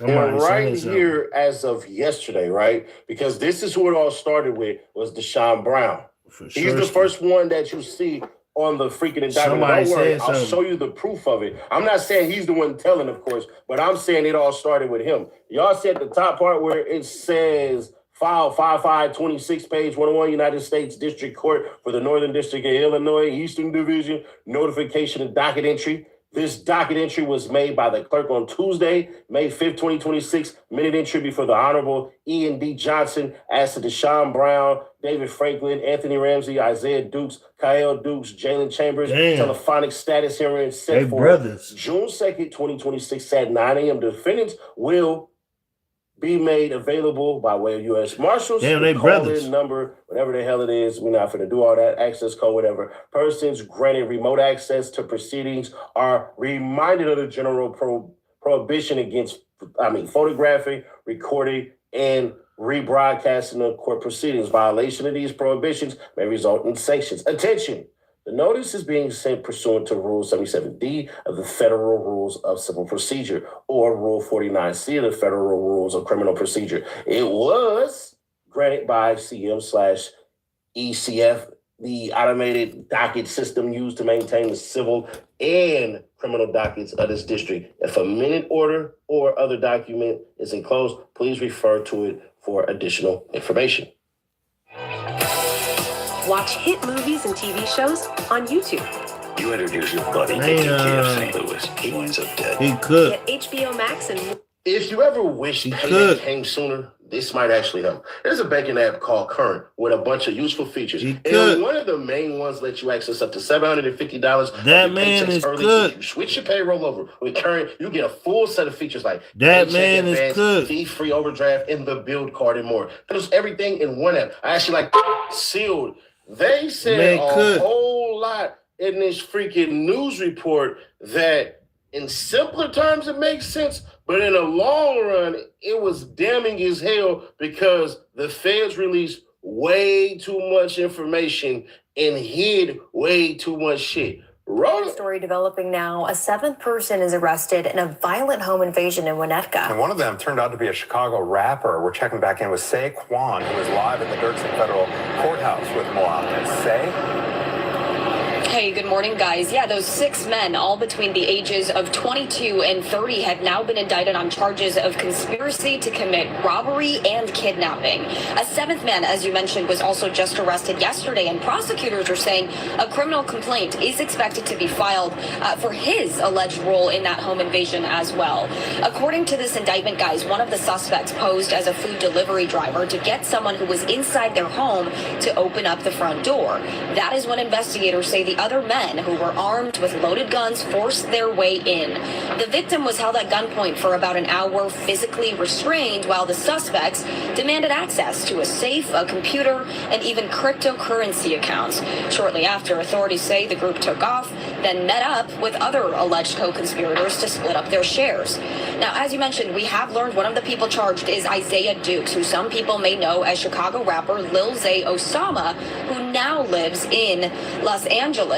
And right here, as of yesterday, right? Because this is who it all started with, was Deshaun Brown. He's the first one that you see on the freaking indictment. Don't worry, I'll show you the proof of it. I'm not saying he's the one telling, of course, but I'm saying it all started with him. Y'all see at the top part where it says file 5526, page 101, United States District Court for the Northern District of Illinois, Eastern Division, notification and docket entry. This docket entry was made by the clerk on Tuesday, May 5th, 2026. Minute entry before the Honorable E.N.D. Johnson as to Deshaun Brown, David Franklin, Anthony Ramsey, Isaiah Dukes, Kyle Dukes, Jalen Chambers. Telephonic status hearing set for June 2nd, 2026 at 9 a.m. Defendants will be made available by way of U.S. Marshals. Call-in number, whatever the hell it is. We're not going to do all that. Access code, whatever. Persons granted remote access to proceedings are reminded of the general prohibition against, photographing, recording, and rebroadcasting of court proceedings. Violation of these prohibitions may result in sanctions. Attention! The notice is being sent pursuant to Rule 77D of the Federal Rules of Civil Procedure or Rule 49C of the Federal Rules of Criminal Procedure. It was granted by CM/ECF, the automated docket system used to maintain the civil and criminal dockets of this district. If a minute order or other document is enclosed, please refer to it for additional information. Watch hit movies and TV shows on YouTube. You introduce your buddy to DTF St. Louis. He winds up dead. He could. Get HBO Max and... If you ever wish payment came sooner, this might actually help. There's a banking app called Current with a bunch of useful features. And one of the main ones lets you access up to $750. That man is good. If you switch your payroll over with Current, you get a full set of features like that man is good. Fee-free overdraft, and the build card and more. There's everything in one app. I actually sealed. They said a whole lot in this freaking news report that in simpler terms it makes sense, but in the long run it was damning as hell because the feds released way too much information and hid way too much shit. Story developing now. A seventh person is arrested in a violent home invasion in Winnetka. And one of them turned out to be a Chicago rapper. We're checking back in with Say Kwan, who is live at the Dirksen Federal Courthouse with more on this. Say? Hey, good morning, guys. Yeah, those 6 men, all between the ages of 22 and 30, have now been indicted on charges of conspiracy to commit robbery and kidnapping. A 7th man, as you mentioned, was also just arrested yesterday, and prosecutors are saying a criminal complaint is expected to be filed for his alleged role in that home invasion as well. According to this indictment, guys, one of the suspects posed as a food delivery driver to get someone who was inside their home to open up the front door. That is when investigators say the other men who were armed with loaded guns forced their way in. The victim was held at gunpoint for about an hour, physically restrained, while the suspects demanded access to a safe, a computer, and even cryptocurrency accounts. Shortly after, authorities say the group took off, then met up with other alleged co-conspirators to split up their shares. Now, as you mentioned, we have learned one of the people charged is Isaiah Dukes, who some people may know as Chicago rapper Lil Zay Osama, who now lives in Los Angeles.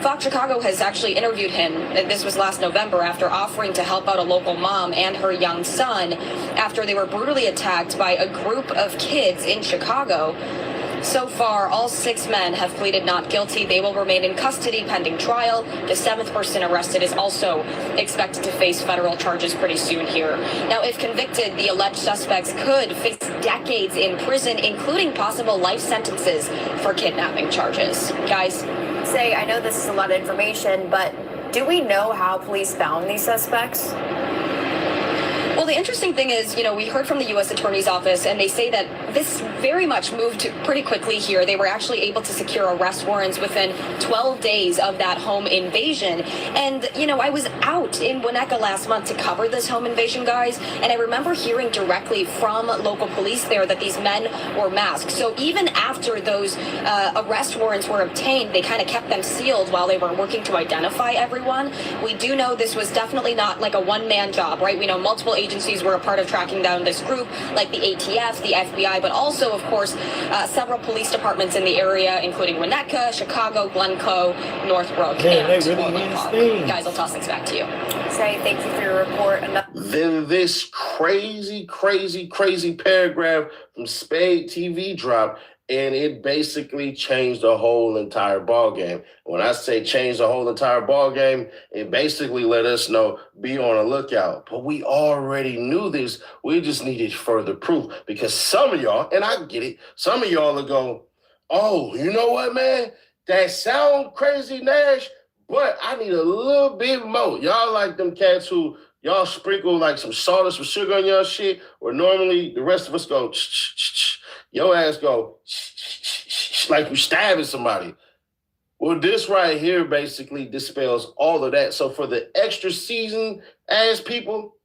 Fox Chicago has actually interviewed him. This was last November after offering to help out a local mom and her young son after they were brutally attacked by a group of kids in Chicago. So far, all 6 men have pleaded not guilty. They will remain in custody pending trial. The 7th person arrested is also expected to face federal charges pretty soon here. Now, if convicted, the alleged suspects could face decades in prison, including possible life sentences for kidnapping charges. Guys? Say, I know this is a lot of information, but do we know how police found these suspects? Well, the interesting thing is, we heard from the U.S. Attorney's Office, and they say that this very much moved pretty quickly here. They were actually able to secure arrest warrants within 12 days of that home invasion. And, I was out in Winnetka last month to cover this home invasion, guys, and I remember hearing directly from local police there that these men were masked. So even after those arrest warrants were obtained, they kind of kept them sealed while they were working to identify everyone. We do know this was definitely not like a one-man job, right? We know multiple agencies were a part of tracking down this group, like the ATF, the FBI, but also, of course, several police departments in the area, including Winnetka, Chicago, Glencoe, Northbrook, and Orland Park. Guys, I'll toss things back to you. Say, thank you for your report. Then this crazy paragraph from Spade TV dropped, and it basically changed the whole entire ball game. When I say change the whole entire ball game, it basically let us know, be on the lookout. But we already knew this. We just needed further proof, because some of y'all, and I get it, some of y'all will go, oh, you know what, man? That sound crazy, Nash, but I need a little bit more. Y'all like them cats who y'all sprinkle like some salt or some sugar on y'all shit, where normally the rest of us go, your ass go, like you stabbing somebody. Well, this right here basically dispels all of that. So for the extra seasoned ass people,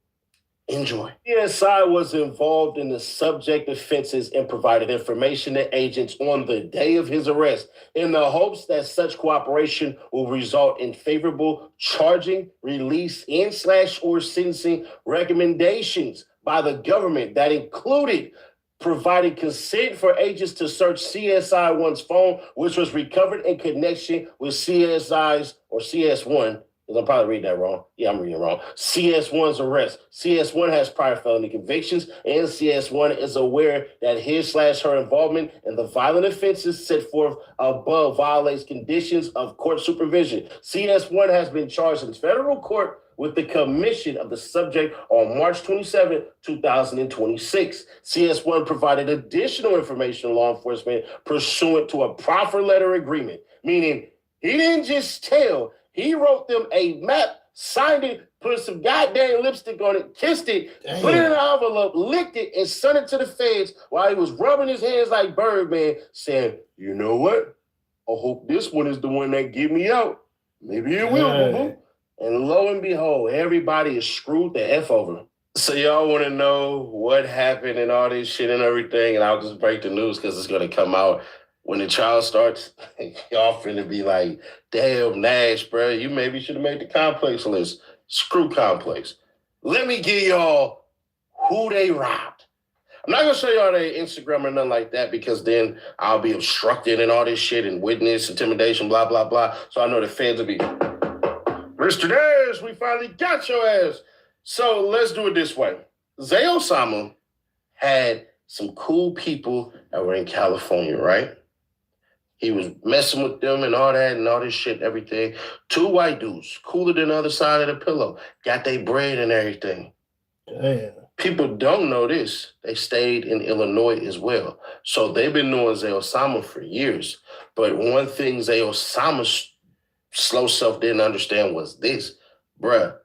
enjoy. CSI was involved in the subject offenses and provided information to agents on the day of his arrest in the hopes that such cooperation will result in favorable charging, release, and/or sentencing recommendations by the government that included providing consent for agents to search CSI-1's phone, which was recovered in connection with CSI's, or CS1, because I'm probably reading that wrong. Yeah, I'm reading it wrong. CS1's arrest. CS1 has prior felony convictions, and CS1 is aware that his/her involvement in the violent offenses set forth above violates conditions of court supervision. CS1 has been charged in federal court with the commission of the subject on March 27, 2026. CS1 provided additional information to law enforcement pursuant to a proffer letter agreement, meaning he didn't just tell, he wrote them a map, signed it, put some goddamn lipstick on it, kissed it, put it in an envelope, licked it, and sent it to the feds while he was rubbing his hands like Birdman, saying, you know what? I hope this one is the one that get me out. Maybe it will, boo-boo. And lo and behold, everybody is screwed the F over. So y'all want to know what happened and all this shit and everything, and I'll just break the news because it's going to come out when the trial starts. Y'all finna be like, damn, Nash, bro, you maybe should have made the complex list. Screw complex. Let me give y'all who they robbed. I'm not going to show y'all their Instagram or nothing like that, because then I'll be obstructed and all this shit and witness intimidation, blah, blah, blah. So I know the feds will be, Mr. Nash, we finally got your ass. So let's do it this way. Zay Osama had some cool people that were in California, right? He was messing with them and all that and all this shit and everything. 2 white dudes, cooler than the other side of the pillow, got their bread and everything. Damn. People don't know this. They stayed in Illinois as well. So they've been knowing Zay Osama for years. But one thing Zay Osama's slow self didn't understand was this, bruh,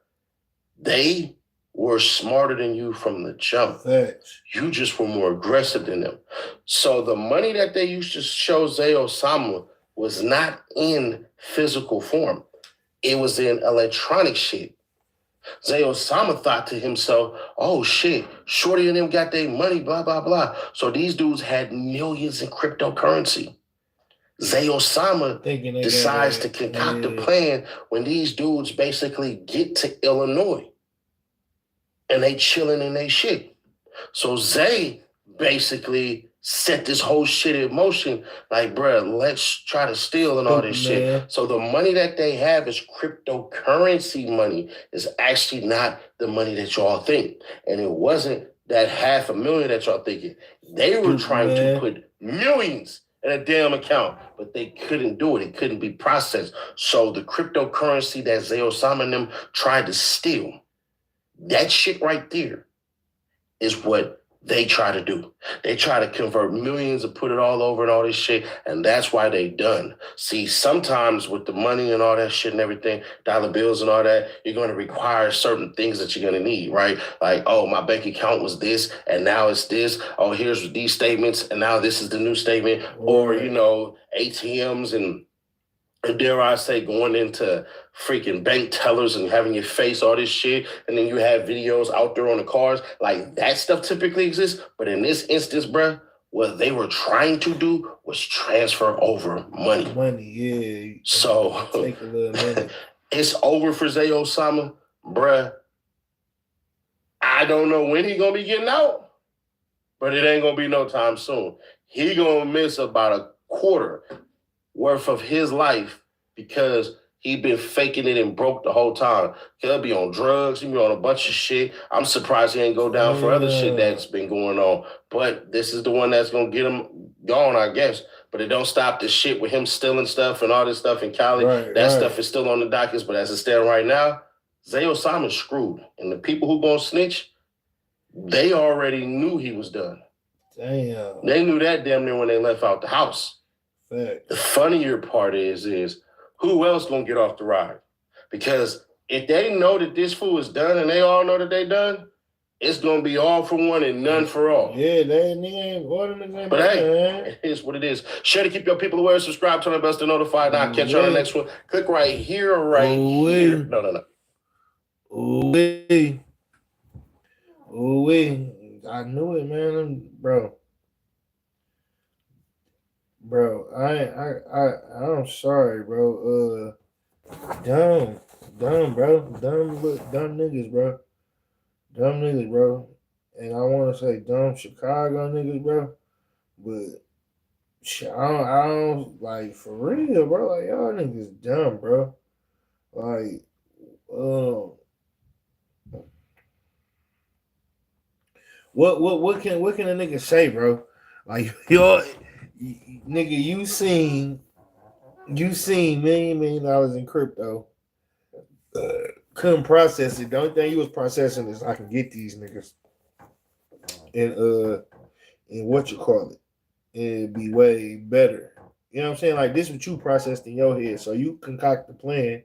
they were smarter than you from the jump. Thanks. You just were more aggressive than them. So the money that they used to show Zay Osama was not in physical form. It was in electronic shit. Zay Osama thought to himself, oh shit, Shorty and them got their money, blah, blah, blah. So these dudes had millions in cryptocurrency. Zay Osama decides to concoct a plan when these dudes basically get to Illinois and they chilling in their shit. So Zay basically set this whole shit in motion, like, bruh, let's try to steal and all this shit. So the money that they have is cryptocurrency money. It's actually not the money that y'all think. And it wasn't that $500,000 that y'all thinking. They were trying to put millions in a damn account, but they couldn't do it. It couldn't be processed. So the cryptocurrency that Zay Osama and them tried to steal, that shit right there is what they try to do. They try to convert millions and put it all over and all this shit, and that's why they done. See, sometimes with the money and all that shit and everything, dollar bills and all that, you're going to require certain things that you're going to need, right? Like, oh, my bank account was this, and now it's this. Oh, here's these statements, and now this is the new statement. Or, you know, ATMs and dare I say, going into freaking bank tellers and having your face, all this shit, and then you have videos out there on the cars, like that stuff typically exists. But in this instance, bruh, what they were trying to do was transfer over money. Money, yeah. So Take a little minute. It's over for Zay Osama, bruh. I don't know when he gonna be getting out, but it ain't gonna be no time soon. He gonna miss about a quarter worth of his life because he been faking it and broke the whole time. He'll be on drugs. He'll be on a bunch of shit. I'm surprised he ain't go down for other shit that's been going on. But this is the one that's going to get him gone, I guess. But it don't stop the shit with him stealing stuff and all this stuff in Cali. That stuff is still on the dockets. But as it stands right now, Zay Osama's screwed. And the people who going to snitch, they already knew he was done. Damn. They knew that damn near when they left out the house. Fact. The funnier part is who else gonna get off the ride? Because if they know that this fool is done and they all know that they done, it's gonna be all for one and none for all. Yeah, they ain't ordering it. But hey, it is what it is. Share to keep your people aware, subscribe, turn on bells to notify. Now I'll catch you on the next one. Click right here, here. No. Ooh-wee. I knew it, man. Bro, I'm sorry, bro. Dumb, bro. Dumb niggas, bro. Dumb niggas, bro. And I want to say dumb Chicago niggas, bro. But I don't like for real, bro. Like y'all niggas dumb, bro. Like, what can a nigga say, bro? Like y'all. Nigga, you seen million dollars in crypto. Couldn't process it. The only thing you was processing is I can get these niggas. And what you call it. It'd be way better. You know what I'm saying? Like this what you processed in your head. So you concoct the plan.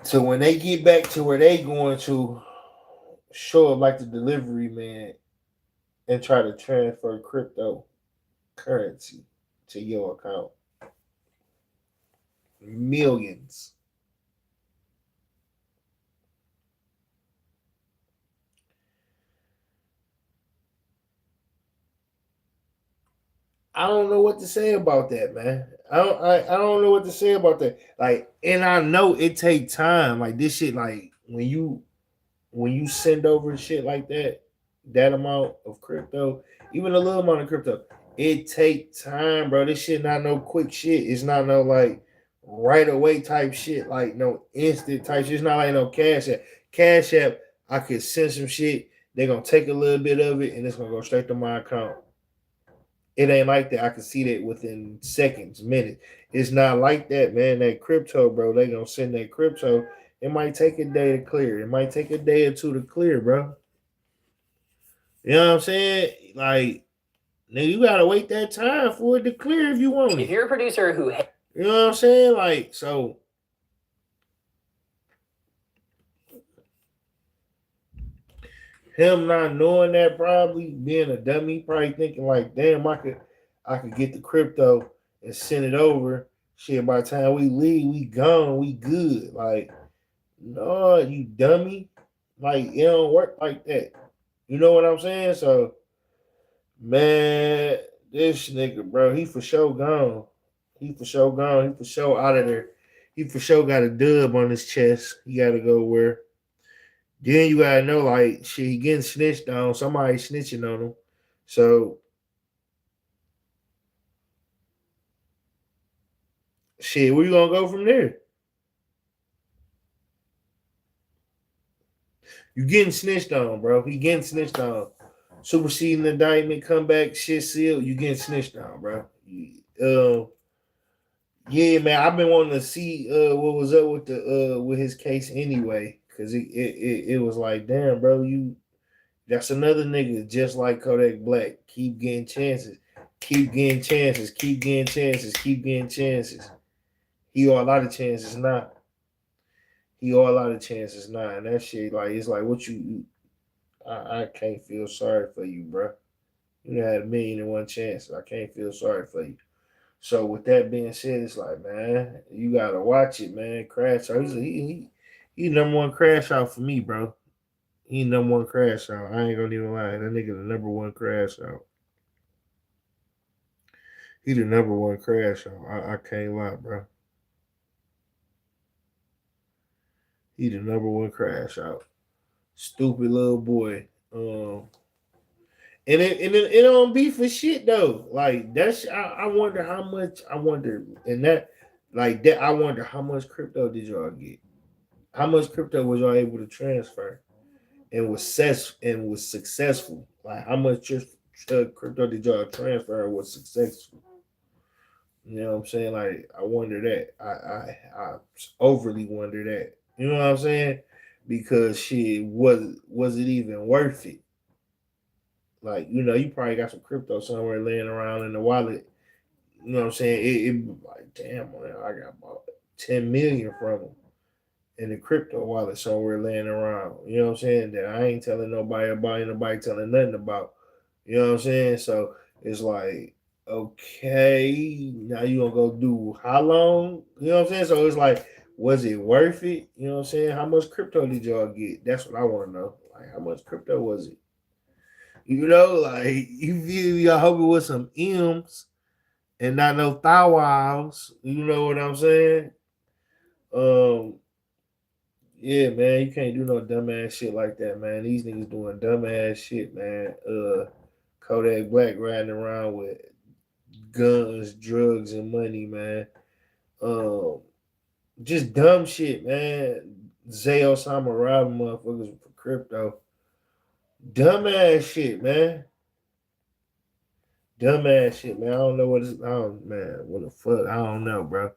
So when they get back to where they going to show up like the delivery man and try to transfer crypto currency to your account. Millions. I don't know what to say about that, man. I don't know what to say about that. Like, and I know it take time. Like this shit, like when you send over shit like that amount of crypto, even a little amount of crypto, it take time, bro. This shit not no quick shit. It's not no like right away type shit, like no instant type shit. It's not like no Cash App. Cash App, I could send some shit. They're gonna take a little bit of it and it's gonna go straight to my account. It ain't like that. I can see that within seconds, minutes. It's not like that, man. That crypto, bro, they gonna send that crypto. It might take a day to clear. It might take a day or two to clear, bro. You know what I'm saying? Like, nigga, you gotta wait that time for it to clear if you want it. If you're a producer who, you know what I'm saying? Like, so him not knowing that, probably being a dummy, probably thinking like, damn, I could get the crypto and send it over. Shit, by the time we leave, we gone, we good. Like, no, you dummy. Like, it don't work like that. You know what I'm saying? So, man, this nigga, bro, he for sure gone. He for sure gone. He for sure out of there. He for sure got a dub on his chest. He got to go where. Then you got to know, like, shit, he getting snitched on. Somebody snitching on him. So, shit, where you going to go from there? You getting snitched on, bro. He getting snitched on. superseding indictment, come back, shit sealed, you getting snitched on, bro. Yeah, man, I've been wanting to see what was up with the with his case anyway, because it was like, damn, bro, that's another nigga just like Kodak Black. Keep getting chances, keep getting chances, keep getting chances, keep getting chances. He owe a lot of chances now. He owe a lot of chances now, and that shit, like, it's like, what I can't feel sorry for you, bro. You had 1,000,001 chances. I can't feel sorry for you. So with that being said, it's like, man, you gotta watch it, man. Crash out. He number one crash out for me, bro. He number one crash out. I ain't gonna even lie. That nigga the number one crash out. He the number one crash out. I can't lie, bro. He the number one crash out. Stupid little boy. And it don't be for shit though. Like that's I wonder how much I wonder and that like that I wonder how much crypto did y'all get? How much crypto was y'all able to transfer and was successful? Like how much crypto did y'all transfer and was successful? You know what I'm saying? Like I wonder that. I overly wonder that. You know what I'm saying? Because shit was it even worth it? Like, you probably got some crypto somewhere laying around in the wallet. You know what I'm saying? It like, damn, man, I got about 10 million from them in the crypto wallet somewhere laying around. You know what I'm saying? That I ain't telling nobody about, ain't nobody telling nothing about. You know what I'm saying? So it's like, okay, now you gonna go do how long? You know what I'm saying? So it's like, was it worth it? You know what I'm saying? How much crypto did y'all get? That's what I want to know. Like, how much crypto was it? Like you feel me? I hope it was some M's and not no thou wows. You know what I'm saying? Um, yeah, man, you can't do no dumbass shit like that, man. These niggas doing dumbass shit, man. Kodak Black riding around with guns, drugs, and money, man. Just dumb shit, man. Zay Osama robbing motherfuckers for crypto. Dumbass shit, man. Dumbass shit, man. I don't know what it's. Oh man, what the fuck? I don't know, bro.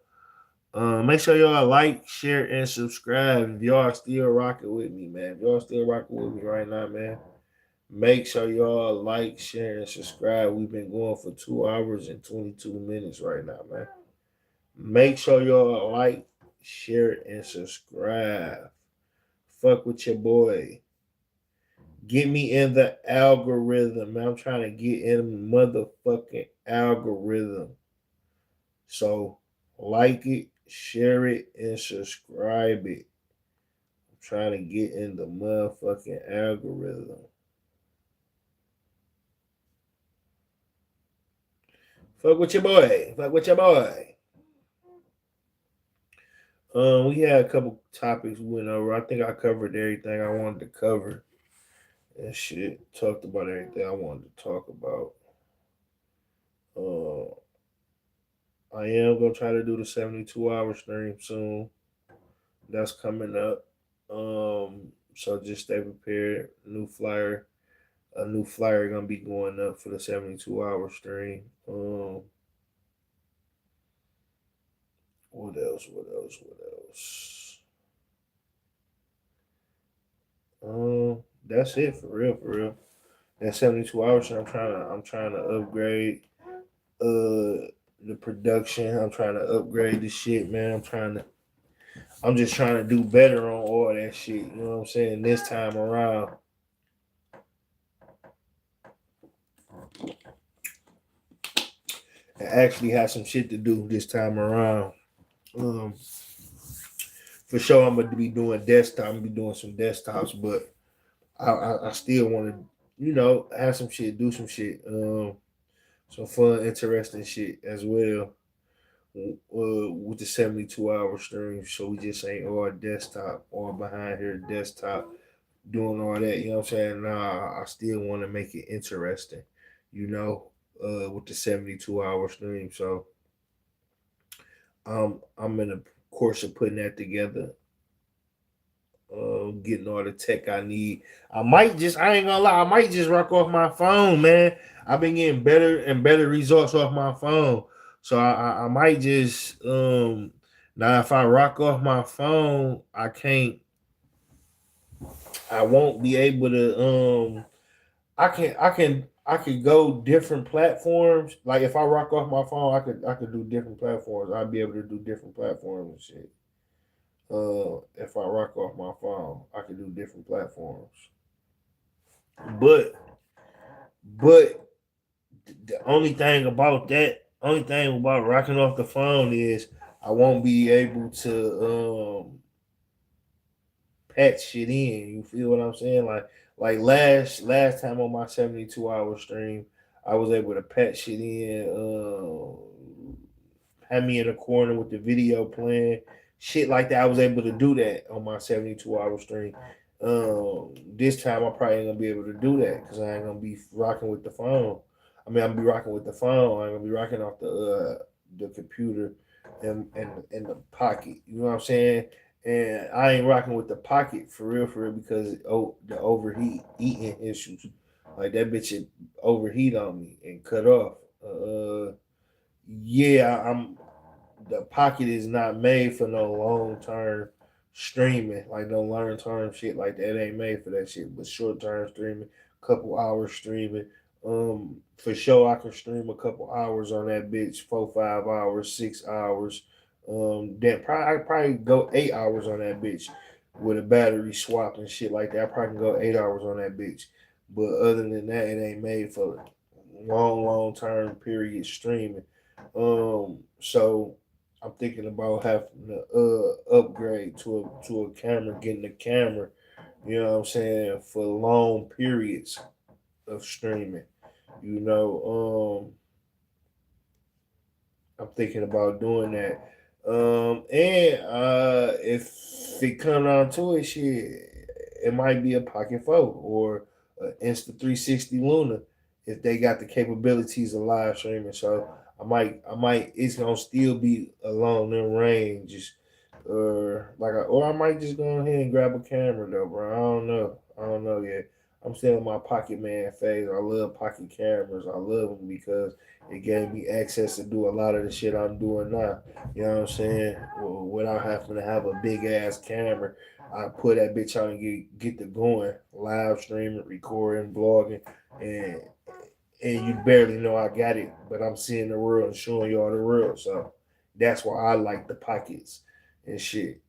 Make sure y'all like, share, and subscribe if y'all still rocking with me, man. If y'all still rocking with me right now, man. Make sure y'all like, share, and subscribe. We've been going for 2 hours and 22 minutes right now, man. Make sure y'all like, share, and subscribe. Fuck with your boy. Get me in the algorithm, man. I'm trying to get in the motherfucking algorithm. So like it, share it, and subscribe it. I'm trying to get in the motherfucking algorithm. Fuck with your boy. Fuck with your boy. We had a couple topics we went over. I think I covered everything I wanted to cover. And shit. Talked about everything I wanted to talk about. I am gonna try to do the 72-hour stream soon. That's coming up. So just stay prepared. A new flyer gonna be going up for the 72-hour stream. What else? That's it for real. That 72 hours, I'm trying to upgrade the production. I'm trying to upgrade the shit, man. I'm just trying to do better on all that shit. You know what I'm saying? This time around. I actually have some shit to do this time around. For sure, I'm gonna be doing desktop. I'm gonna be doing some desktops, but I still want to, have some shit, do some shit, some fun, interesting shit as well. With the 72-hour stream, so we just ain't all desktop, all behind here desktop, doing all that. You know what I'm saying? Nah, I still want to make it interesting. With the 72-hour stream. So I'm in the course of putting that together. getting all the tech I need. I ain't gonna lie, I might just rock off my phone, man. I've been getting better and better results off my phone. So I might just now if I rock off my phone, I won't be able to I could go different platforms. Like if I rock off my phone, I could do different platforms. I'd be able to do different platforms and shit. If I rock off my phone, I could do different platforms. But the only thing about rocking off the phone is I won't be able to patch shit in. You feel what I'm saying? Like last time on my 72-hour stream, I was able to patch shit in. Had me in a corner with the video playing, shit like that. I was able to do that on my 72-hour stream. This time I probably ain't gonna be able to do that because I ain't gonna be rocking with the phone. I mean, I'm gonna be rocking with the phone. I'm gonna be rocking off the computer and the pocket. You know what I'm saying? And I ain't rocking with the pocket for real, because the overheat eating issues. Like that bitch would overheat on me and cut off. I'm the pocket is not made for no long term streaming, like no long term shit like that. It ain't made for that shit. But short term streaming, couple hours streaming. For sure I can stream a couple hours on that bitch, 4-5 hours, 6 hours. Then I probably go 8 hours on that bitch with a battery swap and shit like that. I probably can go 8 hours on that bitch. But other than that, it ain't made for long term period streaming. So I'm thinking about having to upgrade to a camera, getting a camera, you know what I'm saying, for long periods of streaming. You know, I'm thinking about doing that. And if it come down to it, shit, it might be a Pocket 4 or an Insta 360 Luna if they got the capabilities of live streaming. So I might. It's gonna still be along them ranges, or I might just go ahead and grab a camera though, bro. I don't know yet. I'm still in my Pocket Man phase. I love pocket cameras. I love them because it gave me access to do a lot of the shit I'm doing now. You know what I'm saying? Without having to have a big ass camera, I put that bitch on and get the going, live streaming, recording, blogging, and you barely know I got it, but I'm seeing the world and showing y'all the world. So that's why I like the pockets and shit.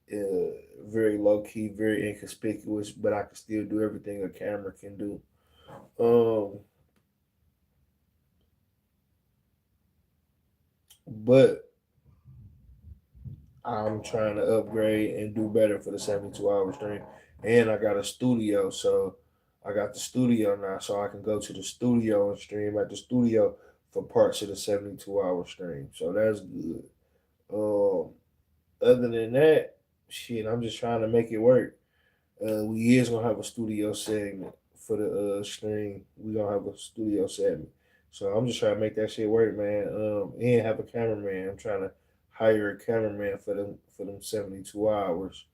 Very low key, very inconspicuous, but I can still do everything a camera can do. But I'm trying to upgrade and do better for the 72-hour stream. And I got a studio, so I got the studio now, so I can go to the studio and stream at the studio for parts of the 72-hour stream. So that's good. Other than that, shit, I'm just trying to make it work. We is gonna have a studio segment for the stream. We gonna have a studio segment. So I'm just trying to make that shit work, man. And have a cameraman. I'm trying to hire a cameraman for them 72 hours.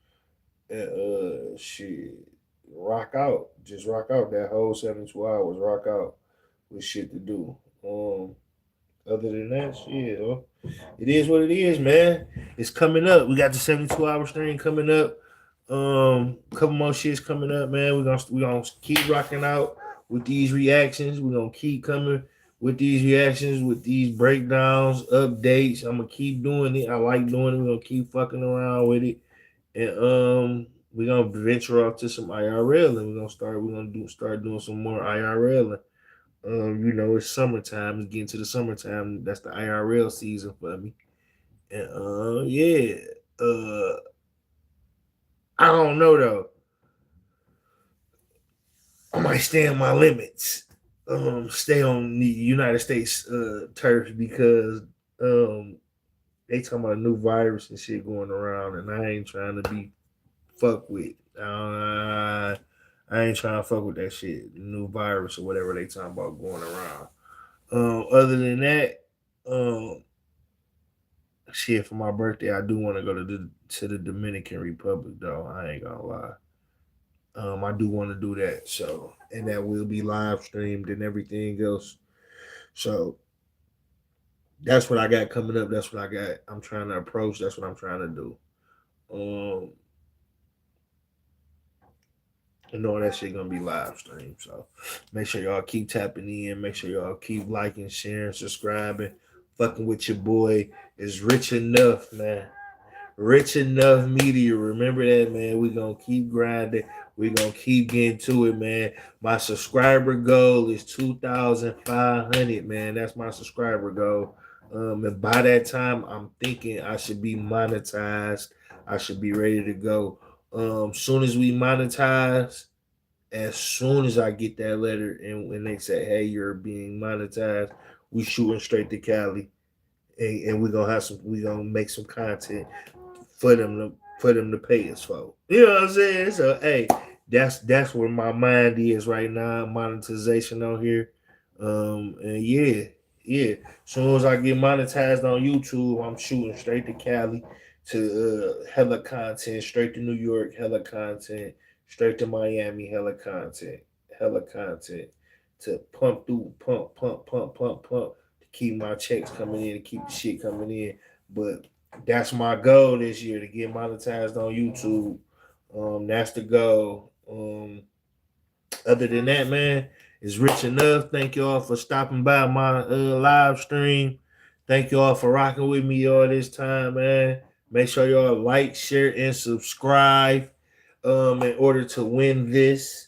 And shit. Rock out. Just rock out that whole 72 hours. Rock out with shit to do. Other than that, shit, it is what it is, man. It's coming up. We got the 72-hour stream coming up. Couple more shits coming up, man. We're gonna keep rocking out with these reactions. We're gonna keep coming with these reactions, with these breakdowns, updates. I'm gonna keep doing it. I like doing it. We're gonna keep fucking around with it. And we're gonna venture off to some IRL, and we're gonna start doing some more IRL. You know, it's summertime. It's getting to the summertime. That's the IRL season for me. And yeah. I don't know though. I might stay in my limits. Stay on the United States turf because they talking about a new virus and shit going around, and I ain't trying to be fucked with. I ain't trying to fuck with that shit. New virus or whatever they talking about going around. Other than that, shit, for my birthday, I do want to go to the Dominican Republic though. I ain't gonna lie. I do want to do that. So, and that will be live streamed and everything else. So that's what I got coming up. That's what I got. I'm trying to approach. That's what I'm trying to do. And all that shit gonna be live streamed. So make sure y'all keep tapping in. Make sure y'all keep liking, sharing, subscribing, fucking with your boy. Is rich enough, man. Rich Enough Media. Remember that, man. We gonna keep grinding. We gonna keep getting to it, man. My subscriber goal is 2,500, man. That's my subscriber goal. And by that time, I'm thinking I should be monetized. I should be ready to go. Soon as we monetize, as soon as I get that letter and when they say, hey, you're being monetized, we shooting straight to Cali. And we gonna make some content for them to pay us for. You know what I'm saying? So hey, that's where my mind is right now. Monetization on here. And yeah. As soon as I get monetized on YouTube, I'm shooting straight to Cali to hella content, straight to New York, hella content, straight to Miami, hella content to pump to keep my checks coming in, to keep the shit coming in. But that's my goal this year, to get monetized on YouTube. That's the goal. Other than that, man, it's rich enough. Thank y'all for stopping by my live stream. Thank y'all for rocking with me all this time, man. Make sure y'all like, share, and subscribe. In order to win this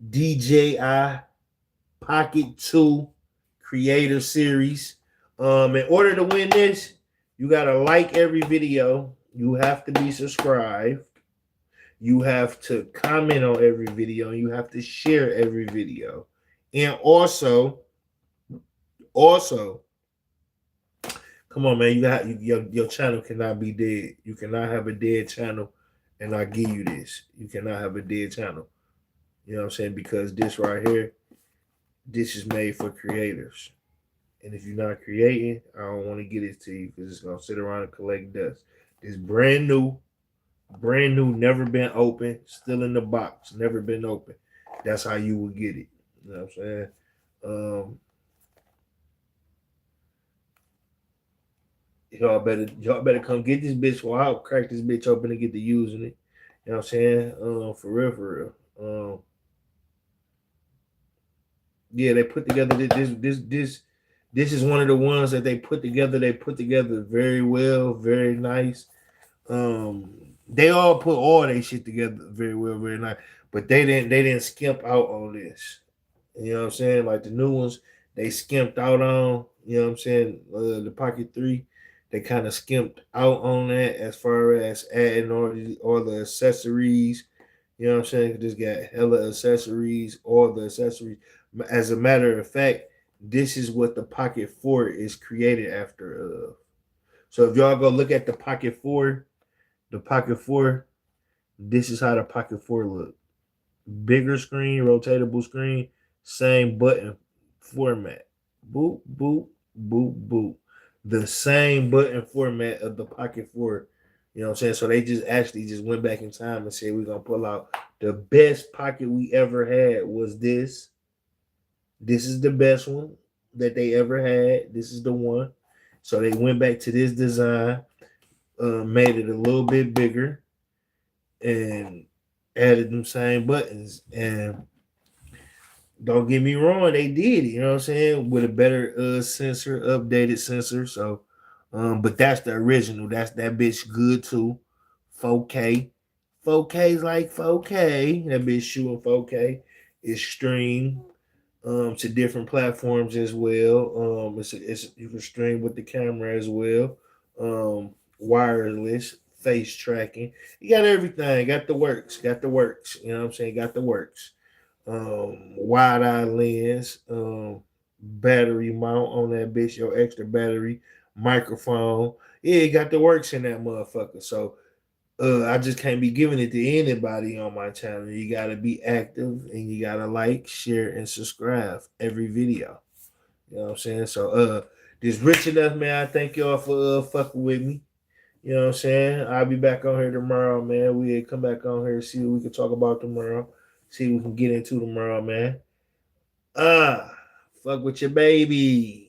DJI Pocket 2 Creator Series. In order to win this, you gotta like every video. You have to be subscribed. You have to comment on every video. You have to share every video. And also, come on, man. Your channel cannot be dead. You cannot have a dead channel, and I give you this. You cannot have a dead channel. You know what I'm saying? Because this right here, this is made for creators. And if you're not creating, I don't want to get it to you because it's going to sit around and collect dust. It's brand new, never been open, still in the box, never been open. That's how you will get it. You know what I'm saying? Y'all better come get this bitch while I'll crack this bitch open and get to using it. You know what I'm saying? For real. Yeah, they put together this is one of the ones that they put together. They put together very well, very nice. They all put all their shit together very well, very nice. But they didn't skimp out on this. You know what I'm saying? Like the new ones, they skimped out on. You know what I'm saying? The Pocket 3, they kind of skimped out on that as far as adding all the accessories. You know what I'm saying? Just got hella accessories, all the accessories. As a matter of fact, this is what the Pocket 4 is created after. So if y'all go look at the Pocket 4, this is how the Pocket 4 look. Bigger screen, rotatable screen, same button format. Boop, boop, boop, boop. The same button format of the Pocket 4. You know what I'm saying? So they just went back in time and said, we're going to pull out the best pocket we ever had was this. This is the best one that they ever had. This is the one. So they went back to this design, made it a little bit bigger, and added them same buttons. And don't get me wrong, they did it, you know what I'm saying, with a better sensor, updated sensor. So, but that's the original. That bitch good too. 4K. 4K's like 4K. That bitch shooting 4K. It's streamed to different platforms as well. You can stream with the camera as well. Wireless, face tracking. You got everything. Got the works. You know what I'm saying? Got the works. Wide eye lens, battery mount on that bitch, your extra battery, microphone. Yeah, you got the works in that motherfucker. So I just can't be giving it to anybody on my channel. You gotta be active and you gotta like, share, and subscribe every video. You know what I'm saying? So this rich enough, man. I thank y'all for fucking with me. You know what I'm saying? I'll be back on here tomorrow, man. We'll come back on here and see what we can talk about tomorrow. See what we can get into tomorrow, man. Fuck with your baby.